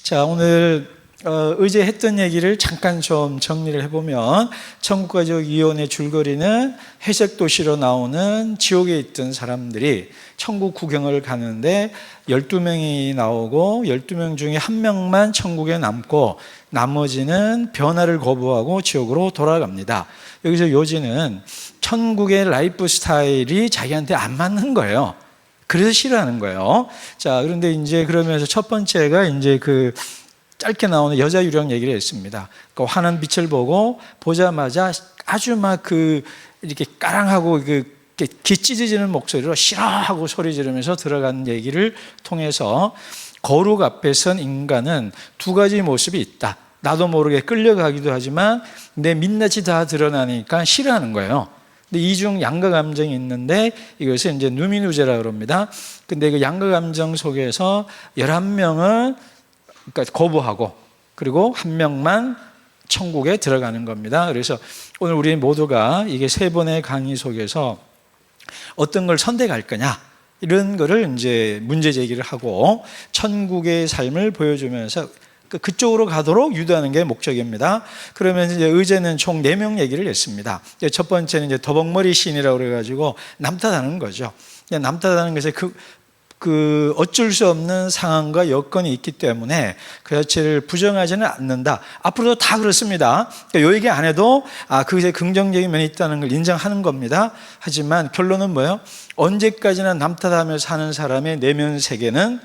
자, 오늘 어제 했던 얘기를 잠깐 좀 정리를 해보면 천국가족이혼의 줄거리는 회색도시로 나오는 지옥에 있던 사람들이 천국 구경을 가는데 12명이 나오고 12명 중에 1명만 천국에 남고 나머지는 변화를 거부하고 지옥으로 돌아갑니다. 여기서 요지는 천국의 라이프 스타일이 자기한테 안 맞는 거예요. 그래서 싫어하는 거예요. 자, 그런데 이제 그러면서 첫 번째가 이제 짧게 나오는 여자 유령 얘기를 했습니다. 그 환한 빛을 보자마자 아주 이렇게 까랑하고 기 찢어지는 목소리로 싫어하고 소리 지르면서 들어간 얘기를 통해서 거룩 앞에 선 인간은 두 가지 모습이 있다. 나도 모르게 끌려가기도 하지만 내 민낯이 다 드러나니까 싫어하는 거예요. 근데 이중 양가 감정이 있는데 이것을 이제 누미누제라고 그럽니다. 근데 그 양가 감정 속에서 11명은 그러니까 거부하고 그리고 1명만 천국에 들어가는 겁니다. 그래서 오늘 우리 모두가 이게 3번의 강의 속에서 어떤 걸 선택할 거냐 이런 거를 이제 문제 제기를 하고 천국의 삶을 보여주면서 그쪽으로 가도록 유도하는 게 목적입니다. 그러면 이제 의제는 총 4명 얘기를 했습니다. 첫 번째는 이제 더벅머리 시인이라고 그래가지고 남 탓하는 거죠. 남 탓하는 것에 어쩔 수 없는 상황과 여건이 있기 때문에 그 자체를 부정하지는 않는다. 앞으로도 다 그렇습니다. 요 얘기 안 해도 그것에 긍정적인 면이 있다는 걸 인정하는 겁니다. 하지만 결론은 뭐예요? 언제까지나 남 탓하며 사는 사람의 내면 세계는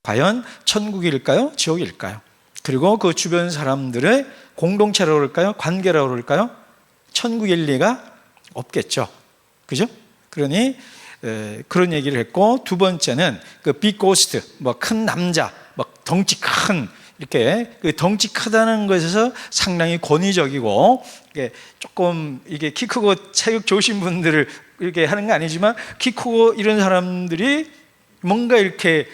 과연 천국일까요? 지옥일까요? 그리고 그 주변 사람들의 공동체라고 그럴까요? 관계라고 그럴까요? 천국일 리가 없겠죠. 그죠? 그러니 그런 얘기를 했고, 두 번째는 빅고스트, 큰 남자, 덩치 큰, 이렇게 덩치 크다는 것에서 상당히 권위적이고, 조금 이게 키 크고 체격 좋으신 분들을 이렇게 하는 거 아니지만, 키 크고 이런 사람들이 뭔가 이렇게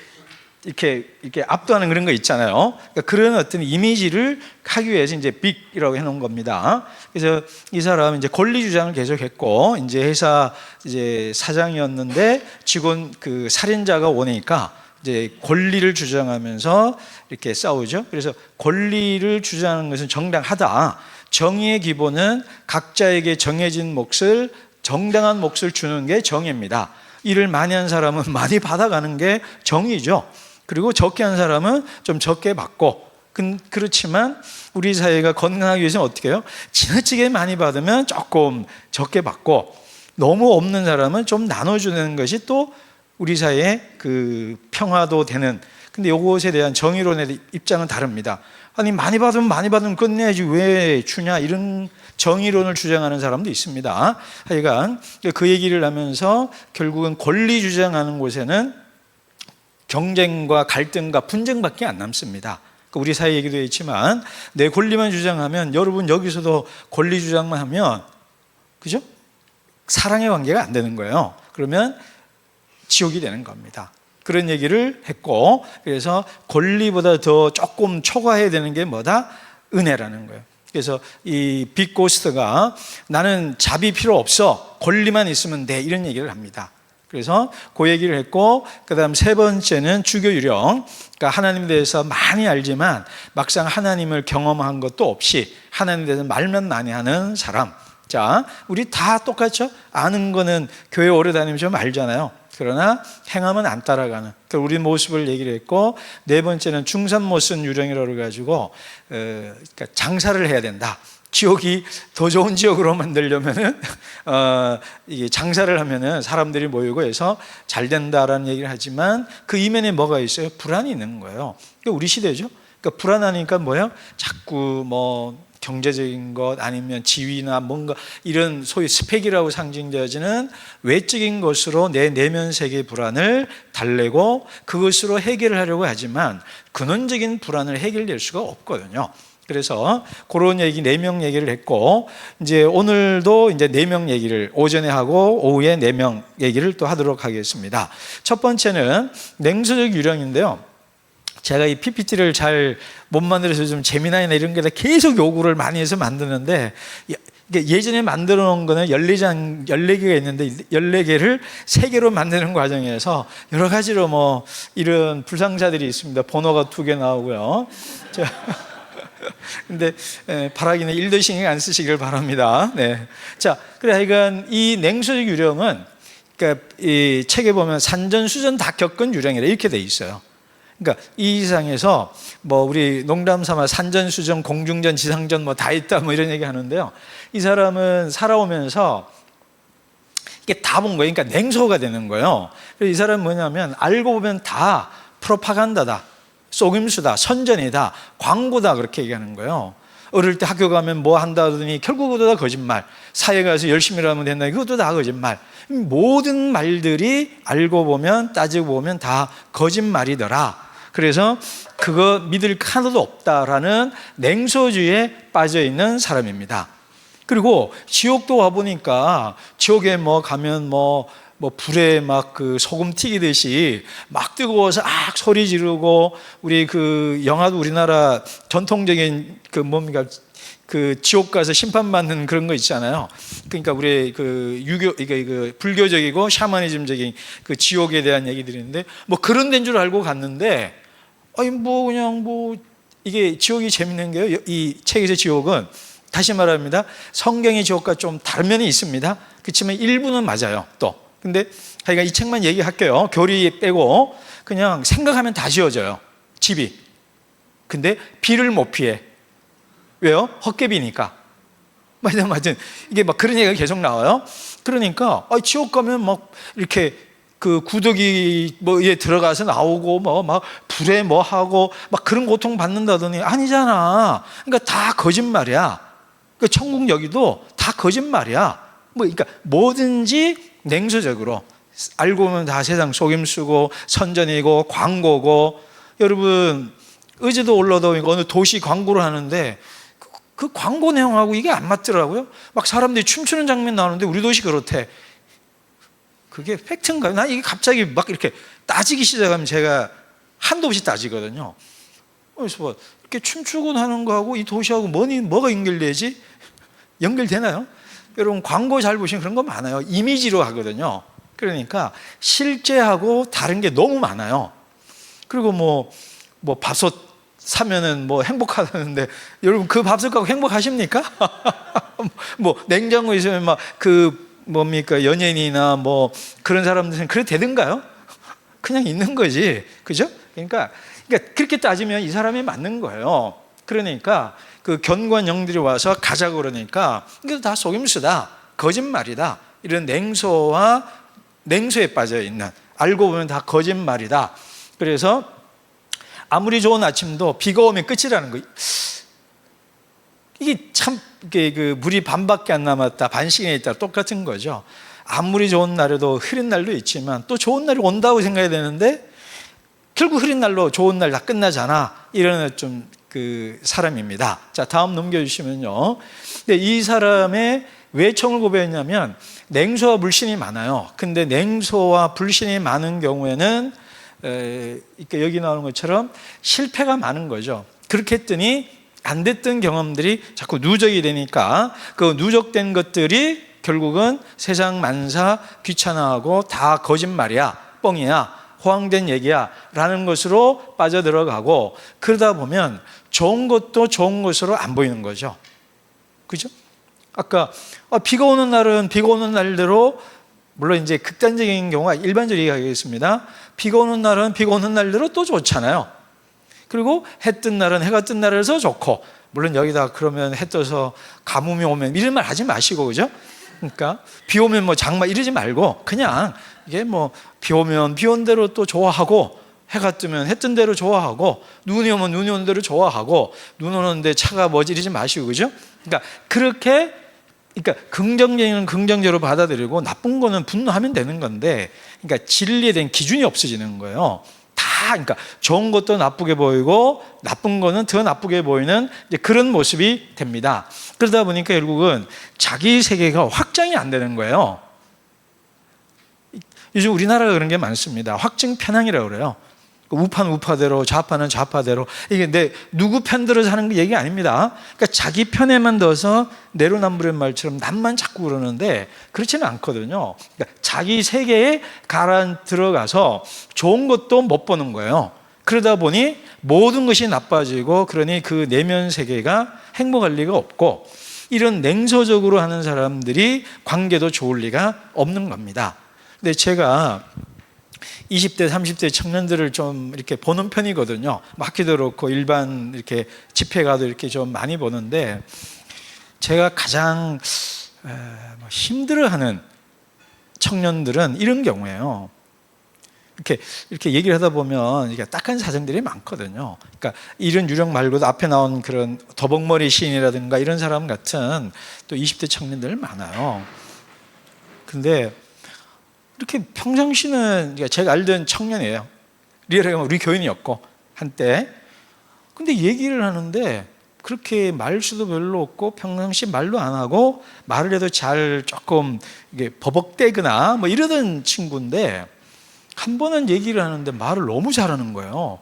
압도하는 그런 거 있잖아요. 그러니까 그런 어떤 이미지를 하기 위해서 이제 빅이라고 해놓은 겁니다. 그래서 이 사람은 이제 권리 주장을 계속했고, 이제 회사 이제 사장이었는데 직원 살인자가 오니까 이제 권리를 주장하면서 이렇게 싸우죠. 그래서 권리를 주장하는 것은 정당하다. 정의의 기본은 각자에게 정해진 몫을 정당한 몫을 주는 게 정의입니다. 일을 많이 한 사람은 많이 받아가는 게 정의죠. 그리고 적게 한 사람은 좀 적게 받고, 그렇지만 우리 사회가 건강하기 위해서는 어떻게 해요? 지나치게 많이 받으면 조금 적게 받고, 너무 없는 사람은 좀 나눠주는 것이 또 우리 사회의 평화도 되는. 근데 이것에 대한 정의론의 입장은 다릅니다. 아니, 많이 받으면 끝내야지 왜 주냐, 이런 정의론을 주장하는 사람도 있습니다. 하여간 그 얘기를 하면서 결국은 권리 주장하는 곳에는 경쟁과 갈등과 분쟁밖에 안 남습니다. 우리 사회 얘기도 있지만 내 권리만 주장하면, 여러분 여기서도 권리 주장만 하면, 그죠? 사랑의 관계가 안 되는 거예요. 그러면 지옥이 되는 겁니다. 그런 얘기를 했고, 그래서 권리보다 더 조금 초과해야 되는 게 뭐다? 은혜라는 거예요. 그래서 이 빅고스트가 나는 잡이 필요 없어, 권리만 있으면 돼, 이런 얘기를 합니다. 그래서 그 얘기를 했고, 그 다음 3번째는 주교 유령. 그러니까 하나님에 대해서 많이 알지만 막상 하나님을 경험한 것도 없이 하나님에 대해서 말만 많이 하는 사람. 자, 우리 다 똑같죠? 아는 거는 교회 오래 다니면 좀 알잖아요. 그러나 행함은 안 따라가는 우리 모습을 얘기를 했고, 4번째는 중산 못 쓴 유령이라고 해가지고 그러니까 장사를 해야 된다. 지옥이 더 좋은 지역으로 만들려면은 이게 장사를 하면은 사람들이 모이고 해서 잘 된다라는 얘기를 하지만 그 이면에 뭐가 있어요? 불안이 있는 거예요. 그러니까 우리 시대죠. 그러니까 불안하니까 뭐예요? 자꾸 경제적인 것 아니면 지위나 뭔가 이런 소위 스펙이라고 상징되어지는 외적인 것으로 내 내면 세계의 불안을 달래고 그것으로 해결을 하려고 하지만 근원적인 불안을 해결될 수가 없거든요. 그래서 그런 얘기 4명 얘기를 했고, 이제 오늘도 이제 4명 얘기를 오전에 하고 오후에 4명 얘기를 또 하도록 하겠습니다. 첫 번째는 냉소적 유령인데요. 제가 이 PPT를 잘 못 만들어서 좀 재미나이나 이런 게다 계속 요구를 많이 해서 만드는데 그러니까 예전에 만들어 놓은 거는 14개가 있는데 14개를 3개로 만드는 과정에서 여러 가지로 뭐 이런 불상사들이 있습니다. 번호가 2개 나오고요. 근데 바라기는 1도 신경 안 쓰시길 바랍니다. 네. 자, 그래 하여간 이 냉소적 유령은, 그러니까 이 책에 보면 산전수전 다 겪은 유령이라 이렇게 돼 있어요. 그러니까 이 이상에서 뭐 우리 농담 삼아 산전수전, 공중전, 지상전 뭐 다 있다 뭐 이런 얘기 하는데요. 이 사람은 살아오면서 이게 다 본 거예요. 그러니까 냉소가 되는 거예요. 그래서 이 사람은 뭐냐면 알고 보면 다 프로파간다다, 속임수다, 선전이다, 광고다, 그렇게 얘기하는 거예요. 어릴 때 학교 가면 뭐 한다 하더니 결국 그것도 다 거짓말. 사회 가서 열심히 하면 된다, 그것도 다 거짓말. 모든 말들이 알고 보면, 따지고 보면 다 거짓말이더라. 그래서 그거 믿을 하나도 없다라는 냉소주의에 빠져 있는 사람입니다. 그리고 지옥도 와보니까 지옥에 뭐 가면 뭐 불에 막 그 소금 튀기듯이 막 뜨거워서 소리 지르고, 우리 그 영화도 우리나라 전통적인 그 뭡니까, 그 지옥 가서 심판받는 그런 거 있잖아요. 그러니까 우리 그 유교, 이게 그 불교적이고 샤머니즘적인 그 지옥에 대한 얘기들인데, 뭐 그런 데인 줄 알고 갔는데, 아니 뭐 그냥 뭐 이게 지옥이 재밌는 게요. 이 책에서 지옥은 다시 말합니다, 성경의 지옥과 좀 다른 면이 있습니다. 그렇지만 일부는 맞아요. 또 근데 하여간 이 책만 얘기할게요. 교리 빼고. 그냥 생각하면 다 지어져요, 집이. 근데 비를 못 피해. 왜요? 헛개비니까. 맞아. 이게 막 그런 얘기가 계속 나와요. 그러니까 지옥 가면 막 이렇게 그 구더기 뭐에 들어가서 나오고 뭐 막 불에 뭐 하고 막 그런 고통 받는다더니 아니잖아. 그러니까 다 거짓말이야. 그 천국 여기도 다 거짓말이야. 뭐 그러니까 뭐든지 냉소적으로 알고 보면 다 세상 속임수고 선전이고 광고고. 여러분 어제도 올라도 어느 도시 광고를 하는데 그 광고 내용하고 이게 안 맞더라고요. 막 사람들이 춤추는 장면 나오는데 우리 도시 그렇대. 그게 팩트인가요? 난 이게 갑자기 막 이렇게 따지기 시작하면 제가 한도 없이 따지거든요. 그래서 뭐 이렇게 춤추고 하는 거하고 이 도시하고 뭐가 연결되지? 연결되나요? 여러분 광고 잘 보시면 그런 거 많아요. 이미지로 하거든요. 그러니까 실제하고 다른 게 너무 많아요. 그리고 뭐 밥솥 사면은 뭐 행복하다는데, 여러분 그 밥솥 갖고 행복하십니까? 뭐 냉장고 있으면 막 그 뭡니까, 연예인이나 뭐 그런 사람들은 그래 되든가요? 그냥 있는 거지, 그죠? 그러니까 그렇게 따지면 이 사람이 맞는 거예요. 그러니까 그 견고한 영들이 와서 가자고 그러니까 이게 다 속임수다, 거짓말이다, 이런 냉소에 빠져 있는, 알고 보면 다 거짓말이다. 그래서 아무리 좋은 아침도 비가 오면 끝이라는 거. 이게 참 그 물이 반밖에 안 남았다, 반시간에 있다, 똑같은 거죠. 아무리 좋은 날에도 흐린 날도 있지만 또 좋은 날이 온다고 생각해야 되는데 결국 흐린 날로 좋은 날 다 끝나잖아. 이런 좀 그 사람입니다. 자, 다음 넘겨주시면요. 근데 이 사람의 왜 청을 고백했냐면 냉소와 불신이 많아요. 근데 냉소와 불신이 많은 경우에는 여기 나오는 것처럼 실패가 많은 거죠. 그렇게 했더니 안 됐던 경험들이 자꾸 누적이 되니까 그 누적된 것들이 결국은 세상 만사 귀찮아하고 다 거짓말이야, 뻥이야, 호황된 얘기야 라는 것으로 빠져들어가고, 그러다 보면 좋은 것도 좋은 것으로 안 보이는 거죠. 그죠? 아까 비가 오는 날은 비가 오는 날대로, 물론 이제 극단적인 경우가 일반적으로 얘기하겠습니다. 비가 오는 날은 비가 오는 날대로 또 좋잖아요. 그리고 해 뜬 날은 해가 뜬 날에서 좋고, 물론 여기다 그러면 해 떠서 가뭄이 오면 이런 말 하지 마시고, 그죠? 그러니까 비 오면 뭐 장마 이러지 말고 그냥 이게 뭐 비 오면 비 온 대로 또 좋아하고, 해가 뜨면 해 뜬 대로 좋아하고, 눈이 오면 눈이 온 대로 좋아하고, 눈 오는데 차가 뭐지 이러지 마시고, 그죠? 그러니까 그렇게, 그러니까 긍정적인 긍정적으로 받아들이고 나쁜 거는 분노하면 되는 건데, 그러니까 진리에 대한 기준이 없어지는 거예요. 그러니까 좋은 것도 나쁘게 보이고 나쁜 거는 더 나쁘게 보이는 이제 그런 모습이 됩니다. 그러다 보니까 결국은 자기 세계가 확장이 안 되는 거예요. 요즘 우리나라가 그런 게 많습니다. 확증 편향이라고 그래요. 우파는 우파대로, 좌파는 좌파대로. 이게 누구 편 들어서 하는 얘기 아닙니다. 그러니까 자기 편에만 넣어서 내로남불의 말처럼 남만 자꾸 그러는데 그렇지는 않거든요. 그러니까 자기 세계에 들어가서 좋은 것도 못 보는 거예요. 그러다 보니 모든 것이 나빠지고, 그러니 그 내면 세계가 행복할 리가 없고, 이런 냉소적으로 하는 사람들이 관계도 좋을 리가 없는 겁니다. 근데 제가 20대, 30대 청년들을 좀 이렇게 보는 편이거든요. 학교도 그렇고 일반 이렇게 집회 가도 이렇게 좀 많이 보는데, 제가 가장 힘들어하는 청년들은 이런 경우예요. 이렇게 얘기를 하다 보면 이게 딱한 사정들이 많거든요. 그러니까 이런 유령 말고도 앞에 나온 그런 더벅머리 시인이라든가 이런 사람 같은 또 20대 청년들 많아요. 근데 이렇게 평상시는 제가 알던 청년이에요. 리얼하게 우리 교인이었고 한때. 근데 얘기를 하는데 그렇게 말수도 별로 없고 평상시 말도 안 하고 말을 해도 잘 조금 이게 버벅대거나 뭐 이러던 친구인데, 한 번은 얘기를 하는데 말을 너무 잘하는 거예요.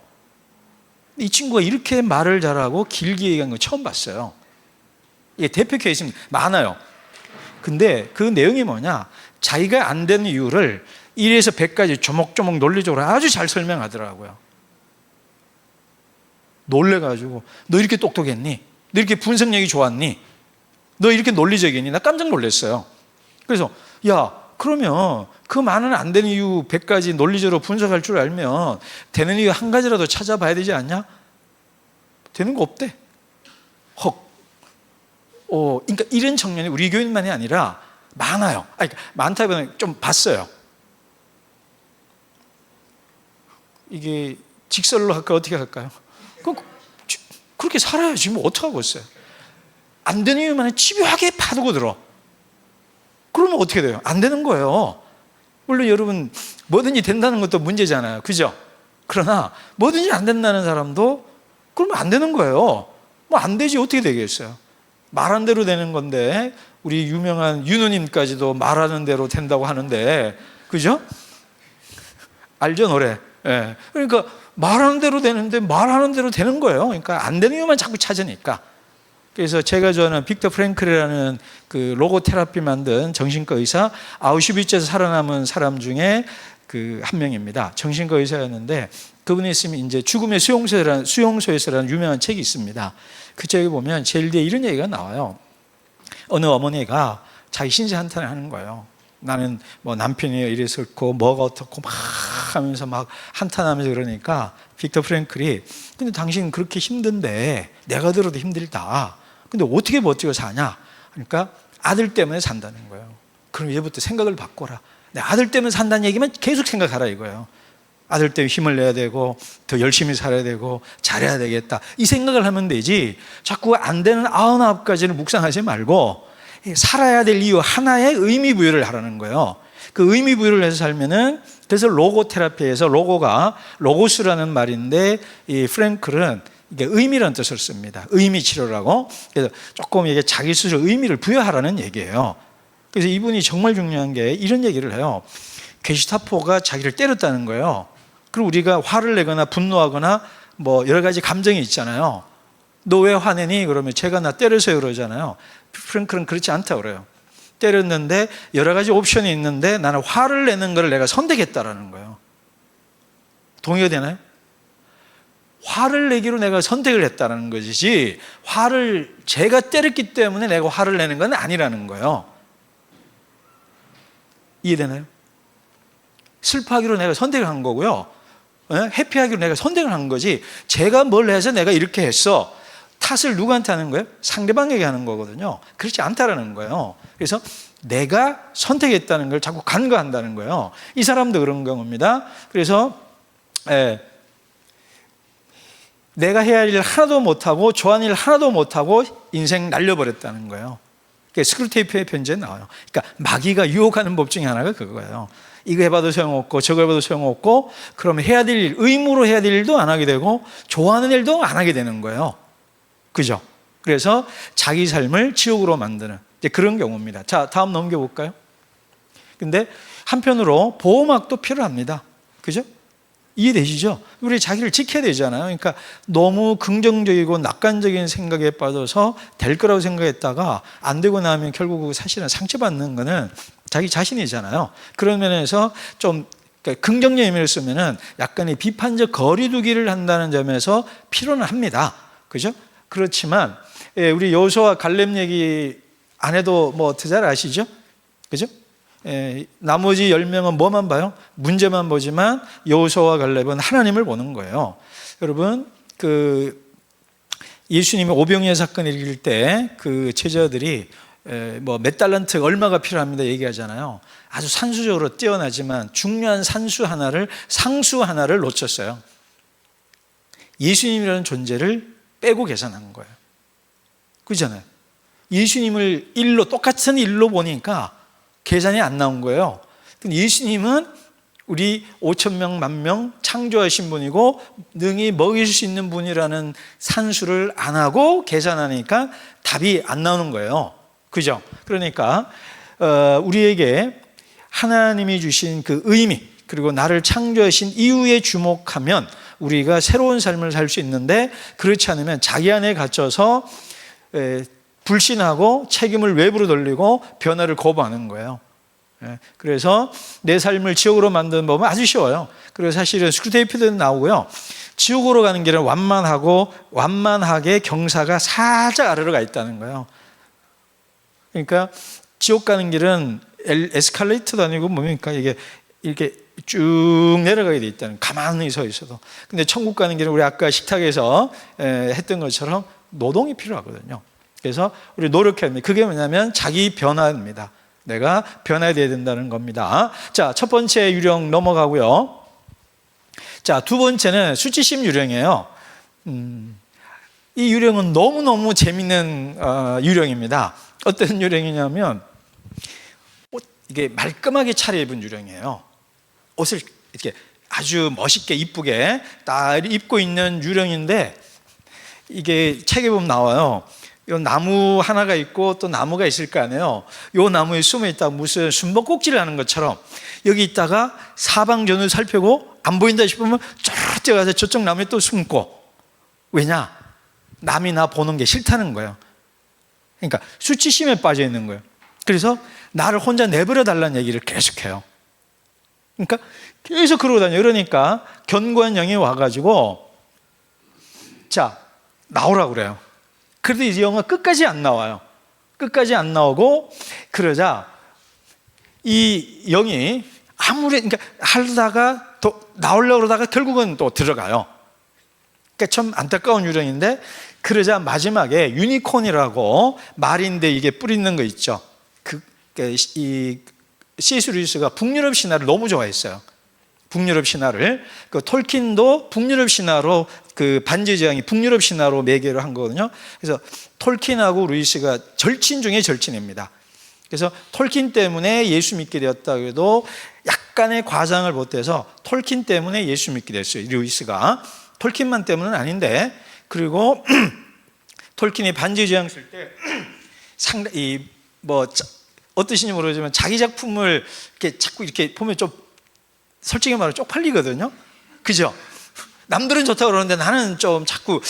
이 친구가 이렇게 말을 잘하고 길게 얘기한 거 처음 봤어요. 이게 대표 케이스는 많아요. 근데 그 내용이 뭐냐, 자기가 안 되는 이유를 1에서 100까지 조목조목 논리적으로 아주 잘 설명하더라고요. 놀래가지고, 너 이렇게 똑똑했니? 너 이렇게 분석력이 좋았니? 너 이렇게 논리적이니? 나 깜짝 놀랐어요. 그래서 야, 그러면 그 많은 안 되는 이유 100가지 논리적으로 분석할 줄 알면 되는 이유 한 가지라도 찾아봐야 되지 않냐? 되는 거 없대. 그러니까 이런 청년이 우리 교인만이 아니라 많아요. 그러니까 많다기보다는 좀 봤어요. 이게 직설로 할까 어떻게 할까요? 그렇게 살아야지 뭐 어떡하고 있어요. 안 되는 이유만 집요하게 파두고 들어. 그러면 어떻게 돼요? 안 되는 거예요. 물론 여러분 뭐든지 된다는 것도 문제잖아요. 그죠? 그러나 뭐든지 안 된다는 사람도 그러면 안 되는 거예요. 뭐 안 되지 어떻게 되겠어요? 말한 대로 되는 건데, 우리 유명한 윤호님까지도 말하는 대로 된다고 하는데, 그죠? 알죠, 노래? 예. 그러니까 말하는 대로 되는데 말하는 대로 되는 거예요. 그러니까 안 되는 이유만 자꾸 찾으니까. 그래서 제가 좋아하는 빅터 프랭클이라는 그 로고 테라피 만든 정신과 의사, 아우슈비츠에서 살아남은 사람 중에 그 한 명입니다. 정신과 의사였는데, 그분이 있으면 이제 죽음의 수용소에서라는 유명한 책이 있습니다. 그 책에 보면 제일 뒤에 이런 얘기가 나와요. 어느 어머니가 자기 신세 한탄을 하는 거예요. 나는 뭐 남편이 이래서 그렇고 뭐가 어떻고 막 하면서 막 한탄하면서 그러니까 빅터 프랭클이, 근데 당신 그렇게 힘든데 내가 들어도 힘들다. 근데 어떻게 버티고 사냐? 그러니까 아들 때문에 산다는 거예요. 그럼 얘부터 생각을 바꿔라. 내 아들 때문에 산다는 얘기만 계속 생각하라 이거예요. 아들 때문에 힘을 내야 되고 더 열심히 살아야 되고 잘해야 되겠다, 이 생각을 하면 되지, 자꾸 안 되는 99가지를 묵상하지 말고 살아야 될 이유 하나에 의미 부여를 하라는 거예요. 그 의미 부여를 해서 살면은, 그래서 로고 테라피에서 로고가 로고스라는 말인데, 이 프랭클은 이게 의미라는 뜻을 씁니다. 의미 치료라고. 그래서 조금 이게 자기 스스로 의미를 부여하라는 얘기예요. 그래서 이분이 정말 중요한 게 이런 얘기를 해요. 게슈타포가 자기를 때렸다는 거예요. 그리고 우리가 화를 내거나 분노하거나 뭐 여러 가지 감정이 있잖아요. 너 왜 화내니? 그러면 제가 나 때려서요 그러잖아요. 프랭클은 그렇지 않다고 그래요. 때렸는데 여러 가지 옵션이 있는데 나는 화를 내는 걸 내가 선택했다라는 거예요. 동의가 되나요? 화를 내기로 내가 선택을 했다는 것이지, 화를 제가 때렸기 때문에 내가 화를 내는 건 아니라는 거예요. 이해되나요? 슬퍼하기로 내가 선택을 한 거고요, 해피하기로 내가 선택을 한 거지, 제가 뭘 해서 내가 이렇게 했어, 탓을 누구한테 하는 거예요? 상대방에게 하는 거거든요. 그렇지 않다라는 거예요. 그래서 내가 선택했다는 걸 자꾸 간과한다는 거예요. 이 사람도 그런 경우입니다. 그래서 내가 해야 할 일 하나도 못하고 좋아하는 일 하나도 못하고 인생 날려버렸다는 거예요. 스크루테이프의 편지에 나와요. 그러니까 마귀가 유혹하는 법 중에 하나가 그거예요. 이거 해봐도 소용없고 저거 해봐도 소용없고, 그러면 해야 될 일, 의무로 해야 될 일도 안 하게 되고 좋아하는 일도 안 하게 되는 거예요. 그죠? 그래서 자기 삶을 지옥으로 만드는 이제 그런 경우입니다. 자, 다음 넘겨볼까요? 근데 한편으로 보호막도 필요합니다. 그죠? 이해되시죠? 우리 자기를 지켜야 되잖아요. 그러니까 너무 긍정적이고 낙관적인 생각에 빠져서 될 거라고 생각했다가 안 되고 나면 결국 사실은 상처받는 거는 자기 자신이잖아요. 그런 면에서 좀 그러니까 긍정적인 의미를 쓰면은 약간의 비판적 거리두기를 한다는 점에서 필요는 합니다. 그죠? 그렇지만 우리 여호수아와 갈렙 얘기 안 해도 뭐 어떻게 잘 아시죠? 그죠? 나머지 10명은 뭐만 봐요? 문제만 보지만 여호수아와 갈렙은 하나님을 보는 거예요. 여러분, 예수님이 오병이어 사건을 읽을 때 그 제자들이 뭐 몇 달란트 얼마가 필요합니다 얘기하잖아요. 아주 산수적으로 뛰어나지만 중요한 상수 하나를 놓쳤어요. 예수님이라는 존재를 빼고 계산한 거예요. 그렇잖아요. 예수님을 똑같은 일로 보니까 계산이 안 나온 거예요. 예수님은 우리 5,000명, 10,000명 창조하신 분이고 능히 먹일 수 있는 분이라는 산수를 안 하고 계산하니까 답이 안 나오는 거예요. 그죠? 그러니까 우리에게 하나님이 주신 그 의미, 그리고 나를 창조하신 이유에 주목하면 우리가 새로운 삶을 살 수 있는데, 그렇지 않으면 자기 안에 갇혀서 불신하고 책임을 외부로 돌리고 변화를 거부하는 거예요. 그래서 내 삶을 지옥으로 만드는 법은 아주 쉬워요. 그리고 사실은 스크루테이프도 나오고요. 지옥으로 가는 길은 완만하게 경사가 살짝 아래로 가 있다는 거예요. 그러니까 지옥 가는 길은 에스컬레이터도 아니고 뭡니까? 이게 이렇게 쭉 내려가게 돼 있다는, 가만히 서 있어도. 근데 천국 가는 길은 우리 아까 식탁에서 했던 것처럼 노동이 필요하거든요. 그래서 우리 노력해야 합니다. 그게 뭐냐면 자기 변화입니다. 내가 변화되어야 된다는 겁니다. 자, 첫 번째 유령 넘어가고요. 자, 두 번째는 수치심 유령이에요. 이 유령은 너무너무 재밌는 유령입니다. 어떤 유령이냐면 이게 말끔하게 차려입은 유령이에요. 옷을 이렇게 아주 멋있게 이쁘게 딱 입고 있는 유령인데, 이게 책에 보면 나와요. 요 나무 하나가 있고 또 나무가 있을 거 아니에요. 요 나무에 숨어 있다가 무슨 숨바꼭질을 하는 것처럼 여기 있다가 사방전을 살피고 안 보인다 싶으면 쫙 뛰어가서 저쪽 나무에 또 숨고. 왜냐? 남이 나 보는 게 싫다는 거예요. 그러니까 수치심에 빠져 있는 거예요. 그래서 나를 혼자 내버려 달라는 얘기를 계속해요. 그러니까 계속 그러고 다녀요. 그러니까 견고한 영이 와가지고 자, 나오라고 그래요. 그래도 이 영은 끝까지 안 나와요. 끝까지 안 나오고, 그러자 이 영이 그러니까 하다가 또 나오려고 그러다가 결국은 또 들어가요. 그러니까 참 안타까운 유령인데, 그러자 마지막에 유니콘이라고 말인데 이게 뿔 있는 거 있죠. 이 C.S. 루이스가 북유럽 신화를 너무 좋아했어요. 북유럽 신화를. 톨킨도 북유럽 신화로 반지의 제왕이 북유럽 신화로 매개를 한 거거든요. 그래서 톨킨하고 루이스가 절친 중에 절친입니다. 그래서 톨킨 때문에 예수 믿게 되었다고 해도 약간의 과장을 보태서 톨킨 때문에 예수 믿게 됐어요. 루이스가. 톨킨만 때문은 아닌데, 그리고 톨킨이 반지의 제왕 쓸 때 상당히 어떠신지 모르지만 자기 작품을 이렇게 자꾸 이렇게 보면 좀 솔직히 말하면 쪽팔리거든요. 그죠? 남들은 좋다고 그러는데 나는 좀 자꾸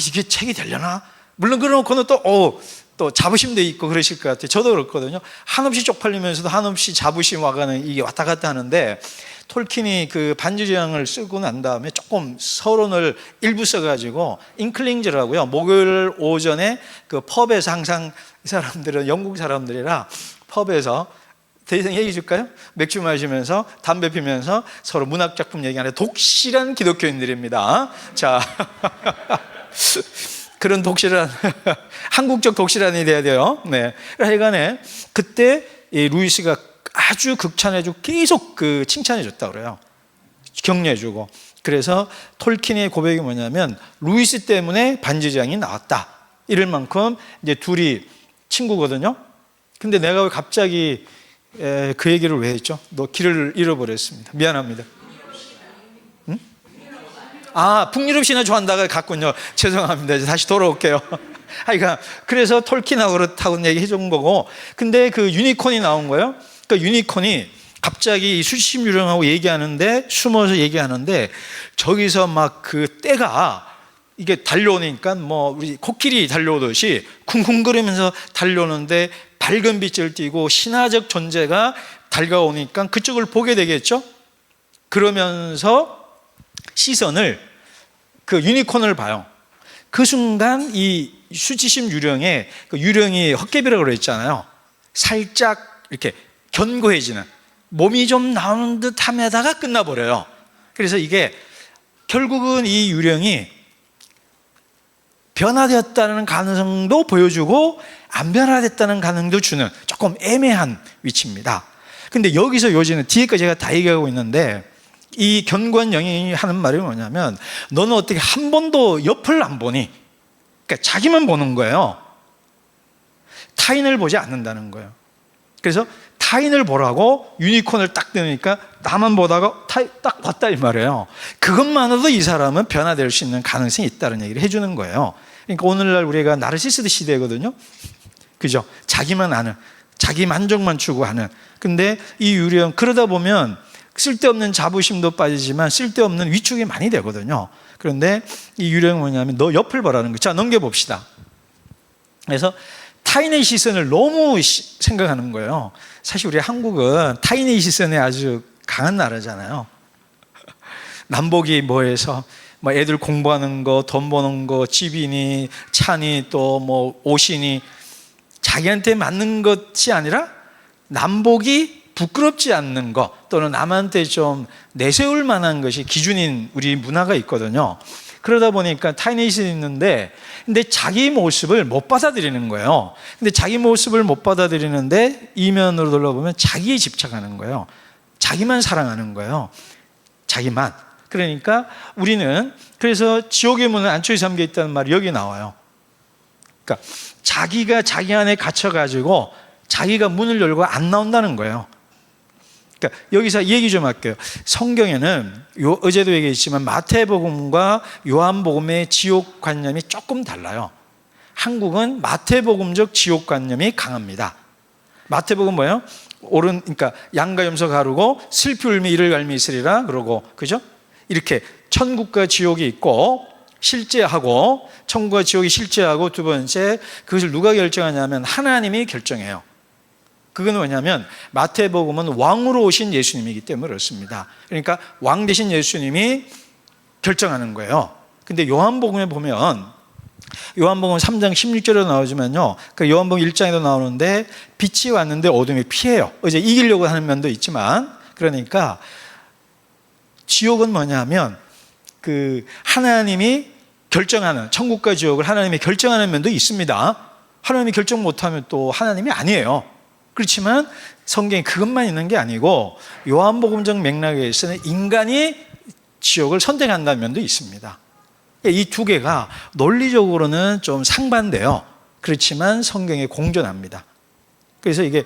이게 책이 되려나? 물론 그러고는 또 자부심도 있고 그러실 것 같아요. 저도 그렇거든요. 한없이 쪽팔리면서도 한없이 자부심 와가는 이게 왔다 갔다 하는데, 톨킨이 반지의 제왕을 쓰고 난 다음에 조금 서론을 일부 써가지고 잉클링즈라고요. 목요일 오전에 펍에서 항상 이 사람들은 영국 사람들이라 펍에서 대성 얘기 줄까요? 맥주 마시면서 담배 피면서 서로 문학작품 얘기하는 독실한 기독교인들입니다. 자, 그런 독실한 한국적 독실한이 돼야 돼요. 네. 하여간에 그때 루이스가 아주 극찬해주고 계속 칭찬해줬다 그래요. 격려해주고. 그래서 톨킨의 고백이 뭐냐면 루이스 때문에 반지의 제왕이 나왔다. 이럴 만큼 이제 둘이 친구거든요. 근데 내가 왜 갑자기 그 얘기를 왜 했죠? 너 길을 잃어버렸습니다. 미안합니다. 응? 북유럽 신화 좋아한다가 갔군요. 죄송합니다. 이제 다시 돌아올게요. 그래서 톨킨하고 그렇다고 얘기해 준 거고, 근데 유니콘이 나온 거예요. 유니콘이 갑자기 수치심 유령하고 얘기하는데, 숨어서 얘기하는데, 저기서 막 그 때가 이게 달려오니까 뭐 우리 코끼리 달려오듯이 쿵쿵거리면서 달려오는데, 밝은 빛을 띠고 신화적 존재가 달려오니까 그쪽을 보게 되겠죠. 그러면서 시선을, 그 유니콘을 봐요. 그 순간 이 수치심 유령의, 그 유령이 헛개비라고 그랬잖아요. 살짝 이렇게 견고해지는, 몸이 좀 나오는 듯 하다가 끝나버려요. 그래서 이게 결국은 이 유령이 변화되었다는 가능성도 보여주고 안 변화됐다는 가능성도 주는 조금 애매한 위치입니다. 근데 여기서 요지는 뒤에까지 제가 다 얘기하고 있는데, 이 견고한 영이 하는 말이 뭐냐면, 너는 어떻게 한 번도 옆을 안 보니? 그러니까 자기만 보는 거예요. 타인을 보지 않는다는 거예요. 그래서 타인을 보라고 유니콘을 딱 뜨니까 나만 보다가 딱 봤다 이 말이에요. 그것만으로도 이 사람은 변화될 수 있는 가능성이 있다는 얘기를 해주는 거예요. 그러니까 오늘날 우리가 나르시스트 시대거든요. 그죠? 자기만 아는, 자기 만족만 추구하는. 근데 이 유령, 그러다 보면 쓸데없는 자부심도 빠지지만 쓸데없는 위축이 많이 되거든요. 그런데 이 유령은 뭐냐면 너 옆을 보라는 거예요. 자, 넘겨봅시다. 그래서 타인의 시선을 너무 생각하는 거예요. 사실 우리 한국은 타인의 시선에 아주 강한 나라잖아요. 남복이 뭐해서 뭐 애들 공부하는 거, 돈 버는 거, 집이니 차니 또 뭐 옷이니 자기한테 맞는 것이 아니라 남복이 부끄럽지 않는 것, 또는 남한테 좀 내세울 만한 것이 기준인 우리 문화가 있거든요. 그러다 보니까 타인의 시선이 있는데, 근데 자기 모습을 못 받아들이는 거예요. 근데 자기 모습을 못 받아들이는데 이면으로 돌아보면 자기에 집착하는 거예요. 자기만 사랑하는 거예요. 자기만. 그러니까 우리는, 그래서 지옥의 문은 안쪽에 잠겨 있다는 말이 여기 나와요. 그러니까 자기가 자기 안에 갇혀가지고 자기가 문을 열고 안 나온다는 거예요. 그러니까 여기서 얘기 좀 할게요. 성경에는 어제도 얘기했지만 마태복음과 요한복음의 지옥관념이 조금 달라요. 한국은 마태복음적 지옥관념이 강합니다. 마태복음 뭐예요? 그러니까 양과 염소 가르고 슬피 울미 이를 갈미 있으리라 그러고, 그죠? 이렇게 천국과 지옥이 있고 실제하고, 천국과 지옥이 실제하고, 두 번째 그것을 누가 결정하냐면 하나님이 결정해요. 그건 뭐냐면 마태복음은 왕으로 오신 예수님이기 때문에 그렇습니다. 그러니까 왕 되신 예수님이 결정하는 거예요. 근데 요한복음에 보면, 요한복음 3장 16절에 나오지만요, 그 요한복음 1장에도 나오는데 빛이 왔는데 어둠이 피해요. 이제 이기려고 하는 면도 있지만, 그러니까 지옥은 뭐냐면 그 하나님이 결정하는, 천국과 지옥을 하나님이 결정하는 면도 있습니다. 하나님이 결정 못하면 또 하나님이 아니에요. 그렇지만 성경에 그것만 있는 게 아니고 요한복음적 맥락에서는 인간이 지옥을 선택한다는 면도 있습니다. 이 두 개가 논리적으로는 좀 상반돼요. 그렇지만 성경에 공존합니다. 그래서 이게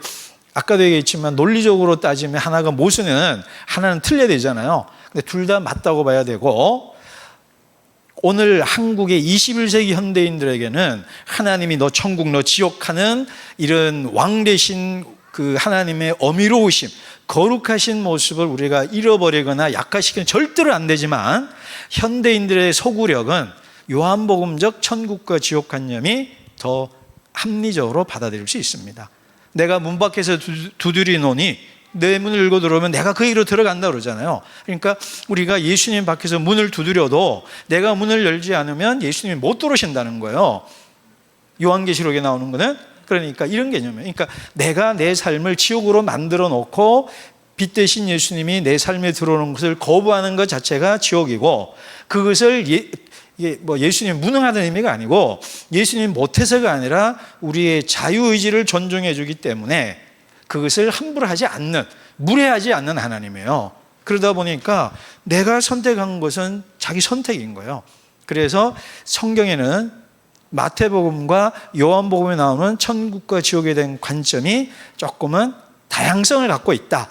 아까도 얘기했지만 논리적으로 따지면 하나가 모순은 하나는 틀려야 되잖아요. 근데 둘 다 맞다고 봐야 되고, 오늘 한국의 21세기 현대인들에게는 하나님이 너 천국 너 지옥 하는 이런 왕 되신 그 하나님의 어미로우심, 거룩하신 모습을 우리가 잃어버리거나 약화시키는 절대로 안 되지만, 현대인들의 소구력은 요한복음적 천국과 지옥 관념이 더 합리적으로 받아들일 수 있습니다. 내가 문 밖에서 두드리노니 내 문을 열고 들어오면 내가 그 길로 들어간다 그러잖아요. 그러니까 우리가 예수님 밖에서 문을 두드려도 내가 문을 열지 않으면 예수님이 못 들어오신다는 거예요. 요한계시록에 나오는 거는. 그러니까 이런 개념이에요. 그러니까 내가 내 삶을 지옥으로 만들어 놓고 빛 대신 예수님이 내 삶에 들어오는 것을 거부하는 것 자체가 지옥이고, 그것을 예수님 무능하다는 의미가 아니고 예수님 못해서가 아니라 우리의 자유의지를 존중해 주기 때문에 그것을 함부로 하지 않는, 무례하지 않는 하나님이에요. 그러다 보니까 내가 선택한 것은 자기 선택인 거예요. 그래서 성경에는 마태복음과 요한복음에 나오는 천국과 지옥에 대한 관점이 조금은 다양성을 갖고 있다.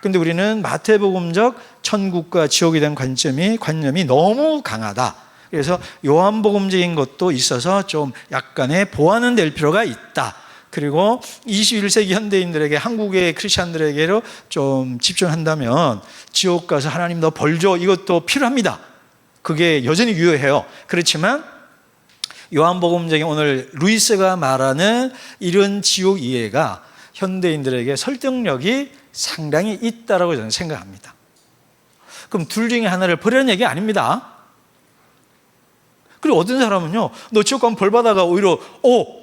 근데 우리는 마태복음적 천국과 지옥에 대한 관념이 너무 강하다. 그래서 요한복음적인 것도 있어서 좀 약간의 보완은 될 필요가 있다. 그리고 21세기 현대인들에게, 한국의 크리스찬들에게로 좀 집중한다면 지옥 가서 하나님 너 벌 줘, 이것도 필요합니다. 그게 여전히 유효해요. 그렇지만 요한복음적인 오늘 루이스가 말하는 이런 지옥 이해가 현대인들에게 설득력이 상당히 있다라고 저는 생각합니다. 그럼 둘 중에 하나를 버리는 얘기 아닙니다. 그리고 어떤 사람은요, 너 지옥 가면 벌 받아가 오히려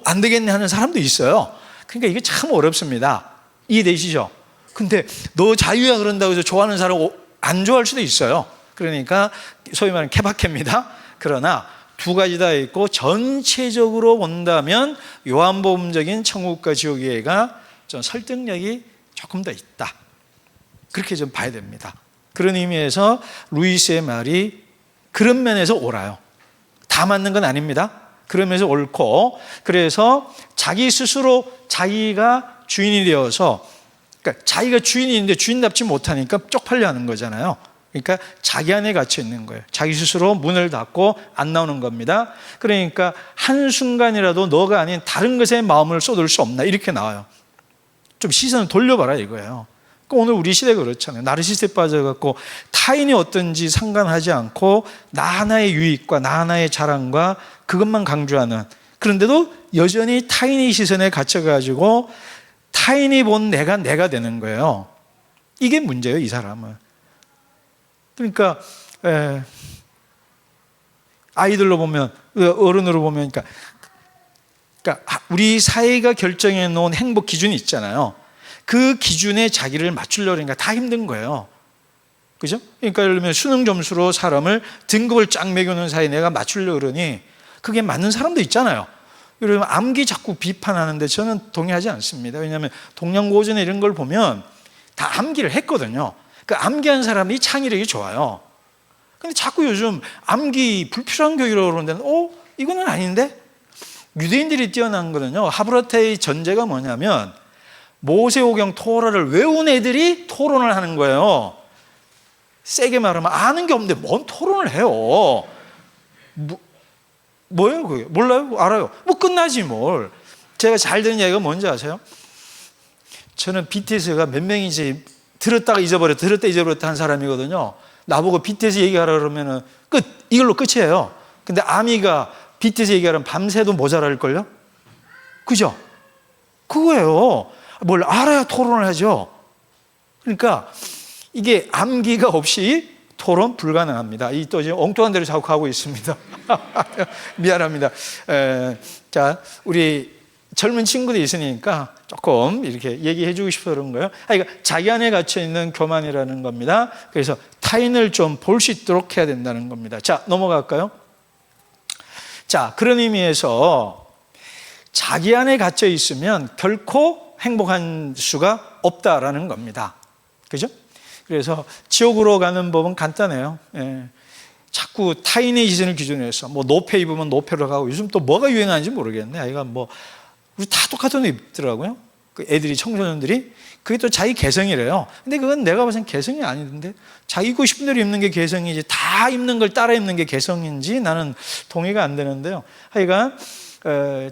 안 되겠네 하는 사람도 있어요. 그러니까 이게 참 어렵습니다. 이해되시죠? 근데 너 자유야 그런다고 해서 좋아하는 사람 안 좋아할 수도 있어요. 그러니까 소위 말하는 케바케입니다. 그러나 두 가지 다 있고 전체적으로 본다면 요한복음적인 천국과 지옥 이해가 좀 설득력이 조금 더 있다. 그렇게 좀 봐야 됩니다. 그런 의미에서 루이스의 말이 그런 면에서 옳아요. 다 맞는 건 아닙니다. 그러면서 옳고, 그래서 자기 스스로 자기가 주인이 되어서, 그러니까 자기가 주인인데 주인답지 못하니까 쪽팔려 하는 거잖아요. 그러니까 자기 안에 갇혀 있는 거예요. 자기 스스로 문을 닫고 안 나오는 겁니다. 그러니까 한순간이라도 너가 아닌 다른 것에 마음을 쏟을 수 없나, 이렇게 나와요. 좀 시선을 돌려봐라 이거예요. 오늘 우리 시대가 그렇잖아요. 나르시스트에 빠져갖고 타인이 어떤지 상관하지 않고 나 하나의 유익과 나 하나의 자랑과 그것만 강조하는, 그런데도 여전히 타인의 시선에 갇혀가지고 타인이 본 내가 되는 거예요. 이게 문제예요, 이 사람은. 그러니까 아이들로 보면, 어른으로 보면, 그러니까 우리 사회가 결정해 놓은 행복 기준이 있잖아요. 그 기준에 자기를 맞추려고 하니까 다 힘든 거예요. 그죠? 그러니까 예를 들면 수능 점수로 사람을 등급을 쫙 매겨놓은 사이에 내가 맞추려고 그러니 그게 맞는 사람도 있잖아요. 예를 들면 암기 자꾸 비판하는데 저는 동의하지 않습니다. 왜냐하면 동양고전에 이런 걸 보면 다 암기를 했거든요. 그 암기한 사람이 창의력이 좋아요. 근데 자꾸 요즘 암기 불필요한 교육이라고 그러는데 이거는 아닌데? 유대인들이 뛰어난 거는요, 하브라타의 전제가 뭐냐면 모세오경 토라를 외운 애들이 토론을 하는 거예요. 세게 말하면 아는 게 없는데 뭔 토론을 해요. 뭐예요 그게? 몰라요? 알아요. 뭐 끝나지 뭘. 제가 잘 듣는 얘기가 뭔지 아세요? 저는 BTS가 몇 명인지 들었다 잊어버렸다 한 사람이거든요. 나보고 BTS 얘기하라 그러면은 끝, 이걸로 끝이에요. 근데 아미가 BTS 얘기하면 밤새도 모자랄걸요? 그죠? 그거예요. 뭘 알아야 토론을 하죠. 그러니까 이게 암기가 없이 토론 불가능합니다. 이 또 지금 엉뚱한 데로 자꾸 가고 있습니다. 미안합니다. 자, 우리 젊은 친구들이 있으니까 조금 이렇게 얘기해 주고 싶어서 그런 거예요. 그러니까 자기 안에 갇혀 있는 교만이라는 겁니다. 그래서 타인을 좀 볼 수 있도록 해야 된다는 겁니다. 자, 넘어갈까요? 자, 그런 의미에서 자기 안에 갇혀 있으면 결코 행복한 수가 없다라는 겁니다. 그죠? 그래서 지옥으로 가는 법은 간단해요. 자꾸 타인의 시선을 기준으로 해서 뭐 노페 입으면 노페로 가고, 요즘 또 뭐가 유행하는지 모르겠네. 아이가 뭐 우리 다 똑같은 옷 입더라고요. 그 애들이, 청소년들이. 그게 또 자기 개성이래요. 근데 그건 내가 봐서는 개성이 아니던데, 자기 입고 싶은 대로 입는 게 개성이지 다 입는 걸 따라 입는 게 개성인지 나는 동의가 안 되는데요. 하여간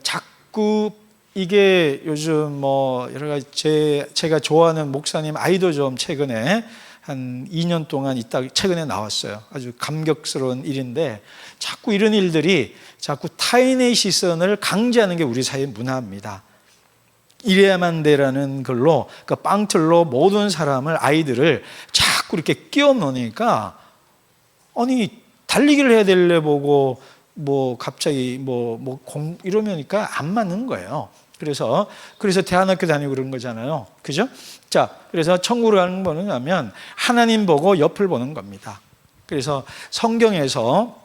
자꾸 이게 요즘 뭐 여러 가지 제가 좋아하는 목사님 아이도 좀 최근에 한 2년 동안 있다 최근에 나왔어요. 아주 감격스러운 일인데, 자꾸 이런 일들이 자꾸 타인의 시선을 강제하는 게 우리 사회의 문화입니다. 이래야만 돼라는 걸로, 그 빵틀로 모든 사람을, 아이들을 자꾸 이렇게 끼워 넣으니까, 아니 달리기를 해야 될래 보고 뭐 갑자기 이러니까 안 맞는 거예요. 그래서 대안학교 다니고 그런 거잖아요. 그죠? 자, 그래서 천국으로 가는 건 뭐냐면 하나님 보고 옆을 보는 겁니다. 그래서 성경에서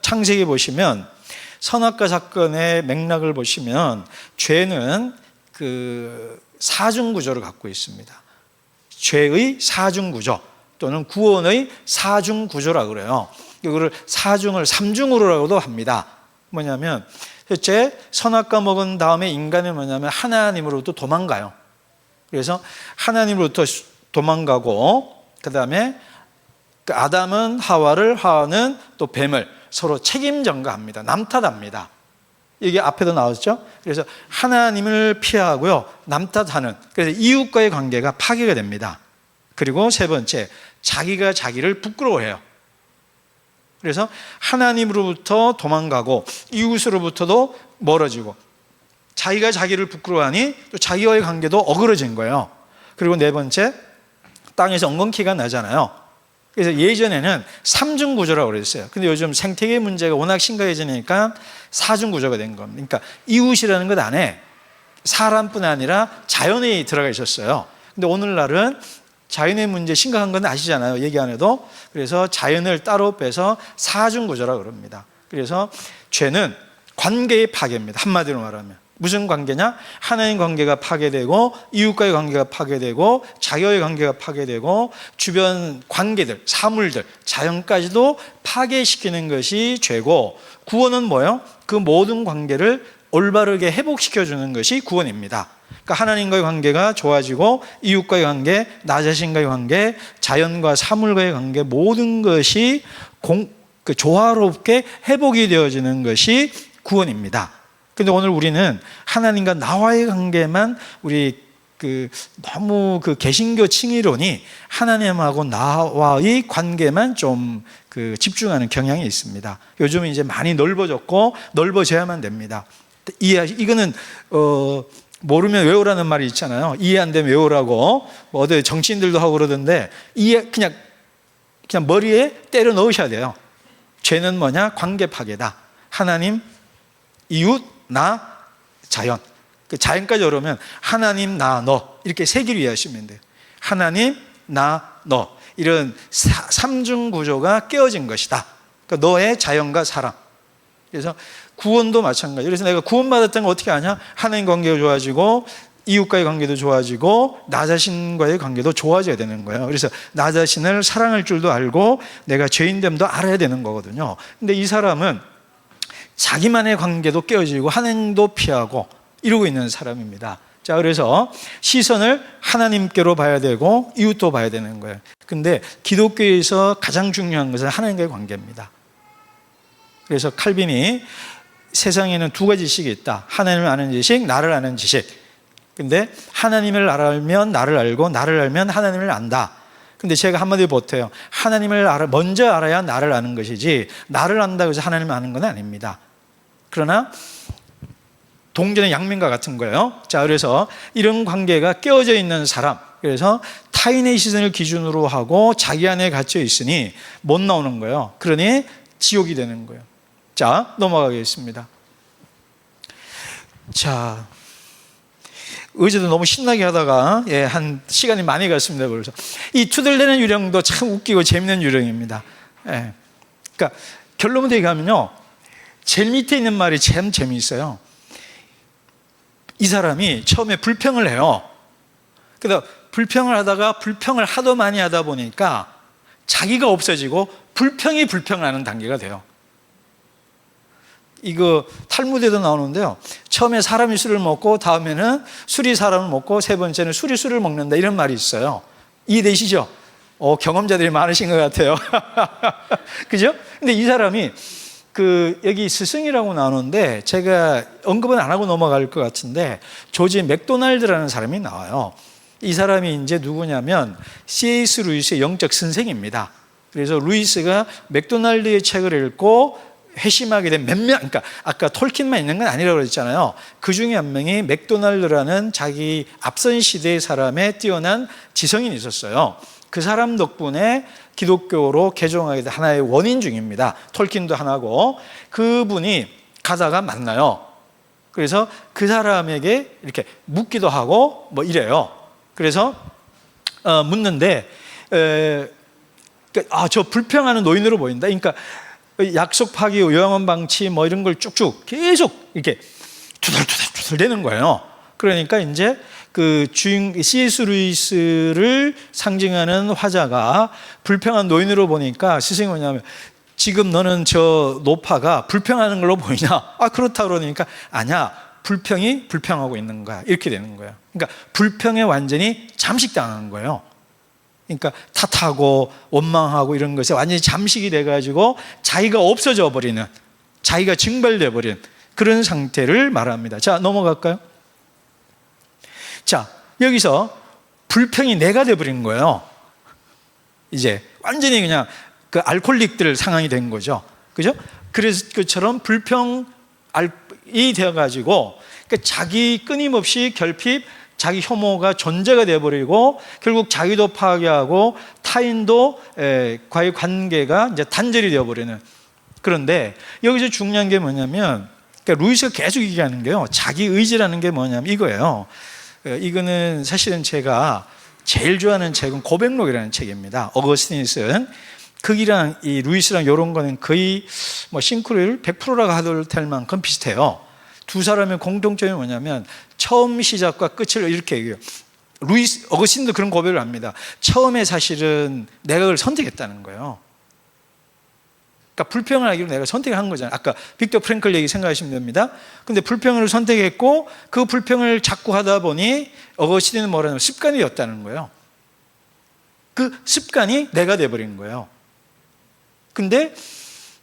창세기 보시면 선악과 사건의 맥락을 보시면 죄는 그 사중구조를 갖고 있습니다. 죄의 사중구조 또는 구원의 사중구조라고 그래요. 이거를 사중을 삼중으로라고도 합니다. 뭐냐면 첫째, 선악과 먹은 다음에 인간은 뭐냐면 하나님으로부터 도망가요. 그래서 하나님으로부터 도망가고, 그 다음에 아담은 하와는 또 뱀을 서로 책임 전가합니다. 남 탓합니다. 이게 앞에도 나왔죠. 그래서 하나님을 피하고요, 남 탓하는, 그래서 이웃과의 관계가 파괴가 됩니다. 그리고 세 번째, 자기가 자기를 부끄러워해요. 그래서 하나님으로부터 도망가고 이웃으로부터도 멀어지고, 자기가 자기를 부끄러워하니 또 자기와의 관계도 어그러진 거예요. 그리고 네 번째, 땅에서 엉겅퀴가 나잖아요. 그래서 예전에는 삼중 구조라고 그랬어요. 근데 요즘 생태계 문제가 워낙 심각해지니까 사중 구조가 된 겁니다. 그러니까 이웃이라는 것 안에 사람뿐 아니라 자연이 들어가 있었어요. 근데 오늘날은 자연의 문제 심각한 건 아시잖아요. 얘기 안 해도. 그래서 자연을 따로 빼서 사중 구조라고 그럽니다. 그래서 죄는 관계의 파괴입니다. 한마디로 말하면. 무슨 관계냐? 하나님 관계가 파괴되고, 이웃과의 관계가 파괴되고, 자기와의 관계가 파괴되고, 주변 관계들, 사물들, 자연까지도 파괴시키는 것이 죄고, 구원은 뭐예요? 그 모든 관계를 올바르게 회복시켜주는 것이 구원입니다. 그러니까 하나님과의 관계가 좋아지고, 이웃과의 관계, 나 자신과의 관계, 자연과 사물과의 관계, 모든 것이 조화롭게 회복이 되어지는 것이 구원입니다. 근데 오늘 우리는 하나님과 나와의 관계만 너무 개신교 칭의론이 하나님하고 나와의 관계만 좀 집중하는 경향이 있습니다. 요즘은 이제 많이 넓어졌고 넓어져야만 됩니다. 이거는 모르면 외우라는 말이 있잖아요. 이해 안 되면 외우라고 어디 정치인들도 하고 그러던데 그냥 머리에 때려 넣으셔야 돼요. 죄는 뭐냐? 관계 파괴다. 하나님, 이웃, 나, 자연. 그 자연까지 오르면 하나님, 나, 너 이렇게 세 개로 이해하시면 돼요. 하나님, 나, 너 이런 삼중 구조가 깨어진 것이다. 그러니까 너의 자연과 사람. 그래서 구원도 마찬가지예요. 그래서 내가 구원받았다는 걸 어떻게 아냐? 하나님 관계가 좋아지고 이웃과의 관계도 좋아지고 나 자신과의 관계도 좋아져야 되는 거예요. 그래서 나 자신을 사랑할 줄도 알고 내가 죄인됨도 알아야 되는 거거든요. 근데 이 사람은 자기만의 관계도 깨어지고 하나님도 피하고 이러고 있는 사람입니다. 자, 그래서 시선을 하나님께로 봐야 되고 이웃도 봐야 되는 거예요. 근데 기독교에서 가장 중요한 것은 하나님과의 관계입니다. 그래서 칼빈이 세상에는 두 가지 지식이 있다. 하나님을 아는 지식, 나를 아는 지식. 근데 하나님을 알면 나를 알고 나를 알면 하나님을 안다. 근데 제가 한마디 보태요. 하나님을 먼저 알아야 나를 아는 것이지 나를 안다고 해서 하나님을 아는 건 아닙니다. 그러나 동전의 양면과 같은 거예요. 자, 그래서 이런 관계가 깨어져 있는 사람, 그래서 타인의 시선을 기준으로 하고 자기 안에 갇혀 있으니 못 나오는 거예요. 그러니 지옥이 되는 거예요. 자, 넘어가겠습니다. 자, 어제도 너무 신나게 하다가 한 시간이 많이 갔습니다. 그래서 이 투덜대는 유령도 참 웃기고 재밌는 유령입니다. 그러니까 결론부터 얘기하면요, 제일 밑에 있는 말이 참 재미있어요. 이 사람이 처음에 불평을 해요. 그래서 불평을 하다가 불평을 하도 많이 하다 보니까 자기가 없어지고 불평이 불평하는 단계가 돼요. 이거 탈무드에도 나오는데요, 처음에 사람이 술을 먹고 다음에는 술이 사람을 먹고 세 번째는 술이 술을 먹는다, 이런 말이 있어요. 이해되시죠? 경험자들이 많으신 것 같아요. 그죠? 근데 이 사람이 여기 스승이라고 나오는데 제가 언급은 안 하고 넘어갈 것 같은데 조지 맥도날드라는 사람이 나와요. 이 사람이 이제 누구냐면 C.S. 루이스의 영적 선생입니다. 그래서 루이스가 맥도날드의 책을 읽고 회심하게 된 몇 명, 그러니까 아까 톨킨만 있는 건 아니라고 그랬잖아요. 그 중에 한 명이 맥도날드라는 자기 앞선 시대의 사람의 뛰어난 지성인이 있었어요. 그 사람 덕분에 기독교로 개종하게 된 하나의 원인 중입니다. 톨킨도 하나고. 그분이 가다가 만나요. 그래서 그 사람에게 이렇게 묻기도 하고 뭐 이래요. 그래서 묻는데 저 불평하는 노인으로 보인다. 그러니까 약속 파기, 요양원 방치 뭐 이런 걸 쭉쭉 계속 이렇게 투덜투덜 되는 거예요. 그러니까 이제 그 주인 C.S. 루이스를 상징하는 화자가 불평한 노인으로 보니까 스승이 뭐냐면, 지금 너는 저 노파가 불평하는 걸로 보이냐? 그렇다 그러니까 아니야, 불평이 불평하고 있는 거야, 이렇게 되는 거예요. 그러니까 불평에 완전히 잠식당한 거예요. 그러니까 탓하고 원망하고 이런 것에 완전히 잠식이 돼가지고 자기가 없어져 버리는, 자기가 증발돼 버린 그런 상태를 말합니다. 자, 넘어갈까요? 자, 여기서 불평이 내가 돼버린 거예요. 이제 완전히 그냥 그 알코올릭들 상황이 된 거죠. 그죠? 그래서 그처럼 불평이 되어가지고 그러니까 자기 끊임없이 결핍, 자기 혐오가 존재가 되어버리고 결국 자기도 파괴하고 타인도 과의 관계가 이제 단절이 되어버리는. 그런데 여기서 중요한 게 뭐냐면 그러니까 루이스가 계속 얘기하는 게요, 자기 의지라는 게 뭐냐면 이거예요. 이거는 사실은 제가 제일 좋아하는 책은 고백록이라는 책입니다. 어거스틴이 쓴. 거기랑 이 루이스랑 이런 거는 거의 뭐 싱크로율 100%라고 하도 될 만큼 비슷해요. 두 사람의 공통점이 뭐냐면 처음 시작과 끝을 이렇게 얘기해요. 어거스틴도 그런 고백을 합니다. 처음에 사실은 내가 그걸 선택했다는 거예요. 그러니까 불평을 하기로 내가 선택을 한 거잖아요. 아까 빅터 프랭클 얘기 생각하시면 됩니다. 근데 불평을 선택했고 그 불평을 자꾸 하다 보니 어거스틴은 뭐라냐면 습관이 되었다는 거예요. 그 습관이 내가 돼버린 거예요. 근데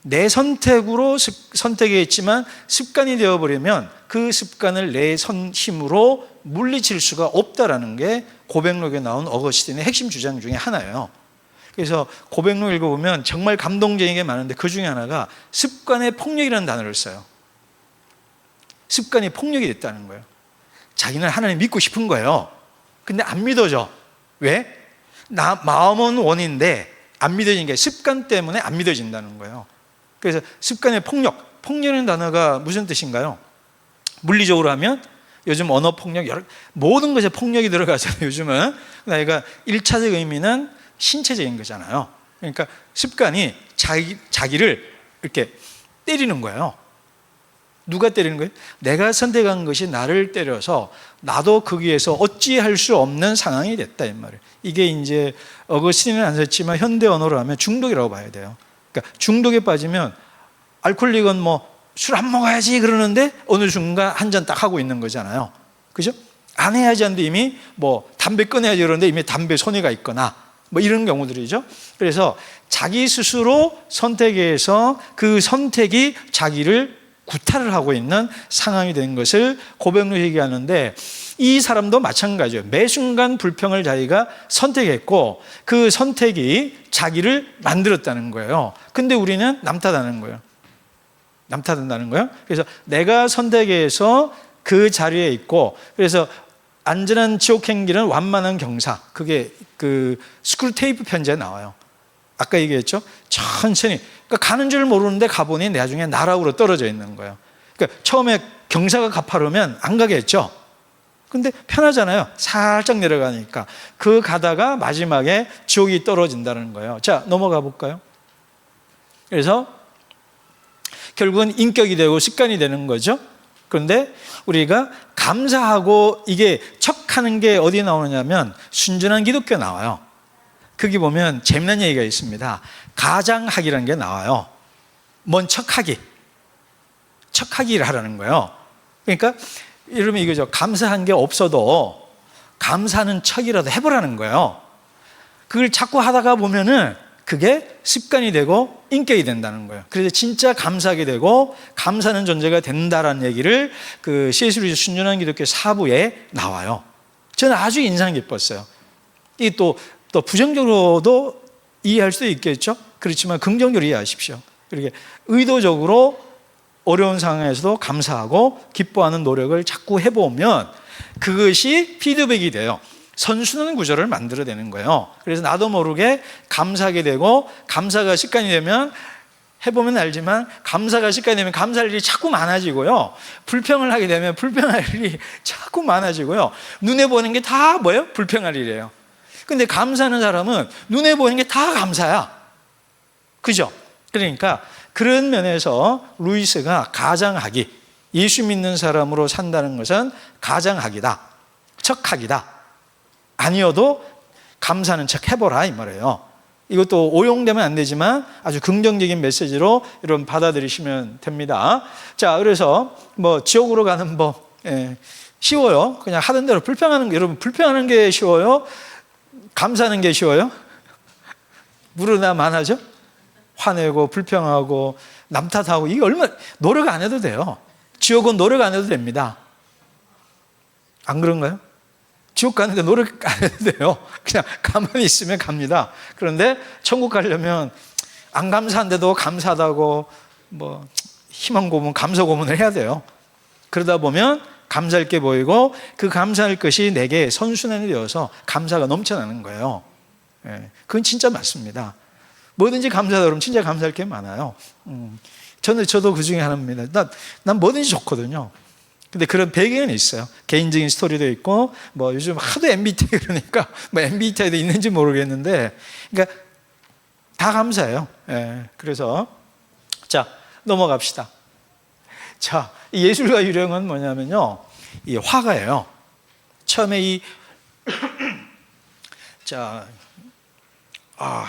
내 선택으로 선택했지만 습관이 되어버리면 그 습관을 내 힘으로 물리칠 수가 없다라는 게 고백록에 나온 어거스틴의 핵심 주장 중에 하나예요. 그래서 고백록 읽어보면 정말 감동적인 게 많은데 그 중에 하나가 습관의 폭력이라는 단어를 써요. 습관이 폭력이 됐다는 거예요. 자기는 하나님 믿고 싶은 거예요. 근데 안 믿어져. 왜? 마음은 원인데 안 믿어지는 게 습관 때문에 안 믿어진다는 거예요. 그래서 습관의 폭력이라는 단어가 무슨 뜻인가요? 물리적으로 하면 요즘 언어 폭력, 모든 것에 폭력이 들어가잖아요, 요즘은. 그러니까 1차적 의미는 신체적인 거잖아요. 그러니까 습관이 자기를 이렇게 때리는 거예요. 누가 때리는 거예요? 내가 선택한 것이 나를 때려서 나도 거기에서 어찌할 수 없는 상황이 됐다, 이 말이에요. 이게 이제 어거스틴은 안 썼지만 현대 언어로 하면 중독이라고 봐야 돼요. 그러니까 중독에 빠지면 알코올릭은 뭐 술 안 먹어야지 그러는데 어느 순간 한 잔 딱 하고 있는 거잖아요. 그죠? 안 해야지 하는데 이미 뭐 담배 끊어야지 그러는데 이미 담배 손해가 있거나 뭐 이런 경우들이죠. 그래서 자기 스스로 선택해서 그 선택이 자기를 구타를 하고 있는 상황이 된 것을 고백록이 얘기하는데 이 사람도 마찬가지예요. 매 순간 불평을 자기가 선택했고 그 선택이 자기를 만들었다는 거예요. 근데 우리는 남 탓하는 거예요. 남 탓한다는 거예요. 그래서 내가 선택해서 그 자리에 있고 그래서 안전한 지옥 행길은 완만한 경사. 그게 그 스크루테이프 편지에 나와요. 아까 얘기했죠? 천천히. 그러니까 가는 줄 모르는데 가보니 나중에 나락으로 떨어져 있는 거예요. 그러니까 처음에 경사가 가파르면 안 가겠죠? 근데 편하잖아요. 살짝 내려가니까. 그 가다가 마지막에 지옥이 떨어진다는 거예요. 자, 넘어가 볼까요? 그래서 결국은 인격이 되고 습관이 되는 거죠. 그런데 우리가 감사하고 이게 척하는 게 어디 나오느냐면 순전한 기독교 나와요. 거기 보면 재미난 얘기가 있습니다. 가장하기라는 게 나와요. 뭔 척하기를 하라는 거예요. 그러니까 이러면 이거죠. 감사한 게 없어도 감사하는 척이라도 해보라는 거예요. 그걸 자꾸 하다가 보면은 그게 습관이 되고 인격이 된다는 거예요. 그래서 진짜 감사하게 되고 감사하는 존재가 된다라는 얘기를 그 C.S. 루이스 순전한 기독교 4부에 나와요. 저는 아주 인상 깊었어요. 이 또 부정적으로도 이해할 수도 있겠죠. 그렇지만 긍정적으로 이해하십시오. 이렇게 의도적으로 어려운 상황에서도 감사하고 기뻐하는 노력을 자꾸 해보면 그것이 피드백이 돼요. 선순환 구조를 만들어내는 거예요. 그래서 나도 모르게 감사하게 되고 감사가 습관이 되면 해보면 알지만 감사가 습관이 되면 감사할 일이 자꾸 많아지고요. 불평을 하게 되면 불평할 일이 자꾸 많아지고요. 눈에 보이는 게 다 뭐예요? 불평할 일이에요. 근데 감사하는 사람은 눈에 보이는 게 다 감사야. 그죠? 그러니까 그런 면에서 루이스가 가장하기, 예수 믿는 사람으로 산다는 것은 가장하기다, 척하기다. 아니어도 감사하는 척 해보라 이 말이에요. 이것도 오용되면 안 되지만 아주 긍정적인 메시지로 여러분 받아들이시면 됩니다. 자, 그래서 뭐 지옥으로 가는 법 쉬워요. 그냥 하던 대로 불평하는 게, 여러분 불평하는 게 쉬워요? 감사하는 게 쉬워요? 무르나 많아죠? 화내고 불평하고 남 탓하고 이게 얼마 노력 안 해도 돼요. 지옥은 노력 안 해도 됩니다. 안 그런가요? 지옥 가는데 노력 안 해도 돼요. 그냥 가만히 있으면 갑니다. 그런데 천국 가려면 안 감사한데도 감사하다고 뭐 희망 고문, 감사 고문을 해야 돼요. 그러다 보면 감사할 게 보이고 그 감사할 것이 내게 선순환이 되어서 감사가 넘쳐나는 거예요. 그건 진짜 맞습니다. 뭐든지 감사하다 그러면 진짜 감사할 게 많아요. 저도 그 중에 하나입니다. 난 뭐든지 좋거든요. 근데 그런 배경은 있어요. 개인적인 스토리도 있고, 뭐 요즘 하도 MBTI 그러니까 뭐 MBTI도 있는지 모르겠는데, 그러니까 다 감사해요. 그래서 자, 넘어갑시다. 자, 이 예술가 유령은 뭐냐면요, 이 화가예요. 처음에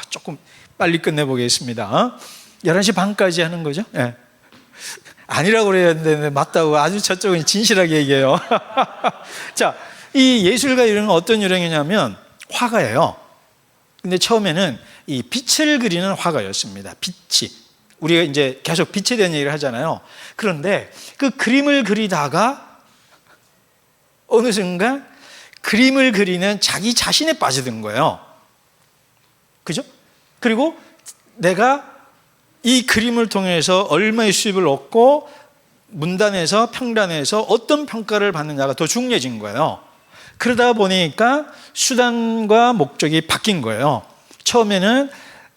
조금 빨리 끝내보겠습니다. 11시 반까지 하는 거죠? 아니라고 그래야 되는데 맞다고 아주 저쪽은 진실하게 얘기해요. 자, 이 예술가 유령은 어떤 유령이냐면 화가예요. 근데 처음에는 이 빛을 그리는 화가였습니다. 빛이. 우리가 이제 계속 빛에 대한 얘기를 하잖아요. 그런데 그 그림을 그리다가 어느 순간 그림을 그리는 자기 자신에 빠지던 거예요. 그죠? 그리고 내가 이 그림을 통해서 얼마의 수입을 얻고 문단에서 평단에서 어떤 평가를 받느냐가 더 중요해진 거예요. 그러다 보니까 수단과 목적이 바뀐 거예요. 처음에는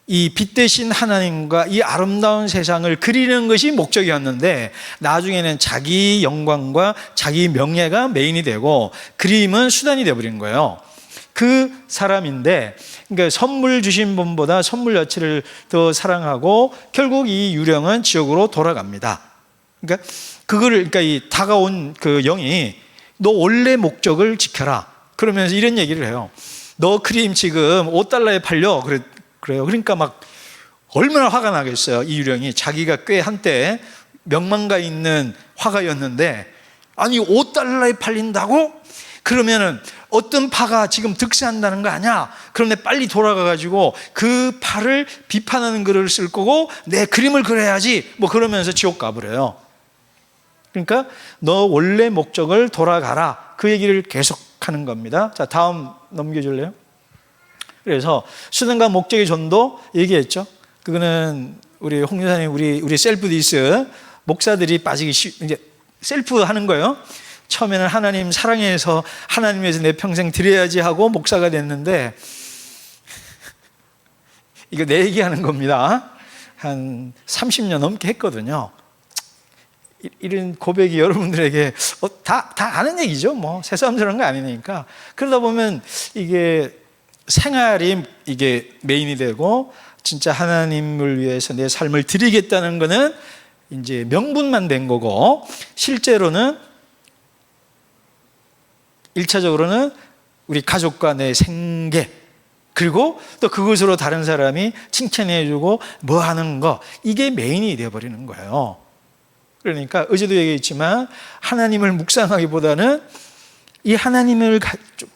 이 빛 대신 하나님과 이 아름다운 세상을 그리는 것이 목적이었는데 나중에는 자기 영광과 자기 명예가 메인이 되고 그림은 수단이 되어버린 거예요. 그 사람인데, 그러니까 선물 주신 분보다 선물 자체를 더 사랑하고 결국 이 유령은 지옥으로 돌아갑니다. 그러니까 이 다가온 그 영이 너 원래 목적을 지켜라. 그러면서 이런 얘기를 해요. 너 그림 지금 $5에 팔려. 그래요. 그러니까 막 얼마나 화가 나겠어요. 이 유령이 자기가 꽤 한때 명망가 있는 화가였는데 아니 $5에 팔린다고? 그러면은 어떤 파가 지금 득세한다는 거 아니야? 그럼 내 빨리 돌아가가지고 그 파를 비판하는 글을 쓸 거고 내 그림을 그려야지. 뭐 그러면서 지옥 가버려요. 그러니까 너 원래 목적을 돌아가라. 그 얘기를 계속하는 겁니다. 자, 다음 넘겨줄래요? 그래서 수단과 목적의 전도 얘기했죠. 그거는 우리 홍 여사님, 우리 셀프 디스 목사들이 빠지기 이제 셀프 하는 거예요. 처음에는 하나님 사랑해서 하나님 위해서 내 평생 드려야지 하고 목사가 됐는데 이거 내 얘기하는 겁니다. 한 30년 넘게 했거든요. 이런 고백이 여러분들에게 다 아는 얘기죠. 뭐 새삼스러운 거 아니니까. 그러다 보면 이게 생활이 이게 메인이 되고 진짜 하나님을 위해서 내 삶을 드리겠다는 거는 이제 명분만 된 거고 실제로는 1차적으로는 우리 가족과 내 생계 그리고 또 그것으로 다른 사람이 칭찬해주고 뭐 하는 거 이게 메인이 되어버리는 거예요. 그러니까 어제도 얘기했지만 하나님을 묵상하기보다는 이 하나님을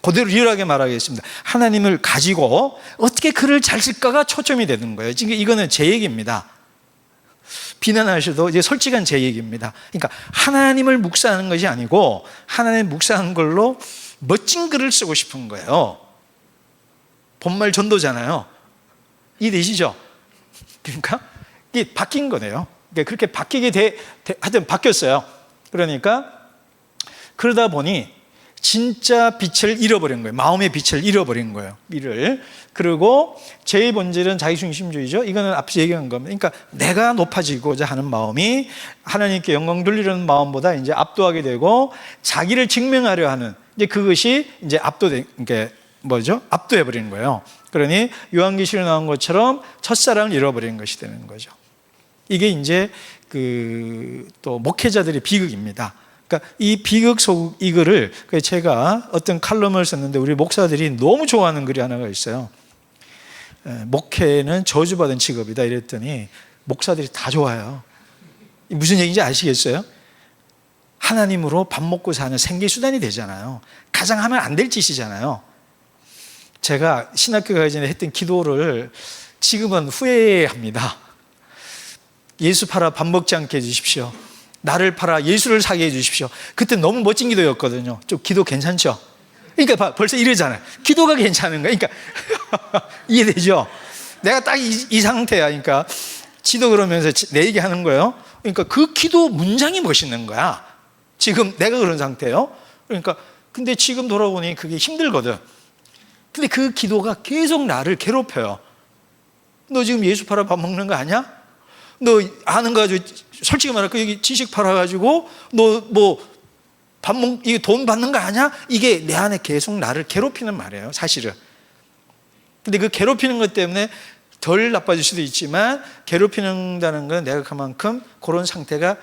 그대로 리얼하게 말하겠습니다. 하나님을 가지고 어떻게 글을 잘 쓸까가 초점이 되는 거예요. 지금 이거는 제 얘기입니다. 비난하셔도 이제 솔직한 제 얘기입니다. 그러니까 하나님을 묵상하는 것이 아니고 하나님 묵상한 걸로 멋진 글을 쓰고 싶은 거예요. 본말 전도잖아요. 이해되시죠? 그러니까 이게 바뀐 거네요. 그러니까 그렇게 바뀌게 하여튼 바뀌었어요. 그러니까 그러다 보니 진짜 빛을 잃어버린 거예요. 마음의 빛을 잃어버린 거예요. 그리고 제 본질은 자기중심주의죠. 이거는 앞서 얘기한 겁니다. 그러니까 내가 높아지고자 하는 마음이 하나님께 영광 돌리려는 마음보다 이제 압도하게 되고 자기를 증명하려 하는 이제 그것이 이제 압도해 버리는 거예요. 그러니 요한계시록에 나온 것처럼 첫사랑을 잃어버리는 것이 되는 거죠. 이게 이제 또 목회자들의 비극입니다. 그러니까 이 비극 속 이 글을 제가 어떤 칼럼을 썼는데 우리 목사들이 너무 좋아하는 글이 하나가 있어요. 목회는 저주받은 직업이다 이랬더니 목사들이 다 좋아요. 무슨 얘기인지 아시겠어요? 하나님으로 밥 먹고 사는 생계수단이 되잖아요. 가장 하면 안 될 짓이잖아요. 제가 신학교 가기 전에 했던 기도를 지금은 후회합니다. 예수 팔아 밥 먹지 않게 해주십시오. 나를 팔아 예수를 사게 해주십시오. 그때 너무 멋진 기도였거든요. 좀 기도 괜찮죠? 그러니까 벌써 이러잖아요. 기도가 괜찮은 거야. 그러니까 이해되죠? 내가 딱 이 상태야. 그러니까 지도 그러면서 내 얘기하는 거예요. 그러니까 그 기도 문장이 멋있는 거야. 지금 내가 그런 상태예요. 그러니까 근데 지금 돌아보니 그게 힘들거든. 근데 그 기도가 계속 나를 괴롭혀요. 너 지금 예수 팔아 밥 먹는 거 아니야? 너 아는 거 가지고 솔직히 말할까 여기 지식 팔아가지고 너 뭐 이게 돈 받는 거 아니야? 이게 내 안에 계속 나를 괴롭히는 말이에요, 사실은. 근데 그 괴롭히는 것 때문에 덜 나빠질 수도 있지만 괴롭히는다는 건 내가 그만큼 그런 상태가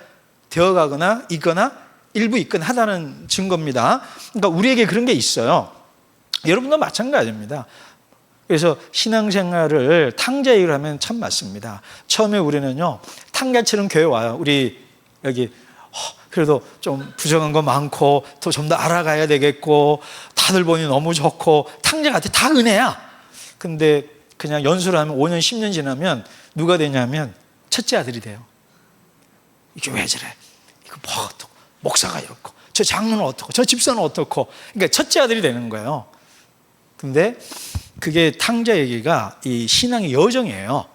되어가거나 있거나 일부 있거나 하다는 증거입니다. 그러니까 우리에게 그런 게 있어요. 여러분도 마찬가지입니다. 그래서 신앙생활을 탕자 얘기를 하면 참 맞습니다. 처음에 우리는요, 탕자처럼 교회 와요. 우리 여기 그래도 좀 부정한 거 많고 더 좀 더 알아가야 되겠고 다들 보니 너무 좋고 탕자 같아. 다 은혜야. 근데 그냥 연수를 하면 5년 10년 지나면 누가 되냐면 첫째 아들이 돼요. 이게 왜 저래? 이거 뭐 어떻고 목사가 이렇고 저 장로는 어떻고 저 집사는 어떻고. 그러니까 첫째 아들이 되는 거예요. 근데 그게 탕자 얘기가 이 신앙의 여정이에요.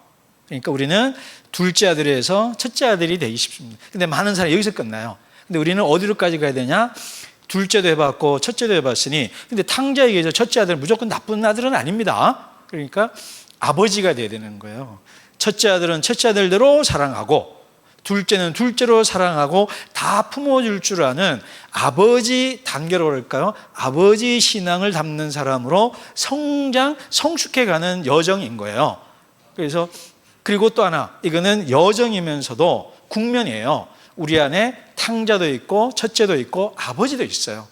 그러니까 우리는 둘째 아들에서 첫째 아들이 되기 쉽습니다. 근데 많은 사람이 여기서 끝나요. 근데 우리는 어디로까지 가야 되냐? 둘째도 해봤고 첫째도 해봤으니, 근데 탕자 얘기에서 첫째 아들은 무조건 나쁜 아들은 아닙니다. 그러니까 아버지가 돼야 되는 거예요. 첫째 아들은 첫째 아들대로 사랑하고 둘째는 둘째로 사랑하고 다 품어줄 줄 아는 아버지 단계로 그럴까요? 아버지 신앙을 담는 사람으로 성숙해가는 여정인 거예요. 그래서 그리고 또 하나, 이거는 여정이면서도 국면이에요. 우리 안에 탕자도 있고 첫째도 있고 아버지도 있어요.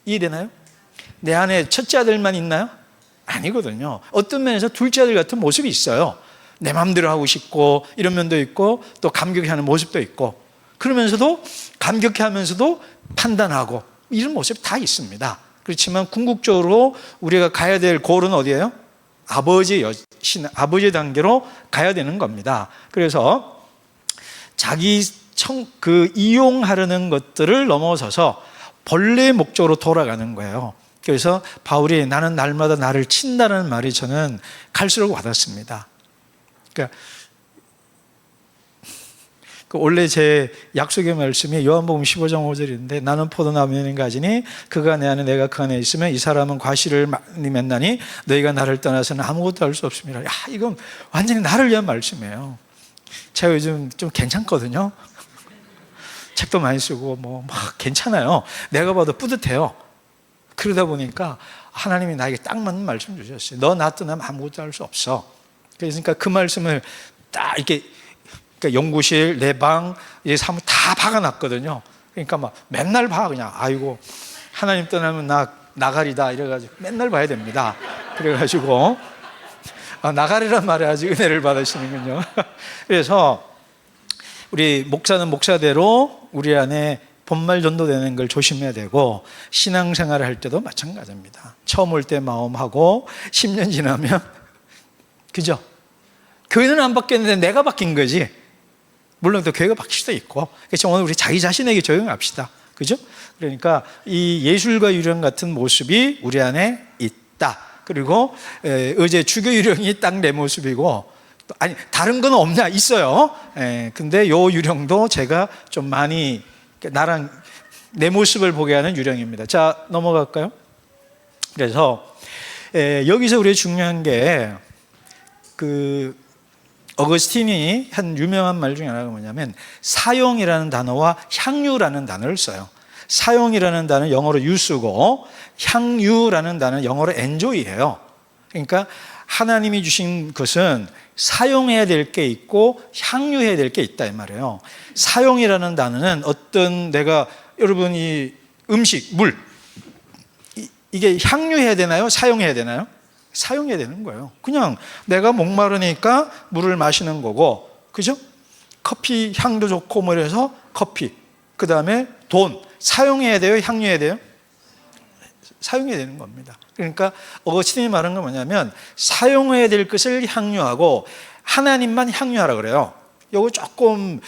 이해되나요? 내 안에 첫째 아들만 있나요? 아니거든요. 어떤 면에서 둘째 아들 같은 모습이 있어요. 내 마음대로 하고 싶고 이런 면도 있고 또 감격해하는 모습도 있고, 그러면서도 감격해하면서도 판단하고 이런 모습이 다 있습니다. 그렇지만 궁극적으로 우리가 가야 될 골은 어디예요? 아버지 단계로 가야 되는 겁니다. 그래서 자기 이용하려는 것들을 넘어서서 본래의 목적으로 돌아가는 거예요. 그래서 바울이 나는 날마다 나를 친다는 말이 저는 갈수록 와닿습니다. 그러니까 원래 제 약속의 말씀이 요한복음 15장 5절인데 나는 포도나무를 가지니 그가 내 안에 내가 그 안에 있으면 이 사람은 과실을 많이 맺나니 너희가 나를 떠나서는 아무것도 할 수 없습니다. 야, 이건 완전히 나를 위한 말씀이에요. 제가 요즘 좀 괜찮거든요. 책도 많이 쓰고 막 괜찮아요. 내가 봐도 뿌듯해요. 그러다 보니까 하나님이 나에게 딱 맞는 말씀 주셨어요. 너 나 떠나면 아무것도 할 수 없어. 그러니까 그 말씀을 딱 이렇게, 그러니까 연구실, 내 방, 사무 다 박아놨거든요. 그러니까 막 맨날 봐, 그냥. 아이고, 하나님 떠나면 나가리다. 이래가지고 맨날 봐야 됩니다. 그래가지고, 나가리란 말에 아주 은혜를 받으시는군요. 그래서 우리 목사는 목사대로 우리 안에 본말 전도되는 걸 조심해야 되고, 신앙생활을 할 때도 마찬가지입니다. 처음 올 때 마음하고 10년 지나면, 그죠? 교회는 안 바뀌었는데 내가 바뀐 거지. 물론 또 교회가 바뀔 수도 있고. 그래서 오늘 우리 자기 자신에게 적용합시다. 그죠? 그러니까 이 예술과 유령 같은 모습이 우리 안에 있다. 그리고 어제 주교 유령이 딱 내 모습이고, 아니 다른 건 없냐? 있어요. 근데 요 유령도 제가 좀 많이 나랑 내 모습을 보게 하는 유령입니다. 자, 넘어갈까요? 그래서 여기서 우리가 중요한 게 어거스틴이 한 유명한 말 중에 하나가 뭐냐면 사용이라는 단어와 향유라는 단어를 써요. 사용이라는 단어는 영어로 유스고 향유라는 단어는 영어로 enjoy예요. 그러니까 하나님이 주신 것은 사용해야 될 게 있고 향유해야 될 게 있다 이 말이에요. 사용이라는 단어는 어떤 여러분 이 음식, 물 이게 향유해야 되나요? 사용해야 되나요? 사용해야 되는 거예요. 그냥 내가 목마르니까 물을 마시는 거고, 그죠? 커피 향도 좋고 뭐 이래서 커피, 그 다음에 돈, 사용해야 돼요? 향유해야 돼요? 사용해야 되는 겁니다. 그러니까 어거스틴이 말한 건 뭐냐면 사용해야 될 것을 향유하고 하나님만 향유하라 그래요. 요거 조금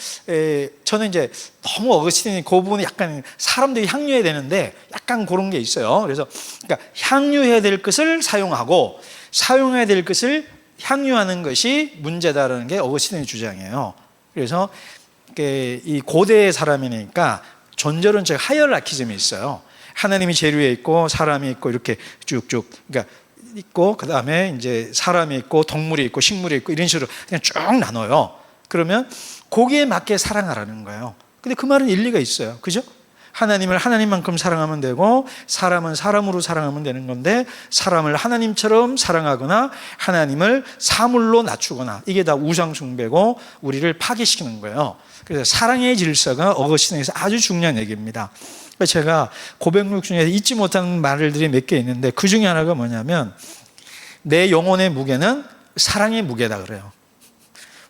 저는 이제 너무 어거스틴이 그 부분이 약간 사람들이 향유해야 되는데 약간 그런 게 있어요. 그래서 그러니까 향유해야 될 것을 사용하고 사용해야 될 것을 향유하는 것이 문제다라는 게 어거스틴의 주장이에요. 그래서 이 고대 사람이니까 존재론 즉 하이어라키즘이 있어요. 하나님이 재료에 있고 사람이 있고 이렇게 쭉쭉 그러니까 있고 그다음에 이제 사람이 있고 동물이 있고 식물이 있고 이런 식으로 그냥 쭉 나눠요. 그러면 거기에 맞게 사랑하라는 거예요. 근데 그 말은 일리가 있어요. 그죠? 하나님을 하나님만큼 사랑하면 되고 사람은 사람으로 사랑하면 되는 건데 사람을 하나님처럼 사랑하거나 하나님을 사물로 낮추거나 이게 다 우상 숭배고 우리를 파괴시키는 거예요. 그래서 사랑의 질서가 어거스틴에서 아주 중요한 얘기입니다. 제가 고백록 중에 잊지 못하는 말들이 몇 개 있는데 그 중에 하나가 뭐냐면 내 영혼의 무게는 사랑의 무게다 그래요.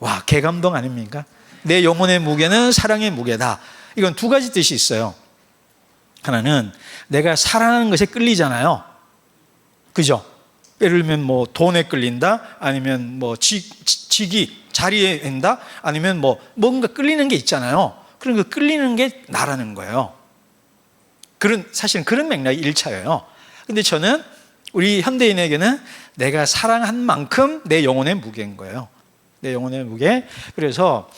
와, 개감동 아닙니까? 내 영혼의 무게는 사랑의 무게다. 이건 두 가지 뜻이 있어요. 하나는 내가 사랑하는 것에 끌리잖아요. 그죠? 예를 들면 뭐 돈에 끌린다, 아니면 뭐 직위, 자리에 된다, 아니면 뭐 뭔가 끌리는 게 있잖아요. 그런 그 끌리는 게 나라는 거예요. 사실은 그런 맥락이 1차예요. 근데 저는 우리 현대인에게는 내가 사랑한 만큼 내 영혼의 무게인 거예요. 내 영혼의 무게. 그래서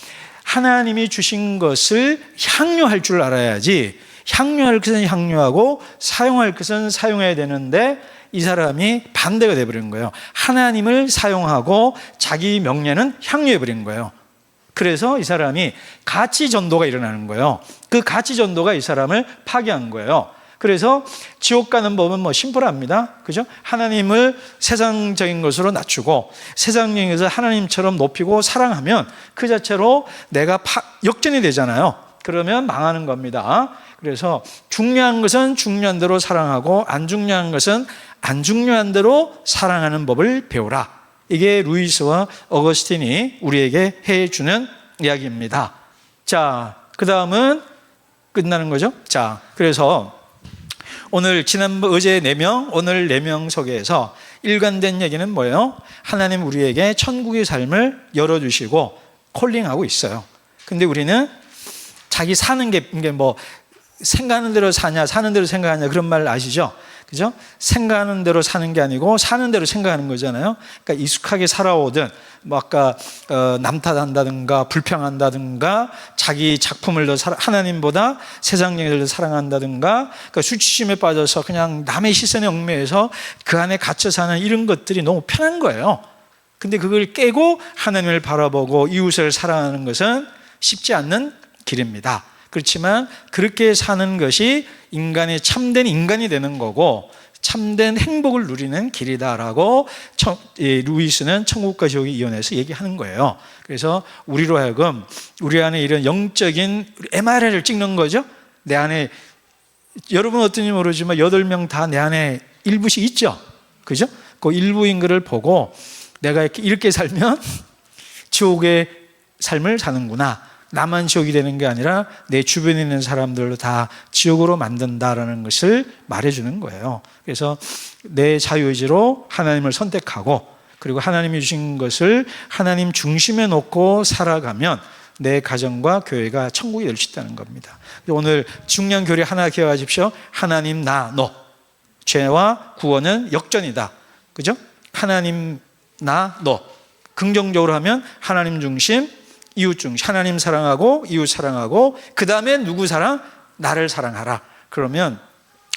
하나님이 주신 것을 향유할 줄 알아야지 향유할 것은 향유하고 사용할 것은 사용해야 되는데 이 사람이 반대가 돼버린 거예요. 하나님을 사용하고 자기 명예는 향유해버린 거예요. 그래서 이 사람이 가치 전도가 일어나는 거예요. 그 가치 전도가 이 사람을 파괴한 거예요. 그래서 지옥 가는 법은 뭐 심플합니다. 그죠? 하나님을 세상적인 것으로 낮추고 세상적인 것을 하나님처럼 높이고 사랑하면 그 자체로 내가 역전이 되잖아요. 그러면 망하는 겁니다. 그래서 중요한 것은 중요한 대로 사랑하고 안 중요한 것은 안 중요한 대로 사랑하는 법을 배우라. 이게 루이스와 어거스틴이 우리에게 해주는 이야기입니다. 자, 그 다음은 끝나는 거죠. 자, 그래서 어제 4명, 오늘 4명 속에서 일관된 얘기는 뭐예요? 하나님 우리에게 천국의 삶을 열어주시고 콜링하고 있어요. 근데 우리는 자기 사는 게 뭐 생각하는 대로 사냐, 사는 대로 생각하냐 그런 말 아시죠? 그죠? 생각하는 대로 사는 게 아니고 사는 대로 생각하는 거잖아요. 그러니까 익숙하게 살아오든 뭐 아까 남탓한다든가 불평한다든가 자기 작품을 더 하나님보다 세상 영예를 더 사랑한다든가 그러니까 수치심에 빠져서 그냥 남의 시선에 얽매여서 그 안에 갇혀 사는 이런 것들이 너무 편한 거예요. 근데 그걸 깨고 하나님을 바라보고 이웃을 사랑하는 것은 쉽지 않는 길입니다. 그렇지만 그렇게 사는 것이 인간의 참된 인간이 되는 거고 참된 행복을 누리는 길이다라고 루이스는 천국과 지옥의 이론에서 얘기하는 거예요. 그래서 우리로 하여금 우리 안에 이런 영적인 MRI를 찍는 거죠. 내 안에 여러분 어떤지 모르지만 8명 다 내 안에 일부씩 있죠. 그죠? 그 일부인 것을 보고 내가 이렇게 살면 지옥의 삶을 사는구나. 나만 지옥이 되는 게 아니라 내 주변에 있는 사람들도 다 지옥으로 만든다라는 것을 말해주는 거예요. 그래서 내 자유의지로 하나님을 선택하고 그리고 하나님이 주신 것을 하나님 중심에 놓고 살아가면 내 가정과 교회가 천국이 될 수 있다는 겁니다. 오늘 중요한 교리 하나 기억하십시오. 하나님 나 너. 죄와 구원은 역전이다. 그죠? 하나님 나 너. 긍정적으로 하면 하나님 중심, 이웃 중심. 하나님 사랑하고 이웃 사랑하고 그 다음에 누구 사랑? 나를 사랑하라. 그러면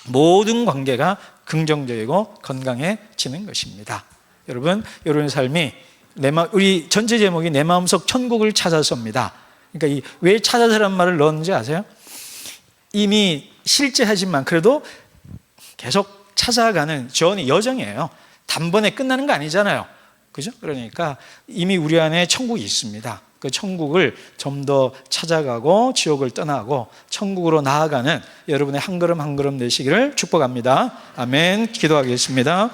모든 관계가 긍정적이고 건강해지는 것입니다. 여러분, 여러분의 삶이 우리 전체 제목이 내 마음속 천국을 찾아서입니다. 그러니까 왜 찾아서란 말을 넣었는지 아세요? 이미 실제 하지만 그래도 계속 찾아가는 여정이에요. 단번에 끝나는 거 아니잖아요. 그죠? 그러니까 이미 우리 안에 천국이 있습니다. 그 천국을 좀 더 찾아가고 지옥을 떠나고 천국으로 나아가는 여러분의 한 걸음 한 걸음 되시기를 축복합니다. 아멘. 기도하겠습니다.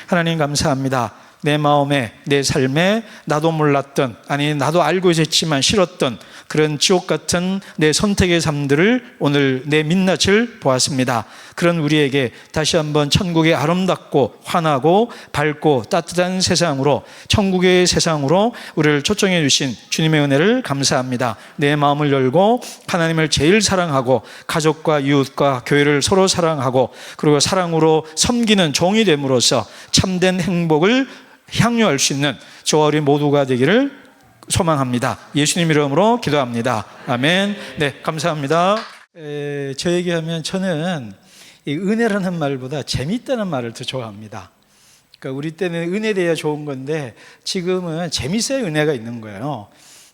하나님 감사합니다. 내 마음에, 내 삶에 나도 몰랐던, 아니 나도 알고 있었지만 싫었던 그런 지옥 같은 내 선택의 삶들을 오늘 내 민낯을 보았습니다. 그런 우리에게 다시 한번 천국의 아름답고 환하고 밝고 따뜻한 세상으로, 천국의 세상으로 우리를 초청해 주신 주님의 은혜를 감사합니다. 내 마음을 열고 하나님을 제일 사랑하고 가족과 이웃과 교회를 서로 사랑하고 그리고 사랑으로 섬기는 종이 됨으로써 참된 행복을 향유할 수 있는 저와 우리 모두가 되기를 소망합니다. 예수님 이름으로 기도합니다. 아멘. 네, 감사합니다. 저 얘기하면 저는 이 은혜라는 말보다 재밌다는 말을 더 좋아합니다. 그러니까 우리 때는 은혜 돼야 좋은 건데 지금은 재밌어야 은혜가 있는 거예요.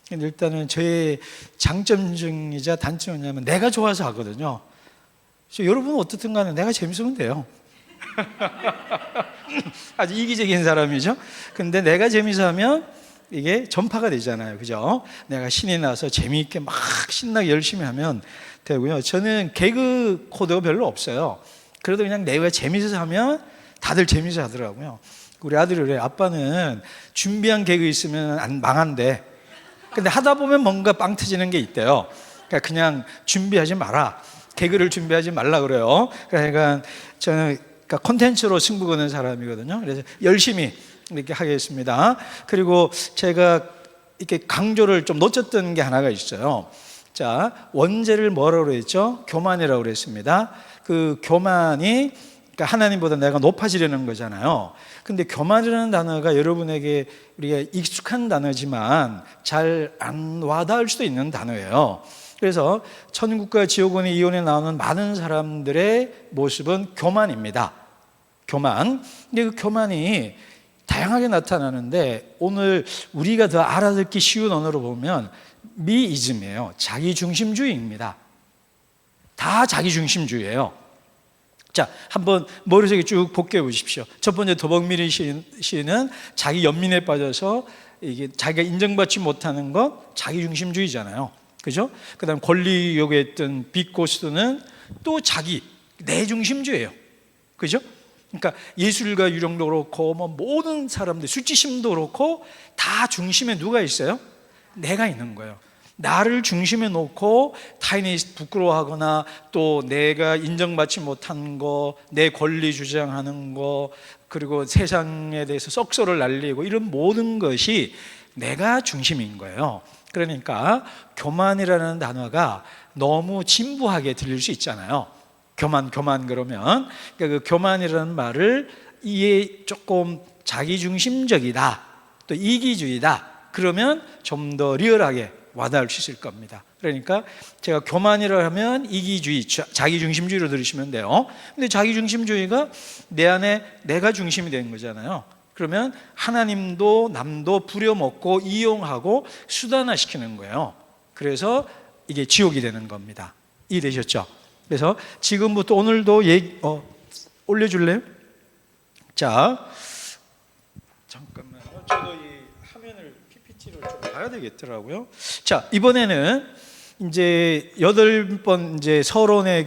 근데 일단은 저의 장점 중이자 단점은 뭐냐면 내가 좋아서 하거든요. 그래서 여러분은 어떻든 간에 내가 재밌으면 돼요. 아주 이기적인 사람이죠. 근데 내가 재밌어 하면 이게 전파가 되잖아요. 그죠? 내가 신이 나서 재미있게 막 신나게 열심히 하면 되고요. 저는 개그 코드가 별로 없어요. 그래도 그냥 내가 재밌어서 하면 다들 재밌어 하더라고요. 우리 아들이 그래요. 아빠는 준비한 개그 있으면 안 망한대. 근데 하다 보면 뭔가 빵 터지는 게 있대요. 그러니까 그냥 준비하지 마라. 개그를 준비하지 말라 그래요. 그러니까 저는 콘텐츠로 승부 거는 사람이거든요. 그래서 열심히 이렇게 하겠습니다. 그리고 제가 이렇게 강조를 좀 놓쳤던 게 하나가 있어요. 자, 원제를 뭐라고 그랬죠? 교만이라고 그랬습니다. 그 교만이 그러니까 하나님보다 내가 높아지려는 거잖아요. 근데 교만이라는 단어가 여러분에게 우리가 익숙한 단어지만 잘 안 와닿을 수도 있는 단어예요. 그래서 천국과 지옥의 이혼에 나오는 많은 사람들의 모습은 교만입니다. 교만. 근데 그 교만이 다양하게 나타나는데 오늘 우리가 더 알아듣기 쉬운 언어로 보면 미이즘이에요. 자기중심주의입니다. 다 자기중심주의예요. 자, 한번 머릿속에 쭉 복귀해 보십시오. 첫 번째 도범미리 시인은 자기 연민에 빠져서 이게 자기가 인정받지 못하는 것 자기중심주의잖아요. 그죠? 그 다음 권리 요구했던 빅고스는 또 자기, 내 중심주의예요. 그죠? 그러니까 예술가 유령도 그렇고 뭐 모든 사람들 수치심도 그렇고 다 중심에 누가 있어요? 내가 있는 거예요. 나를 중심에 놓고 타인이 부끄러워하거나 또 내가 인정받지 못한 거, 내 권리 주장하는 거, 그리고 세상에 대해서 썩소를 날리고 이런 모든 것이 내가 중심인 거예요. 그러니까 교만이라는 단어가 너무 진부하게 들릴 수 있잖아요. 교만 그러면 그러니까 그 교만이라는 말을 이게 조금 자기중심적이다, 또 이기주의다 그러면 좀 더 리얼하게 와닿을 수 있을 겁니다. 그러니까 제가 교만이라 하면 이기주의, 자기중심주의로 들으시면 돼요. 근데 자기중심주의가 내 안에 내가 중심이 되는 거잖아요. 그러면 하나님도 남도 부려먹고 이용하고 수단화시키는 거예요. 그래서 이게 지옥이 되는 겁니다. 이해되셨죠? 그래서 지금부터 오늘도 올려줄래요? 자, 잠깐만요. 저도 이 화면을 PPT를 좀 봐야 되겠더라고요. 자, 이번에는 이제 8번 이제 서론에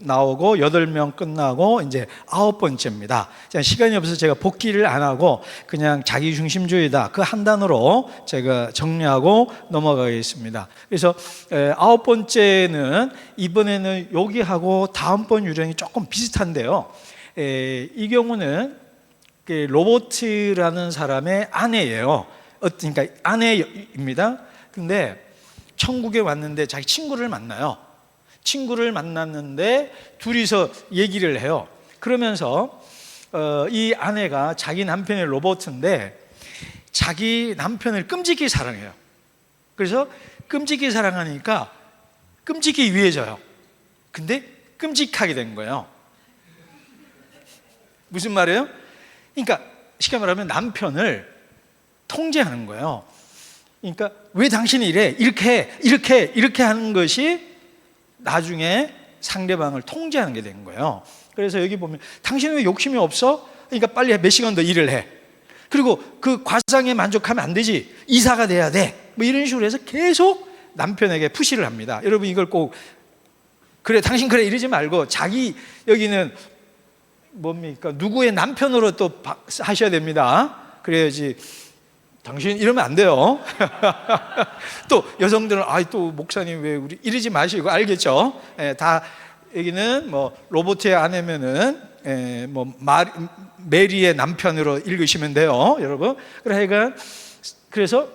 나오고 8명 끝나고 이제 9번째입니다. 시간이 없어서 제가 복기를 안 하고 그냥 자기중심주의다 그 한 단어로 제가 정리하고 넘어가겠습니다. 그래서 9번째는 이번에는 여기하고 다음번 유령이 조금 비슷한데요. 이 경우는 로버트라는 사람의 아내예요. 그러니까 아내입니다. 근데 천국에 왔는데 자기 친구를 만나요. 친구를 만났는데 둘이서 얘기를 해요. 그러면서 이 아내가 자기 남편이 로버트인데 자기 남편을 끔찍히 사랑해요. 그래서 끔찍히 사랑하니까 끔찍히 위해져요. 근데 끔찍하게 된 거예요. 무슨 말이에요? 그러니까 쉽게 말하면 남편을 통제하는 거예요. 그러니까 왜 당신이 이래? 이렇게 하는 것이 나중에 상대방을 통제하는 게 된 거예요. 그래서 여기 보면 당신은 왜 욕심이 없어? 그러니까 빨리 몇 시간 더 일을 해. 그리고 그 과상에 만족하면 안 되지. 이사가 돼야 돼. 뭐 이런 식으로 해서 계속 남편에게 푸시를 합니다. 여러분 이걸 꼭 그래 당신 그래 이러지 말고 자기 여기는 뭡니까? 누구의 남편으로 또 하셔야 됩니다. 그래야지. 당신 이러면 안 돼요. 또 여성들은 또 목사님 왜 우리 이러지 마시고, 알겠죠? 다 여기는 뭐 로봇의 아내면은 뭐 메리의 남편으로 읽으시면 돼요, 여러분. 그래서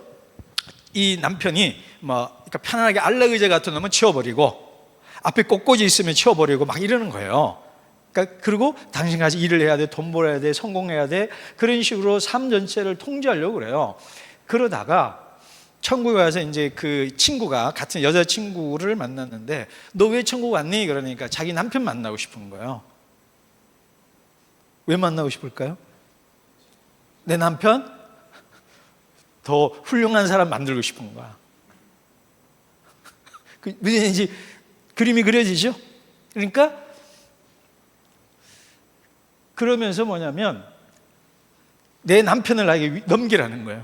이 남편이 뭐 그러니까 편안하게 안락의자 같은 놈은 치워버리고 앞에 꽃꽂이 있으면 치워버리고 막 이러는 거예요. 그러니까 그리고 당신같이 일을 해야 돼, 돈 벌어야 돼, 성공해야 돼, 그런 식으로 삶 전체를 통제하려고 그래요. 그러다가 천국에 와서 이제 그 친구가 같은 여자친구를 만났는데, 너 왜 천국 왔니? 그러니까 자기 남편 만나고 싶은 거예요. 왜 만나고 싶을까요? 내 남편 더 훌륭한 사람 만들고 싶은 거야. 무슨 이제 그림이 그려지죠? 그러니까 그러면서 뭐냐면 내 남편을 나에게 넘기라는 거예요.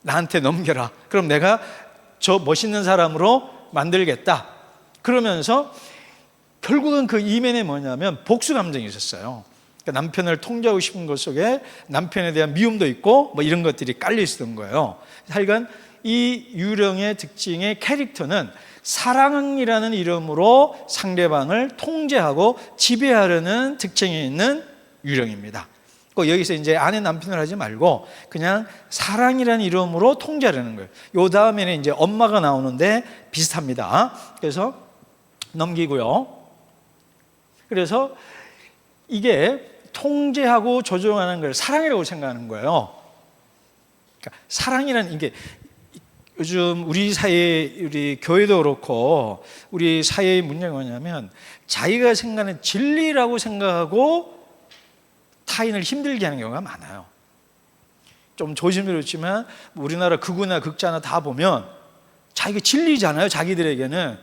나한테 넘겨라. 그럼 내가 저 멋있는 사람으로 만들겠다. 그러면서 결국은 그 이면에 뭐냐면 복수 감정이 있었어요. 그러니까 남편을 통제하고 싶은 것 속에 남편에 대한 미움도 있고 뭐 이런 것들이 깔려 있었던 거예요. 하여간 이 유령의 특징의 캐릭터는 사랑이라는 이름으로 상대방을 통제하고 지배하려는 특징이 있는 유령입니다. 여기서 이제 아내 남편을 하지 말고 그냥 사랑이라는 이름으로 통제하려는 거예요. 요 다음에는 이제 엄마가 나오는데 비슷합니다. 그래서 넘기고요. 그래서 이게 통제하고 조종하는 걸 사랑이라고 생각하는 거예요. 그러니까 사랑이라는 이게 요즘 우리 사회, 우리 교회도 그렇고 우리 사회의 문제가 뭐냐면 자기가 생각하는 진리라고 생각하고 타인을 힘들게 하는 경우가 많아요. 좀 조심스럽지만 우리나라 극우나 극자나 다 보면 자기가 진리잖아요. 자기들에게는.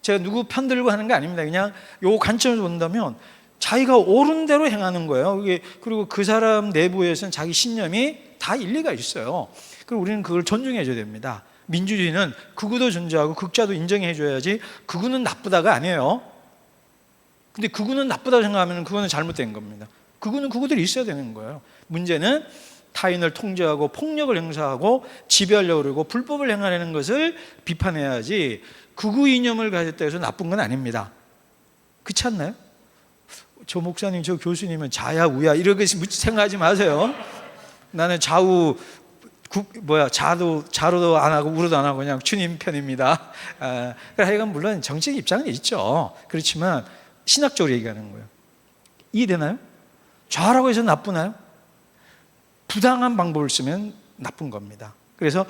제가 누구 편들고 하는 게 아닙니다. 그냥 요 관점에서 본다면 자기가 옳은 대로 행하는 거예요. 그리고 그 사람 내부에서는 자기 신념이 다 일리가 있어요. 그리고 우리는 그걸 존중해 줘야 됩니다. 민주주의는 극우도 존재하고 극자도 인정해 줘야지 극우는 나쁘다가 아니에요. 근데 극우는 나쁘다고 생각하면 그거는 잘못된 겁니다. 극우는 극우들이 있어야 되는 거예요. 문제는 타인을 통제하고 폭력을 행사하고 지배하려고 그러고 불법을 행하려는 것을 비판해야지 극우 이념을 가졌다 해서 나쁜 건 아닙니다. 그렇지 않나요? 저 목사님, 저 교수님은 자야 우야 이렇게 생각하지 마세요. 나는 자로도 안 하고 우로도 안 하고 그냥 주님 편입니다. 하여간 물론 정책 입장은 있죠. 그렇지만 신학적으로 얘기하는 거예요. 이해되나요? 좌라고 해서 나쁘나요? 부당한 방법을 쓰면 나쁜 겁니다. 그래서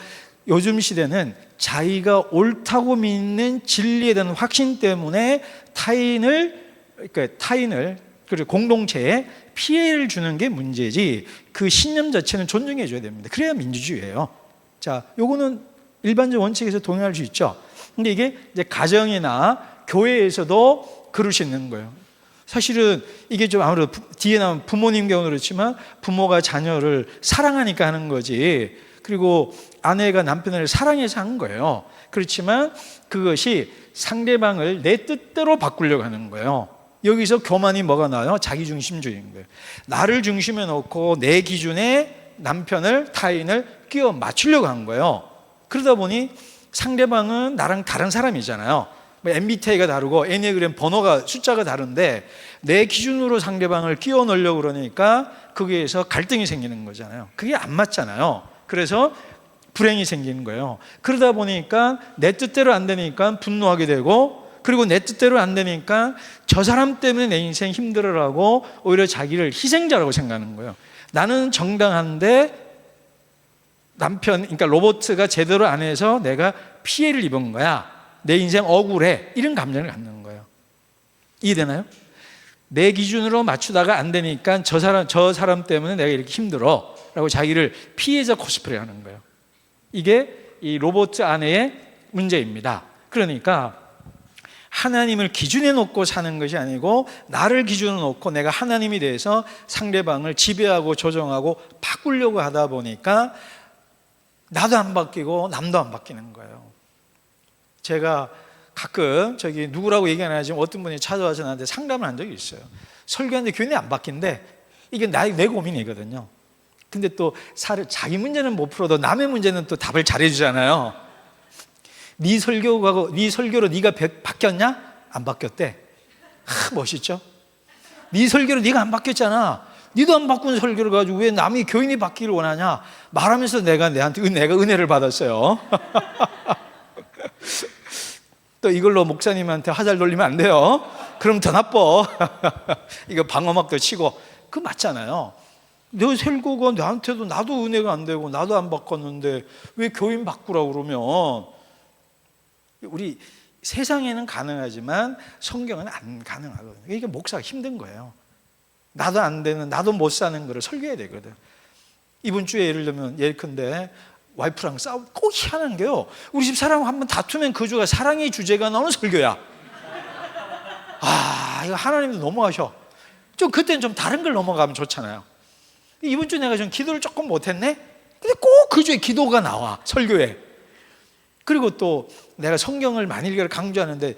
요즘 시대는 자기가 옳다고 믿는 진리에 대한 확신 때문에 타인을 그리고 공동체에 피해를 주는 게 문제지 그 신념 자체는 존중해 줘야 됩니다. 그래야 민주주의예요. 자, 요거는 일반적 원칙에서 동의할 수 있죠. 근데 이게 이제 가정이나 교회에서도 그럴 수 있는 거예요. 사실은 이게 좀 아무래도 뒤에 나온 부모님 경우는 그렇지만 부모가 자녀를 사랑하니까 하는 거지, 그리고 아내가 남편을 사랑해서 하는 거예요. 그렇지만 그것이 상대방을 내 뜻대로 바꾸려고 하는 거예요. 여기서 교만이 뭐가 나와요? 자기중심주의인 거예요. 나를 중심에 놓고 내 기준에 남편을, 타인을 끼워 맞추려고 한 거예요. 그러다 보니 상대방은 나랑 다른 사람이잖아요. MBTI가 다르고 애니어그램 번호가 숫자가 다른데 내 기준으로 상대방을 끼워 넣으려고 그러니까 거기에서 갈등이 생기는 거잖아요. 그게 안 맞잖아요. 그래서 불행이 생기는 거예요. 그러다 보니까 내 뜻대로 안 되니까 분노하게 되고, 그리고 내 뜻대로 안 되니까 저 사람 때문에 내 인생 힘들어라고 오히려 자기를 희생자라고 생각하는 거예요. 나는 정당한데 그러니까 로봇가 제대로 안 해서 내가 피해를 입은 거야. 내 인생 억울해. 이런 감정을 갖는 거예요. 이해되나요? 내 기준으로 맞추다가 안 되니까 저 사람 때문에 내가 이렇게 힘들어 라고 자기를 피해자 코스프레 하는 거예요. 이게 이 로봇 안에의 문제입니다. 그러니까 하나님을 기준에 놓고 사는 것이 아니고 나를 기준으로 놓고 내가 하나님이 돼서 상대방을 지배하고 조정하고 바꾸려고 하다 보니까 나도 안 바뀌고 남도 안 바뀌는 거예요. 제가 가끔 누구라고 얘기 안 하지만 어떤 분이 찾아와서 나한테 상담을 한 적이 있어요. 설교하는데 교인이 안 바뀐대. 이게 내 고민이거든요. 근데 또 자기 문제는 못 풀어도 남의 문제는 또 답을 잘해주잖아요. 네 설교로 네가 바뀌었냐? 안 바뀌었대. 멋있죠? 네 설교로 네가 안 바뀌었잖아. 네도 안 바꾼 설교를 가지고 왜 남이 교인이 바뀌기를 원하냐? 말하면서 내가 은혜를 받았어요. 또 이걸로 목사님한테 화살 돌리면 안 돼요. 그럼 더 나빠. 이거 방어막도 치고. 그거 맞잖아요. 내 설교가 나한테도 나도 은혜가 안 되고 나도 안 바꿨는데 왜 교인 바꾸라고 그러면. 우리 세상에는 가능하지만 성경은 안 가능하거든요. 이게 목사가 힘든 거예요. 나도 안 되는, 나도 못 사는 거를 설교해야 되거든. 이번 주에 예를 들면 예컨대 와이프랑 싸우고 꼭 희한한 게요, 우리 집 사람하고 한번 다투면 그 주가 사랑의 주제가 나오는 설교야. 이거 하나님도 너무하셔. 좀 그때는 좀 다른 걸 넘어가면 좋잖아요. 이번 주 내가 좀 기도를 조금 못했네? 근데 꼭 그 주에 기도가 나와, 설교에. 그리고 또 내가 성경을 많이 읽기를 강조하는데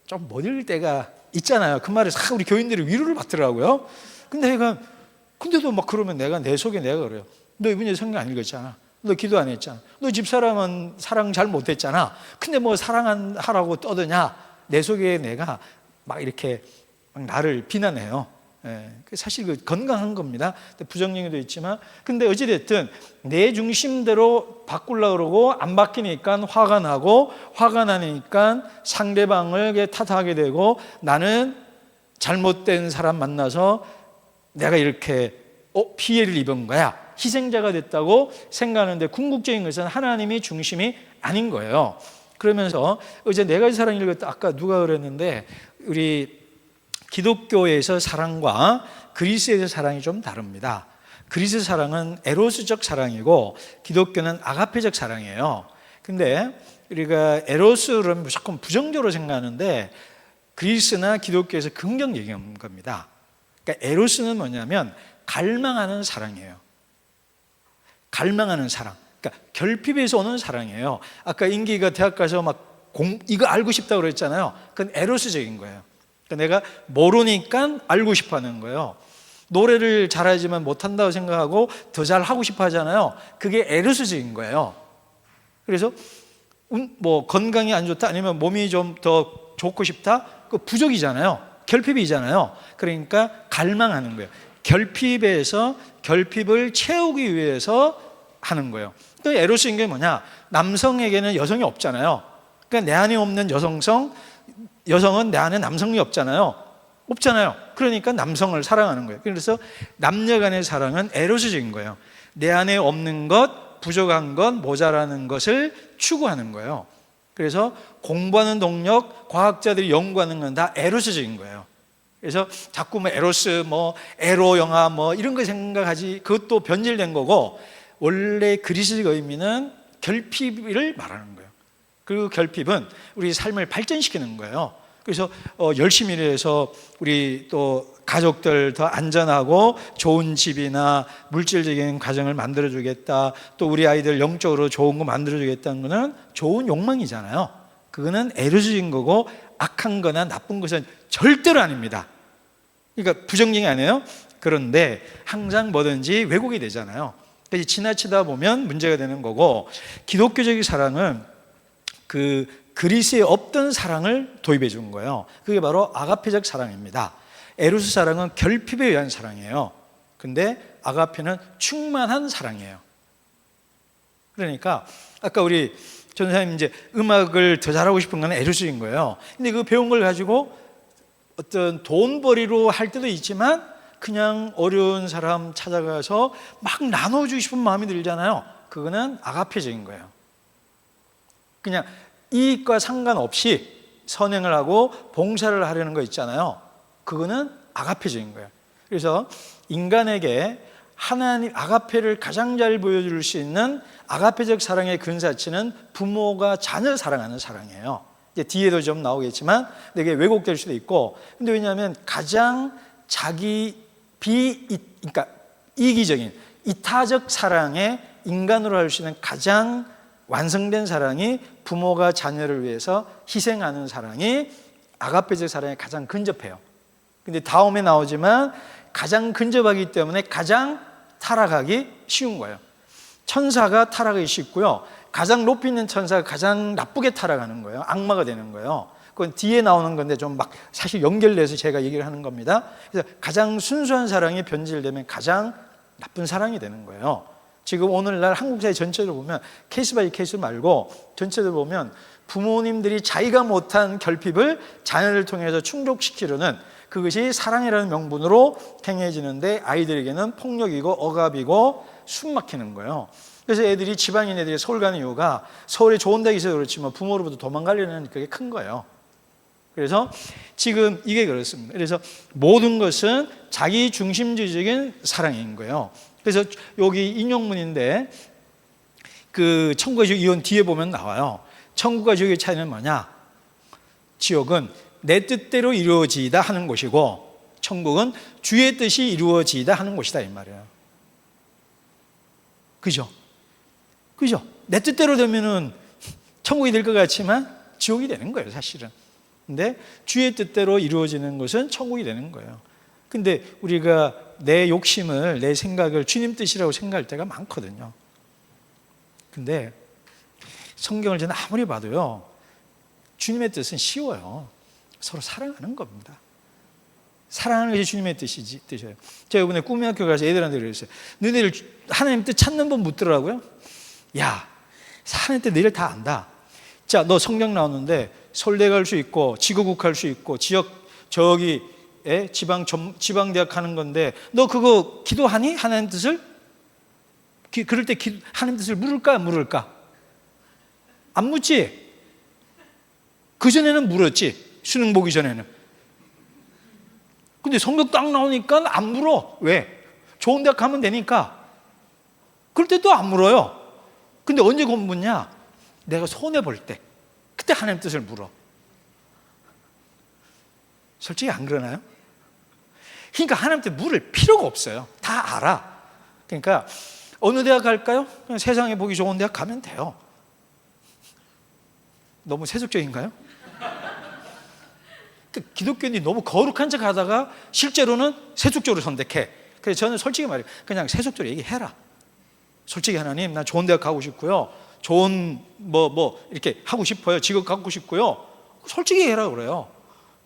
좀 못 읽을 때가 있잖아요. 그 말에 우리 교인들이 위로를 받더라고요. 근데도 막 그러면 내 속에 내가 그래요. 너 이번에 성경 안 읽었잖아. 너 기도 안 했잖아. 너 집사람은 사랑 잘 못했잖아. 근데 뭐 사랑하라고 떠드냐? 내 속에 내가 막 이렇게 나를 비난해요. 사실 그 건강한 겁니다. 부정적인 도 있지만, 근데 어찌됐든 내 중심대로 바꾸려고 그러고 안 바뀌니까 화가 나고, 화가 나니까 상대방을 탓하게 되고, 나는 잘못된 사람 만나서 내가 이렇게 피해를 입은 거야, 희생자가 됐다고 생각하는데, 궁극적인 것은 하나님이 중심이 아닌 거예요. 그러면서 어제 네 가지 사랑 읽었다. 아까 누가 그랬는데, 우리 기독교에서 사랑과 그리스에서 사랑이 좀 다릅니다. 그리스 사랑은 에로스적 사랑이고 기독교는 아가페적 사랑이에요. 근데 우리가 에로스를 무조건 부정적으로 생각하는데 그리스나 기독교에서 긍정적인 겁니다. 그러니까 에로스는 뭐냐면 갈망하는 사랑이에요. 갈망하는 사랑. 그러니까 결핍에서 오는 사랑이에요. 아까 인기가 대학 가서 이거 알고 싶다고 그랬잖아요. 그건 에로스적인 거예요. 내가 모르니까 알고 싶어 하는 거예요. 노래를 잘하지만 못한다고 생각하고 더 잘하고 싶어 하잖아요. 그게 에로스적인 거예요. 그래서 뭐 건강이 안 좋다, 아니면 몸이 좀 더 좋고 싶다, 그 부족이잖아요. 결핍이잖아요. 그러니까 갈망하는 거예요. 결핍에서 결핍을 채우기 위해서 하는 거예요. 또 에로스인 게 뭐냐? 남성에게는 여성이 없잖아요. 그러니까 내 안에 없는 여성은 내 안에 남성이 없잖아요. 그러니까 남성을 사랑하는 거예요. 그래서 남녀 간의 사랑은 에로스적인 거예요. 내 안에 없는 것, 부족한 것, 모자라는 것을 추구하는 거예요. 그래서 공부하는 동력, 과학자들이 연구하는 건 다 에로스적인 거예요. 그래서 자꾸 에로스, 에로 영화 이런 거 생각하지, 그것도 변질된 거고, 원래 그리스적 의미는 결핍을 말하는 거예요. 그리고 결핍은 우리 삶을 발전시키는 거예요. 그래서 열심히 일해서 우리 또 가족들 더 안전하고 좋은 집이나 물질적인 가정을 만들어주겠다, 또 우리 아이들 영적으로 좋은 거 만들어주겠다는 거는 좋은 욕망이잖아요. 그거는 에로스적인 거고, 악한 거나 나쁜 것은 절대로 아닙니다. 그러니까 부정적이 아니에요. 그런데 항상 뭐든지 왜곡이 되잖아요. 그래서 지나치다 보면 문제가 되는 거고, 기독교적인 사랑은 그리스에 없던 사랑을 도입해 준 거예요. 그게 바로 아가페적 사랑입니다. 에로스 사랑은 결핍에 의한 사랑이에요. 근데 아가페는 충만한 사랑이에요. 그러니까 아까 우리 전사님 이제 음악을 더 잘하고 싶은 건 에로스인 거예요. 근데 그 배운 걸 가지고 어떤 돈벌이로 할 때도 있지만 그냥 어려운 사람 찾아가서 막 나눠주고 싶은 마음이 들잖아요. 그거는 아가페적인 거예요. 그냥 이익과 상관없이 선행을 하고 봉사를 하려는 거 있잖아요. 그거는 아가페적인 거예요. 그래서 인간에게 하나님 아가페를 가장 잘 보여줄 수 있는 아가페적 사랑의 근사치는 부모가 자녀 사랑하는 사랑이에요. 이제 뒤에도 좀 나오겠지만 이게 왜곡될 수도 있고, 근데 왜냐하면 가장 그러니까 이기적인 이타적 사랑에 인간으로 할 수 있는 가장 완성된 사랑이 부모가 자녀를 위해서 희생하는 사랑이 아가페적 사랑에 가장 근접해요. 근데 다음에 나오지만 가장 근접하기 때문에 가장 타락하기 쉬운 거예요. 천사가 타락하기 쉽고요. 가장 높이 있는 천사가 가장 나쁘게 타락하는 거예요. 악마가 되는 거예요. 그건 뒤에 나오는 건데 좀 막 사실 연결돼서 제가 얘기를 하는 겁니다. 그래서 가장 순수한 사랑이 변질되면 가장 나쁜 사랑이 되는 거예요. 지금 오늘날 한국 사회 전체를 보면 케이스 바이 케이스 말고 전체를 보면 부모님들이 자기가 못한 결핍을 자녀를 통해서 충족시키려는 그것이 사랑이라는 명분으로 행해지는데 아이들에게는 폭력이고 억압이고 숨 막히는 거예요. 그래서 애들이 지방인 애들이 서울 가는 이유가 서울에 좋은 데가 있어서 그렇지만 부모로부터 도망가려는 그게 큰 거예요. 그래서 지금 이게 그렇습니다. 그래서 모든 것은 자기 중심주의적인 사랑인 거예요. 그래서 여기 인용문인데 그 천국과 지옥 이혼 뒤에 보면 나와요. 천국과 지옥의 차이는 뭐냐? 지옥은 내 뜻대로 이루어지다 하는 곳이고 천국은 주의 뜻이 이루어지다 하는 곳이다 이 말이에요. 그죠? 그죠? 내 뜻대로 되면은 천국이 될 것 같지만 지옥이 되는 거예요, 사실은. 근데 주의 뜻대로 이루어지는 것은 천국이 되는 거예요. 근데 우리가 내 욕심을, 내 생각을 주님 뜻이라고 생각할 때가 많거든요. 근데 성경을 저는 아무리 봐도요, 주님의 뜻은 쉬워요. 서로 사랑하는 겁니다. 사랑하는 것이 주님의 뜻이에요. 제가 이번에 꿈의 학교 가서 애들한테 그랬어요. 너희들 하나님 뜻 찾는 법 묻더라고요. 야, 하나님 뜻 너희들 다 안다. 자, 너 성경 나오는데 서울대 갈 수 있고 지구국 할 수 있고 지역 저기 지방대학 가는 건데 너 그거 기도하니? 하나님 뜻을? 그럴 때 하나님 뜻을 물을까 안 물을까? 안 묻지? 그전에는 물었지. 수능 보기 전에는. 근데 성경 딱 나오니까 안 물어. 왜? 좋은 대학 가면 되니까. 그럴 때 또 안 물어요. 근데 언제 곧 묻냐? 내가 손해볼 때. 그때 하나님 뜻을 물어. 솔직히 안 그러나요? 그러니까 하나님한테 물을 필요가 없어요. 다 알아. 그러니까 어느 대학 갈까요? 그냥 세상에 보기 좋은 대학 가면 돼요. 너무 세속적인가요? 기독교인이 너무 거룩한 척 하다가 실제로는 세속적으로 선택해. 그래서 저는 솔직히 말해요. 그냥 세속적으로 얘기해라. 솔직히 하나님, 나 좋은 대학 가고 싶고요. 좋은 이렇게 하고 싶어요. 직업 갖고 싶고요. 솔직히 해라 그래요.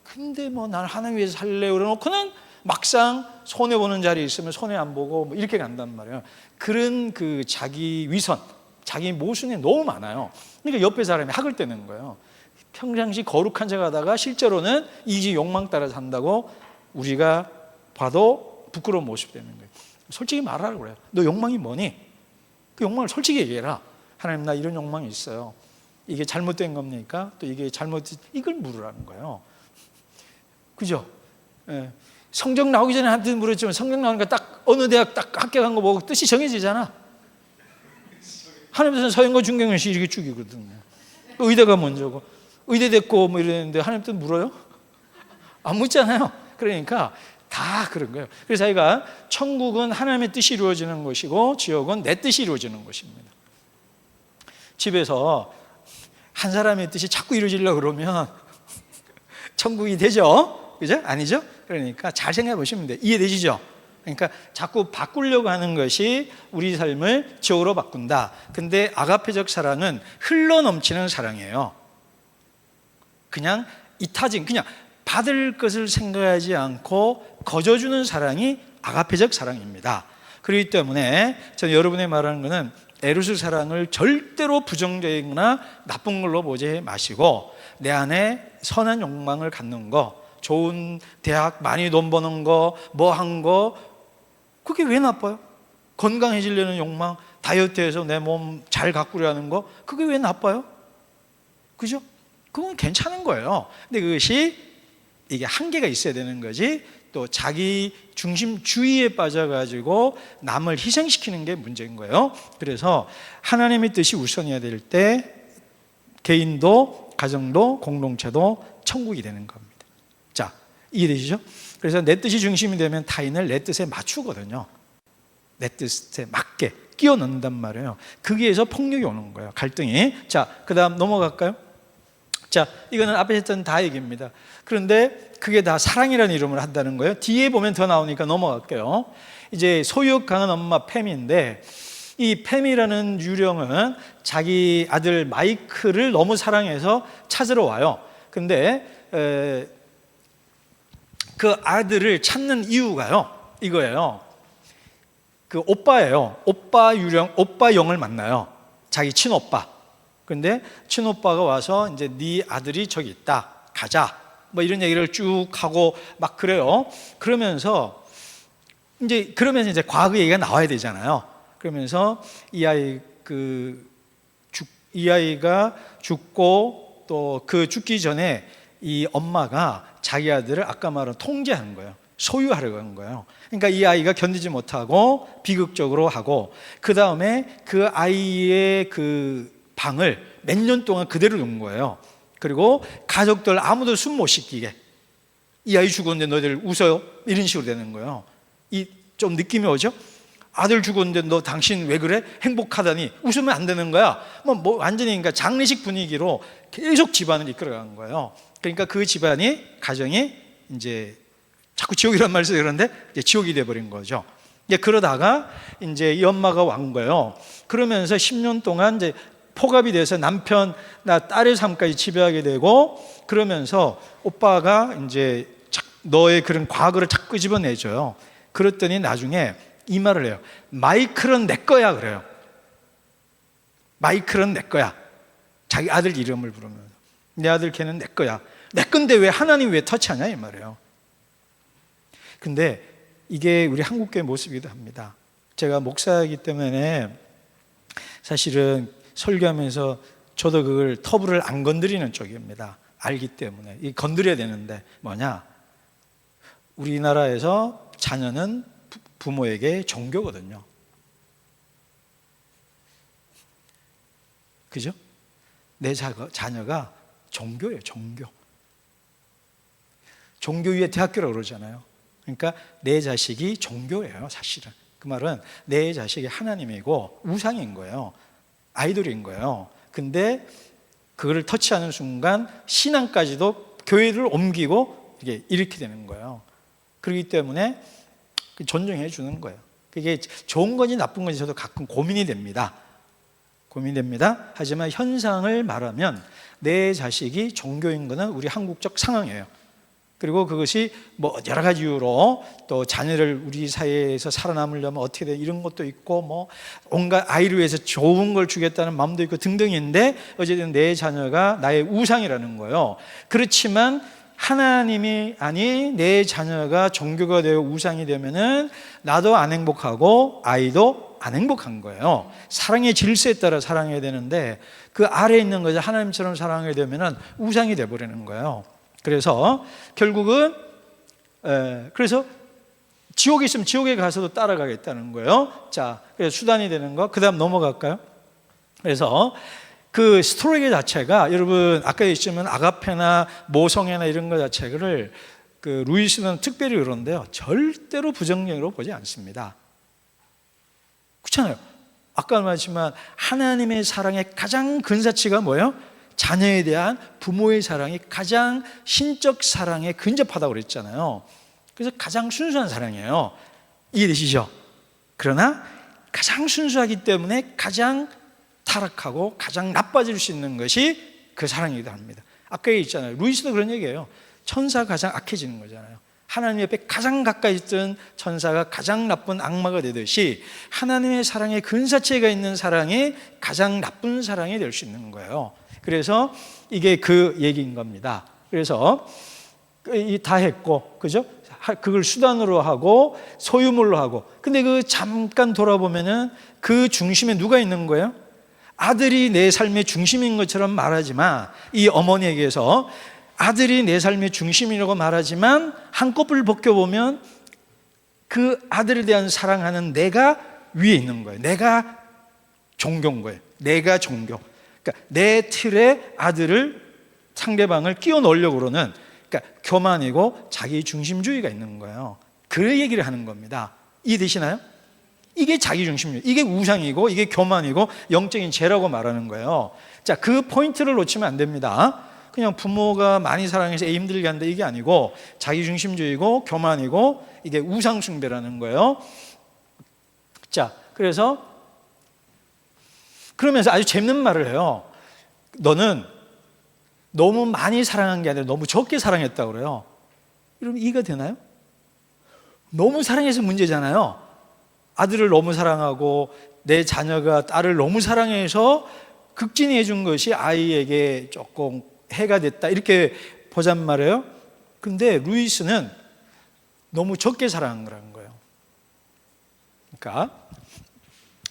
근데 난 하나님 위해서 살래요 그래놓고는 막상 손해보는 자리에 있으면 손해 안 보고 이렇게 간단 말이에요. 그런 그 자기 위선, 자기 모순이 너무 많아요. 그러니까 옆에 사람이 학을 떼는 거예요. 평상시 거룩한 척 하다가 실제로는 이지 욕망 따라 산다고 우리가 봐도 부끄러운 모습이 되는 거예요. 솔직히 말하라고 그래요. 너 욕망이 뭐니? 그 욕망을 솔직히 얘기해라. 하나님, 나 이런 욕망이 있어요. 이게 잘못된 겁니까? 또 이게 이걸 물으라는 거예요. 그죠? 예. 성적 나오기 전에 한테 물었지만 성적 나오니까 딱 어느 대학 딱 합격한 거 보고 뜻이 정해지잖아. 하나님께서는 서영과 중경연시 이렇게 죽이거든요. 의대가 먼저고 의대 됐고 이러는데 하나님 뜻 물어요? 안 묻잖아요. 그러니까 다 그런 거예요. 그래서 자기가 천국은 하나님의 뜻이 이루어지는 것이고 지옥은 내 뜻이 이루어지는 것입니다. 집에서 한 사람의 뜻이 자꾸 이루어지려고 그러면 천국이 되죠? 그죠? 아니죠? 그러니까 잘 생각해 보시면 돼요. 이해되시죠? 그러니까 자꾸 바꾸려고 하는 것이 우리 삶을 지옥으로 바꾼다. 근데 아가페적 사랑은 흘러넘치는 사랑이에요. 그냥 이타진, 그냥 받을 것을 생각하지 않고 거저주는 사랑이 아가페적 사랑입니다. 그렇기 때문에 저는 여러분이 말하는 것은 에로스 사랑을 절대로 부정적이거나 나쁜 걸로 보지 마시고 내 안에 선한 욕망을 갖는 거, 좋은 대학, 많이 돈 버는 거, 뭐 한 거, 그게 왜 나빠요? 건강해지려는 욕망, 다이어트해서 내 몸 잘 가꾸려 하는 거, 그게 왜 나빠요? 그죠? 그건 괜찮은 거예요. 근데 그것이 이게 한계가 있어야 되는 거지, 또 자기 중심주의에 빠져가지고 남을 희생시키는 게 문제인 거예요. 그래서 하나님의 뜻이 우선이어야 될 때 개인도 가정도 공동체도 천국이 되는 겁니다. 자, 이해되시죠? 그래서 내 뜻이 중심이 되면 타인을 내 뜻에 맞추거든요. 내 뜻에 맞게 끼워 넣는단 말이에요. 거기에서 폭력이 오는 거예요. 갈등이. 자, 그 다음 넘어갈까요? 자, 이거는 앞에 했던 다 얘기입니다. 그런데 그게 다 사랑이라는 이름을 한다는 거예요. 뒤에 보면 더 나오니까 넘어갈게요. 이제 소유 강한 엄마 팸인데, 이 팸이라는 유령은 자기 아들 마이클을 너무 사랑해서 찾으러 와요. 근데 그 아들을 찾는 이유가요, 이거예요. 그 오빠예요. 오빠 유령, 오빠 영을 만나요. 자기 친오빠. 근데 친오빠가 와서 이제 네 아들이 저기 있다, 가자, 뭐 이런 얘기를 쭉 하고 막 그래요. 그러면서 이제 과거 얘기가 나와야 되잖아요. 그러면서 이 아이가 죽고 또 그 죽기 전에 이 엄마가 자기 아들을 아까 말한 통제하는 거예요. 소유하려고 하는 거예요. 그러니까 이 아이가 견디지 못하고 비극적으로 하고, 그 다음에 그 아이의 그 방을 몇 년 동안 그대로 놓은 거예요. 그리고 가족들 아무도 숨 못 쉬게, 이 아이 죽었는데 너희들 웃어요? 이런 식으로 되는 거예요. 좀 느낌이 오죠? 아들 죽었는데 너 당신 왜 그래? 행복하다니 웃으면 안 되는 거야. 완전히 그러니까 장례식 분위기로 계속 집안을 이끌어가는 거예요. 그러니까 그 가정이 이제 자꾸 지옥이란 말을 써요. 그런데 이제 지옥이 돼버린 거죠. 그러다가 이제 이 엄마가 온 거예요. 그러면서 10년 동안 이제 포갑이 돼서 남편, 딸의 삶까지 지배하게 되고, 그러면서 오빠가 이제 너의 그런 과거를 자꾸 끄집어내줘요. 그랬더니 나중에 이 말을 해요. 마이클은 내 거야, 그래요. 마이클은 내 거야. 자기 아들 이름을 부르면서. 내 아들 걔는 내 거야. 내 건데 왜 하나님 왜 터치하냐, 이 말이에요. 근데 이게 우리 한국교회 모습이기도 합니다. 제가 목사이기 때문에 사실은 설교하면서 저도 그걸 터부를 안 건드리는 쪽입니다. 알기 때문에. 이 건드려야 되는데 뭐냐? 우리나라에서 자녀는 부모에게 종교거든요. 그죠? 내 자녀가 종교예요, 종교. 종교 위에 대학교라고 그러잖아요. 그러니까 내 자식이 종교예요, 사실은. 그 말은 내 자식이 하나님이고 우상인 거예요. 아이돌인 거예요. 근데 그거를 터치하는 순간 신앙까지도 교회를 옮기고 이렇게 되는 거예요. 그렇기 때문에 존중해 주는 거예요. 그게 좋은 건지 나쁜 건지 저도 가끔 고민이 됩니다. 하지만 현상을 말하면 내 자식이 종교인 것은 우리 한국적 상황이에요. 그리고 그것이 뭐 여러 가지 이유로 또 자녀를 우리 사회에서 살아남으려면 어떻게 돼, 이런 것도 있고, 뭐 온갖 아이를 위해서 좋은 걸 주겠다는 마음도 있고 등등인데, 어쨌든 내 자녀가 나의 우상이라는 거예요. 그렇지만 하나님이 아니 내 자녀가 종교가 되어 우상이 되면은 나도 안 행복하고 아이도 안 행복한 거예요. 사랑의 질서에 따라 사랑해야 되는데 그 아래에 있는 것을 하나님처럼 사랑하게 되면은 우상이 되어버리는 거예요. 그래서 결국은 그래서 지옥에 있으면 지옥에 가서도 따라가겠다는 거예요. 자, 그래서 수단이 되는 거. 그 다음 넘어갈까요? 그래서 그 스토리 자체가, 여러분 아까 있으면 아가페나 모성애나 이런 것 자체를 그 루이스는 특별히 그런데요, 절대로 부정적으로 보지 않습니다. 그렇잖아요. 아까 말했지만 하나님의 사랑의 가장 근사치가 뭐예요? 자녀에 대한 부모의 사랑이 가장 신적 사랑에 근접하다고 그랬잖아요. 그래서 가장 순수한 사랑이에요. 이해되시죠? 그러나 가장 순수하기 때문에 가장 타락하고 가장 나빠질 수 있는 것이 그 사랑이기도 합니다. 아까 있잖아요. 루이스도 그런 얘기예요. 천사가 가장 악해지는 거잖아요. 하나님 옆에 가장 가까이 있던 천사가 가장 나쁜 악마가 되듯이 하나님의 사랑에 근사체가 있는 사랑이 가장 나쁜 사랑이 될 수 있는 거예요. 그래서 이게 그 얘기인 겁니다. 그래서 다 했고, 그죠? 그걸 수단으로 하고 소유물로 하고, 근데 그 잠깐 돌아보면은 그 중심에 누가 있는 거예요? 아들이 내 삶의 중심인 것처럼 말하지만, 이 어머니에게서 아들이 내 삶의 중심이라고 말하지만 한꺼풀 벗겨보면 그 아들에 대한 사랑하는 내가 위에 있는 거예요. 내가 종교인 거예요. 내가 종교. 그러니까 내 틀에 아들을, 상대방을 끼워 넣으려고 그러는, 그러니까 교만이고 자기 중심주의가 있는 거예요. 그 얘기를 하는 겁니다. 이해되시나요? 이게 자기 중심주의, 이게 우상이고 이게 교만이고 영적인 죄라고 말하는 거예요. 자, 그 포인트를 놓치면 안 됩니다. 그냥 부모가 많이 사랑해서 애 힘들게 한다 이게 아니고 자기중심주의고 교만이고 이게 우상숭배라는 거예요. 자, 그러면서 아주 재밌는 말을 해요. 너는 너무 많이 사랑한 게 아니라 너무 적게 사랑했다고 그래요. 여러분 이해가 되나요? 너무 사랑해서 문제잖아요. 아들을 너무 사랑하고 내 자녀가 딸을 너무 사랑해서 극진히 해준 것이 아이에게 조금 해가 됐다 이렇게 보잔 말이에요. 근데 루이스는 너무 적게 사랑한 거라는 거예요. 그러니까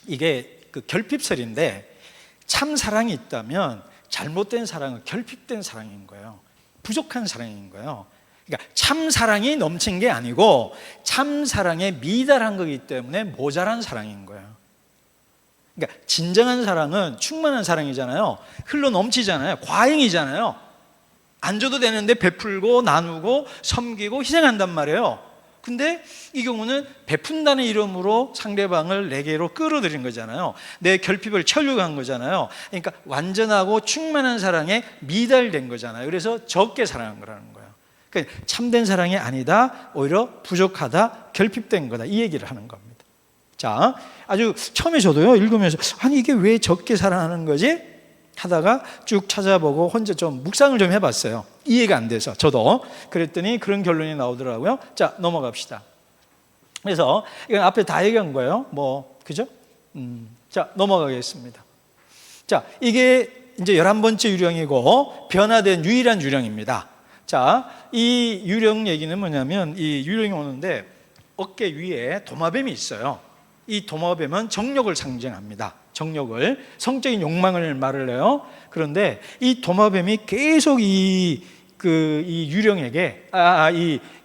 이게 그 결핍설인데 참 사랑이 있다면 잘못된 사랑은 결핍된 사랑인 거예요. 부족한 사랑인 거예요. 그러니까 참 사랑이 넘친 게 아니고 참 사랑에 미달한 거기 때문에 모자란 사랑인 거예요. 그러니까 진정한 사랑은 충만한 사랑이잖아요. 흘러 넘치잖아요. 과잉이잖아요. 안 줘도 되는데 베풀고 나누고 섬기고 희생한단 말이에요. 근데 이 경우는 베푼다는 이름으로 상대방을 내게로 끌어들인 거잖아요. 내 결핍을 채우려고 한 거잖아요. 그러니까 완전하고 충만한 사랑에 미달된 거잖아요. 그래서 적게 사랑한 거라는 거예요. 그러니까 참된 사랑이 아니다, 오히려 부족하다, 결핍된 거다 이 얘기를 하는 겁니다. 자, 아주 처음에 저도요 읽으면서 아니 이게 왜 적게 사랑하는 거지? 하다가 쭉 찾아보고 혼자 좀 묵상을 좀 해봤어요. 이해가 안 돼서 저도. 그랬더니 그런 결론이 나오더라고요. 자, 넘어갑시다. 그래서 이건 앞에 다 얘기한 거예요. 그죠? 자, 넘어가겠습니다. 자, 이게 이제 11번째 유령이고 변화된 유일한 유령입니다. 자, 이 유령 얘기는 뭐냐면 이 유령이 오는데 어깨 위에 도마뱀이 있어요. 이 도마뱀은 정욕을 상징합니다. 정욕을, 성적인 욕망을 말을 해요. 그런데 이 도마뱀이 계속 이 유령에게,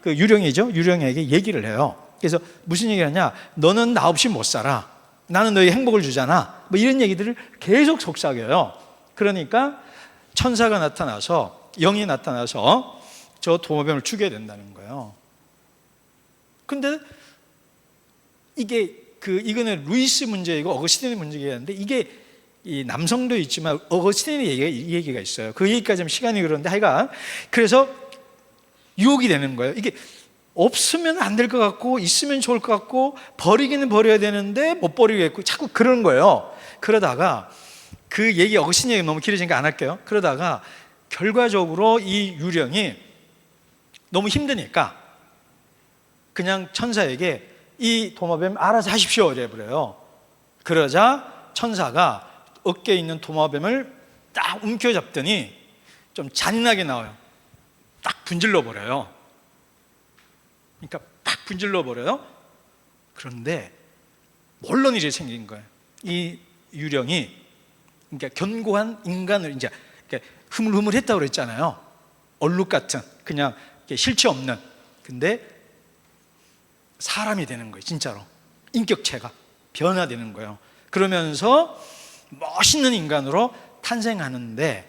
유령에게 얘기를 해요. 그래서 무슨 얘기를 하냐? 너는 나 없이 못 살아. 나는 너에게 행복을 주잖아. 이런 얘기들을 계속 속삭여요. 그러니까 천사가 나타나서, 영이 나타나서 저 도마뱀을 죽여야 된다는 거예요. 근데 이거는 루이스 문제이고 어거스틴의 문제이는데 이게 이 남성도 있지만 어거스틴의 얘기가 있어요. 그 얘기까지 하면 시간이 그런데 하여간 그래서 유혹이 되는 거예요. 이게 없으면 안 될 것 같고 있으면 좋을 것 같고 버리기는 버려야 되는데 못 버리겠고 자꾸 그러는 거예요. 그러다가 그 얘기 어거스틴 얘기 너무 길어지니까 안 할게요. 그러다가 결과적으로 이 유령이 너무 힘드니까 그냥 천사에게 이 도마뱀 알아서 하십시오 이래 버려요. 그러자 천사가 어깨에 있는 도마뱀을 딱 움켜잡더니 좀 잔인하게 나와요. 딱 분질러 버려요. 그러니까 팍 분질러 버려요. 그런데 몰런 일이 생긴 거예요. 이 유령이 그러니까 견고한 인간을 이제 흐물흐물했다고 그랬잖아요. 얼룩 같은 그냥 실체 없는. 근데 사람이 되는 거예요. 진짜로 인격체가 변화되는 거예요. 그러면서 멋있는 인간으로 탄생하는데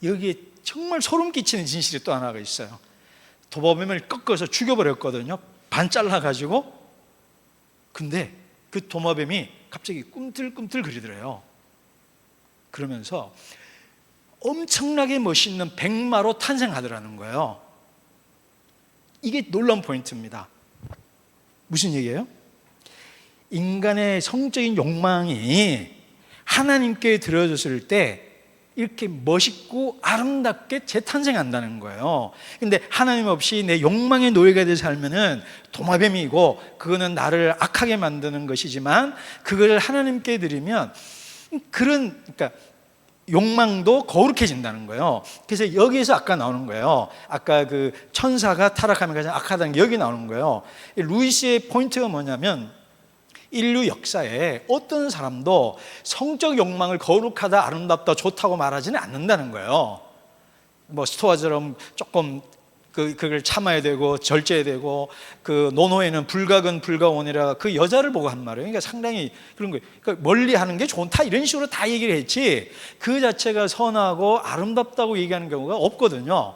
여기에 정말 소름 끼치는 진실이 또 하나가 있어요. 도마뱀을 꺾어서 죽여버렸거든요. 반 잘라가지고. 근데 그 도마뱀이 갑자기 꿈틀꿈틀 거리더래요. 그러면서 엄청나게 멋있는 백마로 탄생하더라는 거예요. 이게 놀라운 포인트입니다. 무슨 얘기예요? 인간의 성적인 욕망이 하나님께 드려졌을 때 이렇게 멋있고 아름답게 재탄생한다는 거예요. 근데 하나님 없이 내 욕망의 노예가 돼서 살면은 도마뱀이고 그거는 나를 악하게 만드는 것이지만 그걸 하나님께 드리면 그러니까 욕망도 거룩해진다는 거예요. 그래서 여기에서 아까 나오는 거예요. 아까 그 천사가 타락하면 가장 악하다는 게 여기 나오는 거예요. 루이스의 포인트가 뭐냐면 인류 역사에 어떤 사람도 성적 욕망을 거룩하다, 아름답다, 좋다고 말하지는 않는다는 거예요. 스토아처럼 조금 그걸 참아야 되고 절제해야 되고 노노에는 불가근 불가원이라 그 여자를 보고 한 말이에요. 그러니까 상당히 그런 거예요. 그러니까 멀리 하는 게 좋다 이런 식으로 다 얘기를 했지 그 자체가 선하고 아름답다고 얘기하는 경우가 없거든요.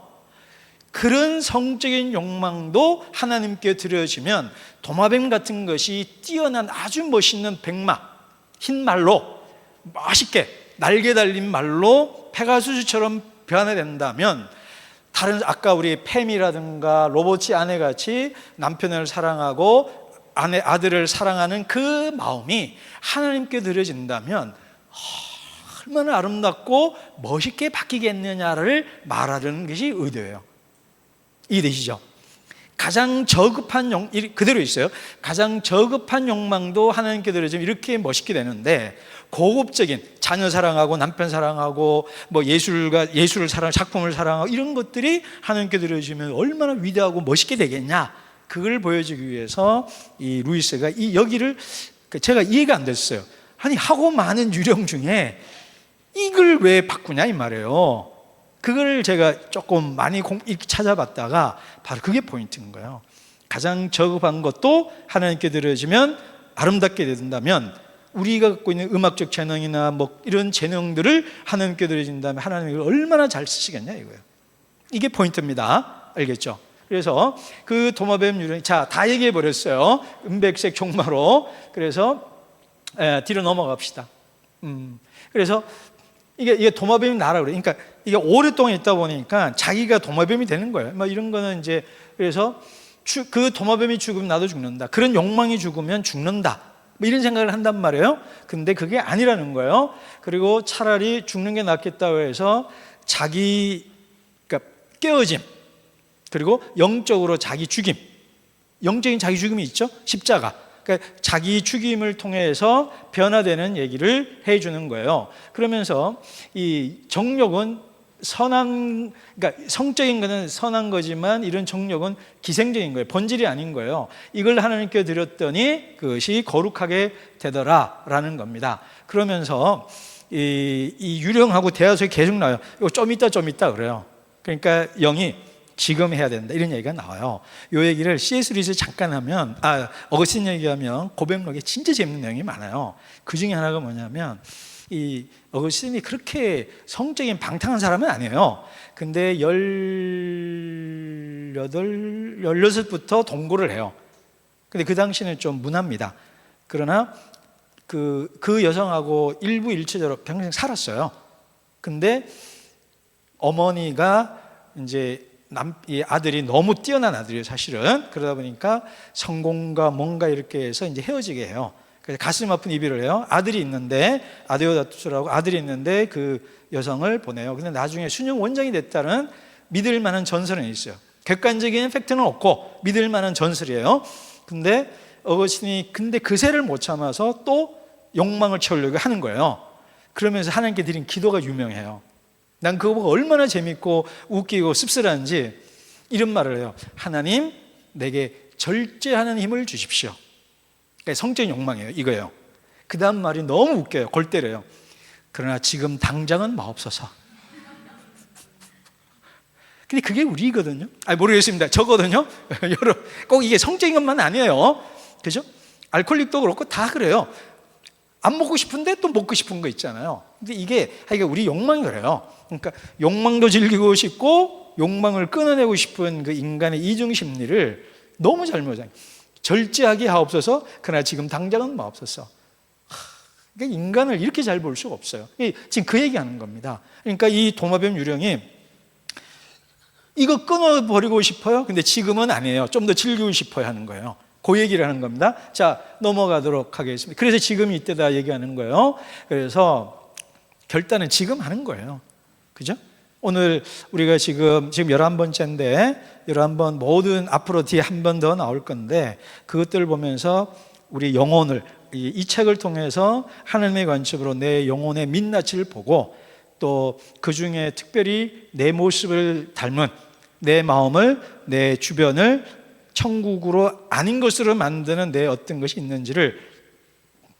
그런 성적인 욕망도 하나님께 드려지면 도마뱀 같은 것이 뛰어난 아주 멋있는 백마, 흰 말로 멋있게 날개 달린 말로 페가수스처럼 변화된다면 다른 아까 우리 팸이라든가 로봇이 아내같이 남편을 사랑하고 아들을 사랑하는 그 마음이 하나님께 드려진다면 얼마나 아름답고 멋있게 바뀌겠느냐를 말하는 것이 의도예요. 이해되시죠? 가장 저급한 그대로 있어요. 가장 저급한 욕망도 하나님께 드려지면 이렇게 멋있게 되는데, 고급적인 자녀 사랑하고 남편 사랑하고 뭐 예술을 사랑, 작품을 사랑하고 이런 것들이 하나님께 드려지면 얼마나 위대하고 멋있게 되겠냐, 그걸 보여주기 위해서 이 루이스가 여기를, 제가 이해가 안 됐어요. 아니, 하고 많은 유령 중에 이걸 왜 바꾸냐 이 말이에요. 그걸 제가 조금 많이 찾아봤다가 바로 그게 포인트인 거예요. 가장 저급한 것도 하나님께 드려지면 아름답게 된다면, 우리가 갖고 있는 음악적 재능이나 뭐 이런 재능들을 하나님께 드려진다면 하나님이 얼마나 잘 쓰시겠냐 이거예요. 이게 포인트입니다. 알겠죠? 그래서 그 도마뱀 유령, 자, 다 얘기해 버렸어요. 은백색 종마로. 그래서 뒤로 넘어갑시다. 그래서 이게 도마뱀이 나라 그래. 그러니까 이게 오랫동안 있다 보니까 자기가 도마뱀이 되는 거예요. 뭐 이런 거는 이제, 그래서 그 도마뱀이 죽으면 나도 죽는다. 그런 욕망이 죽으면 죽는다. 뭐 이런 생각을 한단 말이에요. 근데 그게 아니라는 거예요. 그리고 차라리 죽는 게 낫겠다고 해서 그러니까 깨어짐, 그리고 영적으로 자기 죽임, 영적인 자기 죽임이 있죠. 십자가. 그러니까 자기 죽임을 통해서 변화되는 얘기를 해주는 거예요. 그러면서 이 정욕은 그러니까 성적인 것은 선한 거지만 이런 정욕은 기생적인 거예요. 본질이 아닌 거예요. 이걸 하나님께 드렸더니 그것이 거룩하게 되더라라는 겁니다. 그러면서 이 유령하고 대화 속에 계속 나와요. 이거 좀 있다 그래요. 그러니까 영이 지금 해야 된다, 이런 얘기가 나와요. 이 얘기를 C.S. 루이스 잠깐 하면, 어거스틴 얘기하면 고백록에 진짜 재밌는 내용이 많아요. 그 중에 하나가 뭐냐면, 이 어거스틴이 그렇게 성적인 방탕한 사람은 아니에요. 근데 16부터 동거를 해요. 근데 그 당시는 좀 문화입니다. 그러나 그 여성하고 일부일체적으로 평생 살았어요. 근데 어머니가 이제 이 아들이 너무 뛰어난 아들이에요, 사실은. 그러다 보니까 성공과 뭔가 이렇게 해서 이제 헤어지게 해요. 그래서 가슴 아픈 이별을 해요. 아들이 있는데, 아데오다투스라고 아들이 있는데 그 여성을 보내요. 근데 나중에 순영 원장이 됐다는 믿을 만한 전설은 있어요. 객관적인 팩트는 없고 믿을 만한 전설이에요. 근데 어거스틴이 그새를 못 참아서 또 욕망을 채우려고 하는 거예요. 그러면서 하나님께 드린 기도가 유명해요. 난 그거 보고 얼마나 재밌고 웃기고 씁쓸한지 이런 말을 해요. 하나님, 내게 절제하는 힘을 주십시오. 그러니까 성적인 욕망이에요, 이거예요. 그 다음 말이 너무 웃겨요. 골 때려요. 그러나 지금 당장은 마옵소서. 근데 그게 우리거든요. 모르겠습니다. 저거든요. 꼭 이게 성적인 것만 아니에요. 그죠? 알코올릭도 그렇고 다 그래요. 안 먹고 싶은데 또 먹고 싶은 거 있잖아요. 근데 이게 우리 욕망이 그래요. 그러니까 욕망도 즐기고 싶고 욕망을 끊어내고 싶은 그 인간의 이중 심리를 너무 잘 모르잖아요. 절제하게 하옵소서, 그러나 지금 당장은 마옵소서. 그러니까 인간을 이렇게 잘 볼 수가 없어요. 지금 그 얘기하는 겁니다. 그러니까 이 도마뱀 유령이 이거 끊어버리고 싶어요. 근데 지금은 아니에요. 좀 더 즐기고 싶어야 하는 거예요. 그 얘기를 하는 겁니다. 자, 넘어가도록 하겠습니다. 그래서 지금이 이때다 얘기하는 거예요. 그래서 결단은 지금 하는 거예요. 그죠? 오늘 우리가 지금 11번째인데 11번 모든 앞으로 뒤에 한 번 더 나올 건데 그것들을 보면서 우리 영혼을 이 책을 통해서 하나님의 관점으로 내 영혼의 민낯을 보고 또 그 중에 특별히 내 모습을 닮은 내 마음을, 내 주변을 천국으로 아닌 것으로 만드는 내 어떤 것이 있는지를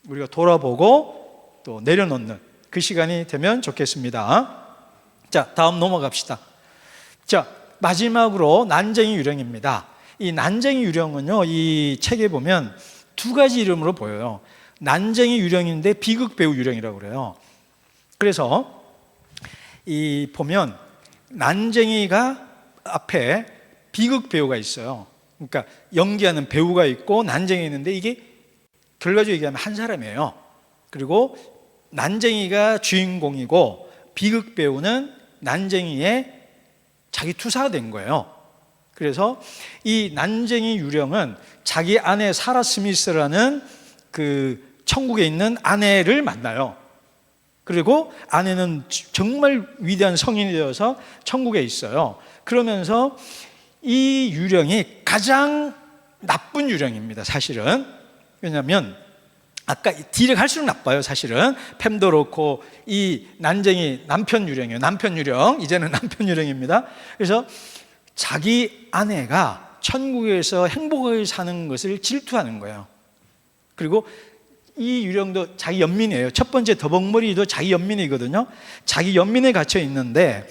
우리가 돌아보고 또 내려놓는 그 시간이 되면 좋겠습니다. 자, 다음 넘어갑시다. 자, 마지막으로 난쟁이 유령입니다. 이 난쟁이 유령은요, 이 책에 보면 두 가지 이름으로 보여요. 난쟁이 유령인데 비극 배우 유령이라고 그래요. 그래서 이 보면 난쟁이가 앞에 비극 배우가 있어요. 그러니까 연기하는 배우가 있고 난쟁이 있는데 이게 결과적으로 얘기하면 한 사람이에요. 그리고 난쟁이가 주인공이고 비극 배우는 난쟁이의 자기 투사가 된 거예요. 그래서 이 난쟁이 유령은 자기 아내 사라 스미스라는 그 천국에 있는 아내를 만나요. 그리고 아내는 정말 위대한 성인이 되어서 천국에 있어요. 그러면서 이 유령이 가장 나쁜 유령입니다, 사실은. 왜냐하면 아까 뒤를 갈수록 나빠요, 사실은. 팸도 그렇고 이 난쟁이 남편 유령이에요. 남편 유령, 이제는 남편 유령입니다. 그래서 자기 아내가 천국에서 행복하게 사는 것을 질투하는 거예요. 그리고 이 유령도 자기 연민이에요. 첫 번째 더벅머리도 자기 연민이거든요. 자기 연민에 갇혀 있는데,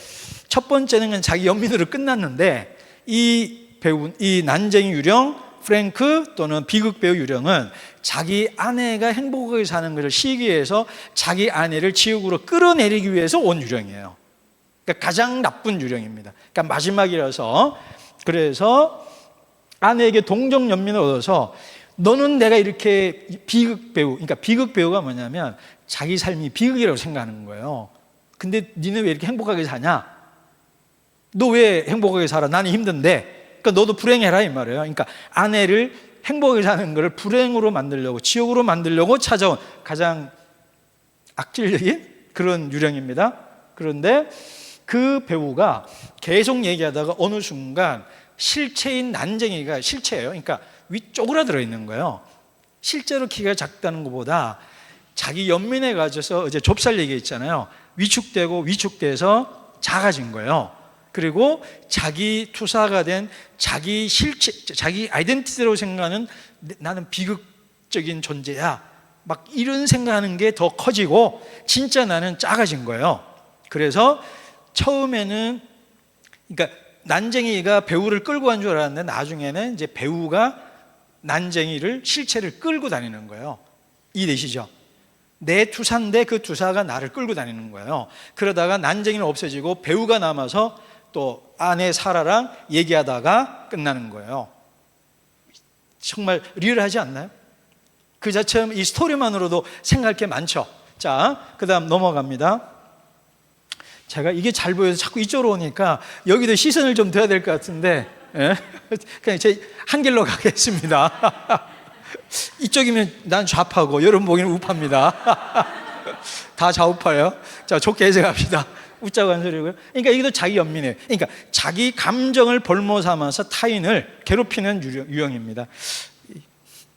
첫 번째는 자기 연민으로 끝났는데, 이 배우, 이 난쟁이 유령 프랭크 또는 비극 배우 유령은 자기 아내가 행복하게 사는 것을 시기 위해서 자기 아내를 지옥으로 끌어내리기 위해서 온 유령이에요. 그러니까 가장 나쁜 유령입니다. 그러니까 마지막이라서. 그래서 아내에게 동정 연민을 얻어서 너는 내가 이렇게 비극 배우, 그러니까 비극 배우가 뭐냐면 자기 삶이 비극이라고 생각하는 거예요. 근데 니는 왜 이렇게 행복하게 사냐? 너 왜 행복하게 살아? 나는 힘든데. 그러니까 너도 불행해라 이 말이에요. 그러니까 아내를 행복하게 사는 것을 불행으로 만들려고, 지옥으로 만들려고 찾아온 가장 악질적인 그런 유령입니다. 그런데 그 배우가 계속 얘기하다가 어느 순간 실체인 난쟁이가, 실체예요. 그러니까 위쪽으로 들어있는 거예요. 실제로 키가 작다는 것보다 자기 연민에 가져서 어제 좁쌀 얘기했잖아요. 위축되고 위축돼서 작아진 거예요. 그리고 자기 투사가 된 자기 실체, 자기 아이덴티티라고 생각하는 나는 비극적인 존재야, 막 이런 생각하는 게 더 커지고 진짜 나는 작아진 거예요. 그래서 처음에는, 그러니까 난쟁이가 배우를 끌고 간 줄 알았는데 나중에는 이제 배우가 난쟁이를, 실체를 끌고 다니는 거예요. 이해되시죠? 내 투사인데 그 투사가 나를 끌고 다니는 거예요. 그러다가 난쟁이는 없어지고 배우가 남아서 또 아내 사라랑 얘기하다가 끝나는 거예요. 정말 리얼하지 않나요? 그 자체 이 스토리만으로도 생각할 게 많죠. 자, 그 다음 넘어갑니다. 제가 이게 잘 보여서 자꾸 이쪽으로 오니까 여기도 시선을 좀 둬야 될 것 같은데, 예? 그냥 제 한 길로 가겠습니다. 이쪽이면 난 좌파고 여러분 보기에는 우파입니다. 다 좌우파예요. 자, 좋게 해석합시다. 웃자고 한 소리고요. 그러니까 이것도 자기 연민이에요. 그러니까 자기 감정을 볼모 삼아서 타인을 괴롭히는 유형입니다.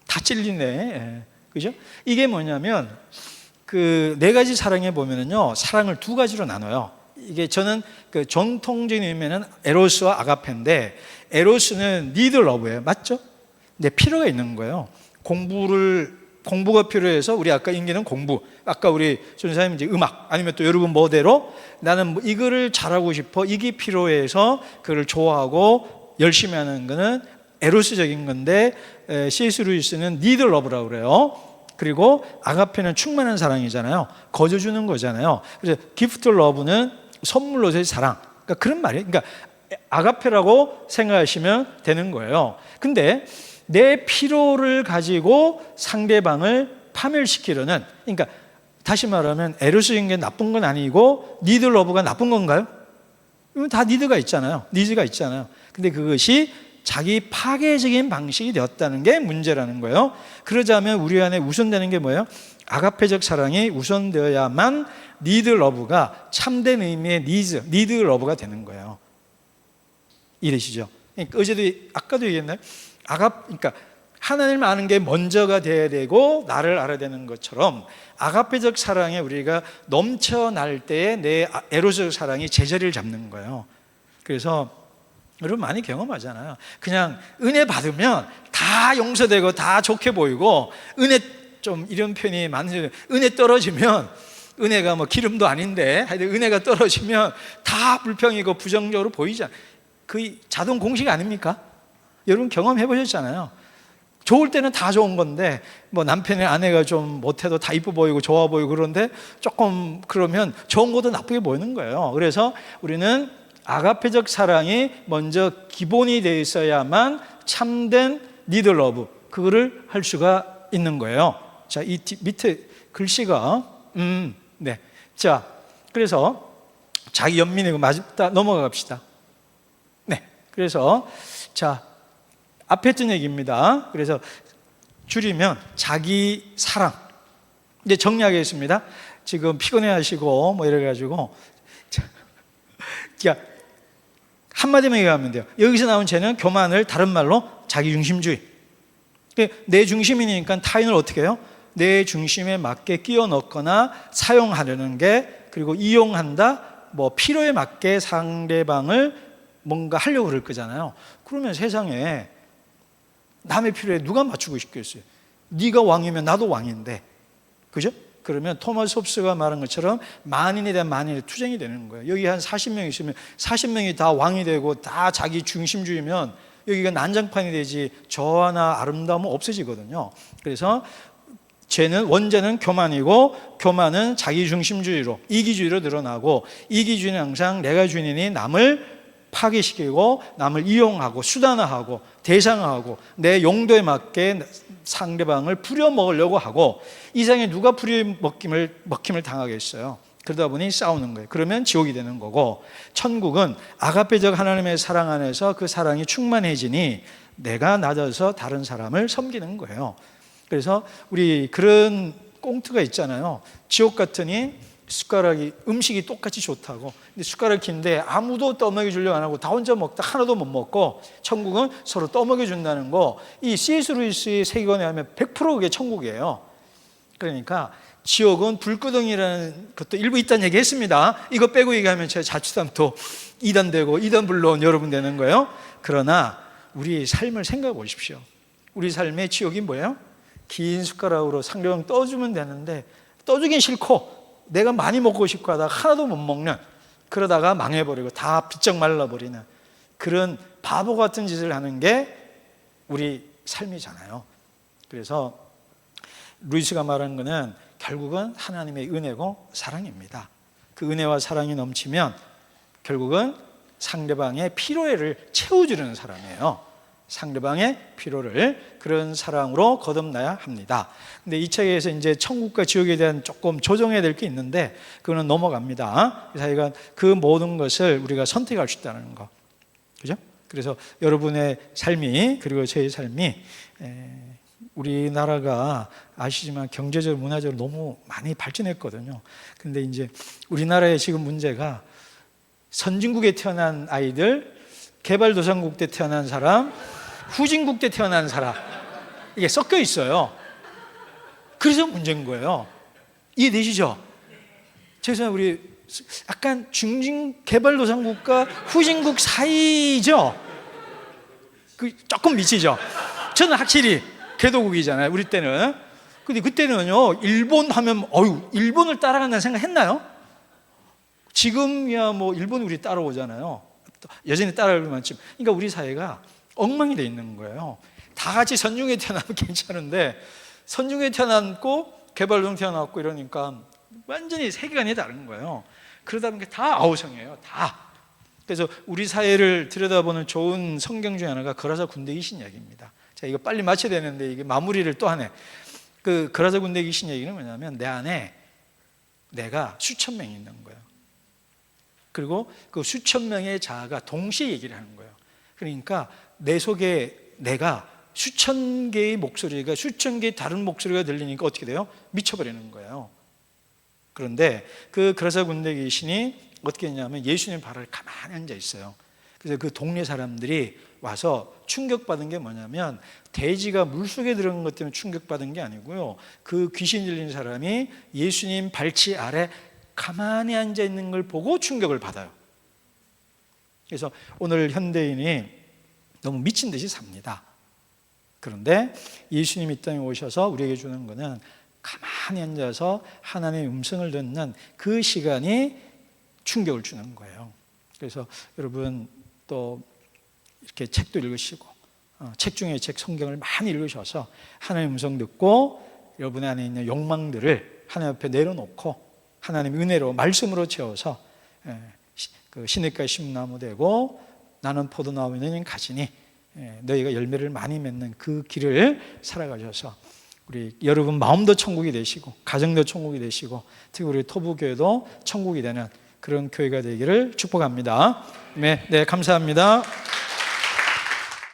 다 찔리네. 예. 그죠? 이게 뭐냐면 그 네 가지 사랑에 보면은요, 사랑을 두 가지로 나눠요. 이게 저는 그 전통적인 의미는 에로스와 아가페인데, 에로스는 need love예요. 맞죠? 근데 필요가 있는 거예요. 공부가 필요해서, 우리 아까 인기는 공부, 아까 우리 전사님 이제 음악, 아니면 또 여러분 뭐대로 나는 뭐 이거를 잘하고 싶어, 이게 필요해서 그걸 좋아하고 열심히 하는 거는 에로스적인 건데, C.S. 루이스는 need love라고 그래요. 그리고 아가페는 충만한 사랑이잖아요. 거저 주는 거잖아요. 그래서 gift love는 선물로서의 사랑. 그러니까 그런 말이에요. 그러니까 아가페라고 생각하시면 되는 거예요. 근데 내 필요를 가지고 상대방을 파멸시키려는, 그러니까 다시 말하면 에로스인 게 나쁜 건 아니고 니드 러브가 나쁜 건가요? 이건 다 니드가 있잖아요. 니즈가 있잖아요. 근데 그것이 자기 파괴적인 방식이 되었다는 게 문제라는 거예요. 그러자면 우리 안에 우선되는 게 뭐예요? 아가페적 사랑이 우선되어야만 니드 러브가 참된 의미의 니드 러브가 되는 거예요. 이해되시죠? 그러니까 어제도, 아까도 얘기했나요? 그러니까 하나님을 아는 게 먼저가 돼야 되고 나를 알아야 되는 것처럼 아가페적 사랑에 우리가 넘쳐날 때에 내 에로스적 사랑이 제자리를 잡는 거예요. 그래서 여러분 많이 경험하잖아요. 그냥 은혜 받으면 다 용서되고 다 좋게 보이고, 은혜 좀 이런 표현이 많은데, 은혜 떨어지면, 은혜가 뭐 기름도 아닌데 하여튼 은혜가 떨어지면 다 불평이고 부정적으로 보이잖아요. 그 자동 공식 아닙니까? 여러분 경험해 보셨잖아요. 좋을 때는 다 좋은 건데, 뭐 남편의 아내가 좀 못해도 다 이뻐 보이고 좋아 보이고 그런데 조금 그러면 좋은 것도 나쁘게 보이는 거예요. 그래서 우리는 아가페적 사랑이 먼저 기본이 되어 있어야만 참된 니드 러브, 그거를 할 수가 있는 거예요. 자, 이 밑에 글씨가 네. 자, 그래서 자기 연민이고 맞다 넘어갑시다. 네. 그래서 자, 앞에 했던 얘기입니다. 그래서 줄이면 자기 사랑. 이제 정리하겠습니다. 지금 피곤해 하시고 뭐 이래 가지고 한마디만 얘기하면 돼요. 여기서 나온 죄는 교만을 다른 말로 자기중심주의. 내 중심이니까 타인을 어떻게 해요? 내 중심에 맞게 끼워 넣거나 사용하려는 게, 그리고 이용한다, 뭐 필요에 맞게 상대방을 뭔가 하려고 그럴 거잖아요. 그러면 세상에 남의 필요에 누가 맞추고 싶겠어요? 네가 왕이면 나도 왕인데, 그죠? 그러면 토마스 홉스가 말한 것처럼 만인에 대한 만인의 투쟁이 되는 거예요. 여기 한 40명 있으면 40명이 다 왕이 되고 다 자기 중심주의면 여기가 난장판이 되지 저 하나 아름다움은 없어지거든요. 그래서 죄는, 원죄는 교만이고, 교만은 자기중심주의로, 이기주의로 드러나고, 이기주의는 항상 내가 주인이니 남을 파괴시키고 남을 이용하고 수단화하고 대상화하고 내 용도에 맞게 상대방을 부려먹으려고 하고, 이상에 누가 부려먹힘을 당하겠어요. 그러다 보니 싸우는 거예요. 그러면 지옥이 되는 거고, 천국은 아가페적 하나님의 사랑 안에서 그 사랑이 충만해지니 내가 낮아서 다른 사람을 섬기는 거예요. 그래서 우리 그런 꽁트가 있잖아요. 지옥 같으니 숟가락이, 음식이 똑같이 좋다고, 근데 숟가락 긴데 아무도 떠먹여 주려고 안 하고 다 혼자 먹다 하나도 못 먹고, 천국은 서로 떠먹여 준다는 거, 이 C.S. 루이스의 세계관에 하면 100% 그게 천국이에요. 그러니까 지옥은 불구덩이라는 것도 일부 있다는 얘기 했습니다. 이거 빼고 얘기하면 제가 자칫하면 또 이단 되고, 이단 불러온 여러분 되는 거예요. 그러나 우리 삶을 생각해 보십시오. 우리 삶의 지옥이 뭐예요? 긴 숟가락으로 상대방 떠주면 되는데 떠주긴 싫고 내가 많이 먹고 싶고 하다가 하나도 못 먹는, 그러다가 망해버리고 다 비쩍 말라버리는 그런 바보 같은 짓을 하는 게 우리 삶이잖아요. 그래서 루이스가 말하는 거는 결국은 하나님의 은혜고 사랑입니다. 그 은혜와 사랑이 넘치면 결국은 상대방의 피로를 채워주는 사람이에요. 상대방의 피로를 그런 사랑으로 거듭나야 합니다. 근데 이 책에서 이제 천국과 지옥에 대한 조금 조정해야 될 게 있는데 그거는 넘어갑니다. 그래서 그 모든 것을 우리가 선택할 수 있다는 거, 그죠? 그래서 여러분의 삶이, 그리고 제 삶이, 우리나라가 아시지만 경제적으로 문화적으로 너무 많이 발전했거든요. 근데 이제 우리나라의 지금 문제가 선진국에 태어난 아이들, 개발도상국 때 태어난 사람, 후진국 때 태어난 사람, 이게 섞여 있어요. 그래서 문제인 거예요. 이해되시죠? 죄송해요. 우리 약간 중진 개발도상국과 후진국 사이죠? 그 조금 미치죠? 저는 확실히 개도국이잖아요, 우리 때는. 근데 그때는요, 일본 하면, 일본을 따라간다는 생각 했나요? 지금이야 뭐 일본 우리 따라오잖아요. 여전히 따라올 만큼. 그러니까 우리 사회가 엉망이 돼 있는 거예요. 다 같이 선중에 태어나면 괜찮은데 선중에 태어났고 개발동 태어났고 이러니까 완전히 세계관이 다른 거예요. 그러다 보니까 다 아우성이에요. 다. 그래서 우리 사회를 들여다보는 좋은 성경 중에 하나가 거라사 군대 귀신 이야기입니다. 자, 이거 빨리 마쳐야 되는데 이게 마무리를 또 하네. 그 거라사 군대 귀신 얘기는 뭐냐면 내 안에 내가 수천 명이 있는 거예요. 그리고 그 수천 명의 자아가 동시에 얘기를 하는 거예요. 그러니까 내 속에 내가 수천 개의 목소리가, 수천 개의 다른 목소리가 들리니까 어떻게 돼요? 미쳐버리는 거예요. 그런데 그 거라사 군대 귀신이 어떻게 했냐면 예수님 발 아래 가만히 앉아 있어요. 그래서 그 동네 사람들이 와서 충격받은 게 뭐냐면 돼지가 물속에 들어간 것 때문에 충격받은 게 아니고요, 그 귀신 들린 사람이 예수님 발치 아래 가만히 앉아 있는 걸 보고 충격을 받아요. 그래서 오늘 현대인이 너무 미친 듯이 삽니다. 그런데 예수님이 이 땅에 오셔서 우리에게 주는 것은 가만히 앉아서 하나님의 음성을 듣는 그 시간이 충격을 주는 거예요. 그래서 여러분 또 이렇게 책도 읽으시고, 책 중에 책 성경을 많이 읽으셔서 하나님의 음성 듣고 여러분 안에 있는 욕망들을 하나님 앞에 내려놓고 하나님의 은혜로 말씀으로 채워서 그 시냇가에 심나무 되고 나는 포도나무 너희는 가지니 너희가 열매를 많이 맺는 그 길을 살아가셔서 우리 여러분 마음도 천국이 되시고 가정도 천국이 되시고 특히 우리 토부교회도 천국이 되는 그런 교회가 되기를 축복합니다. 네, 감사합니다.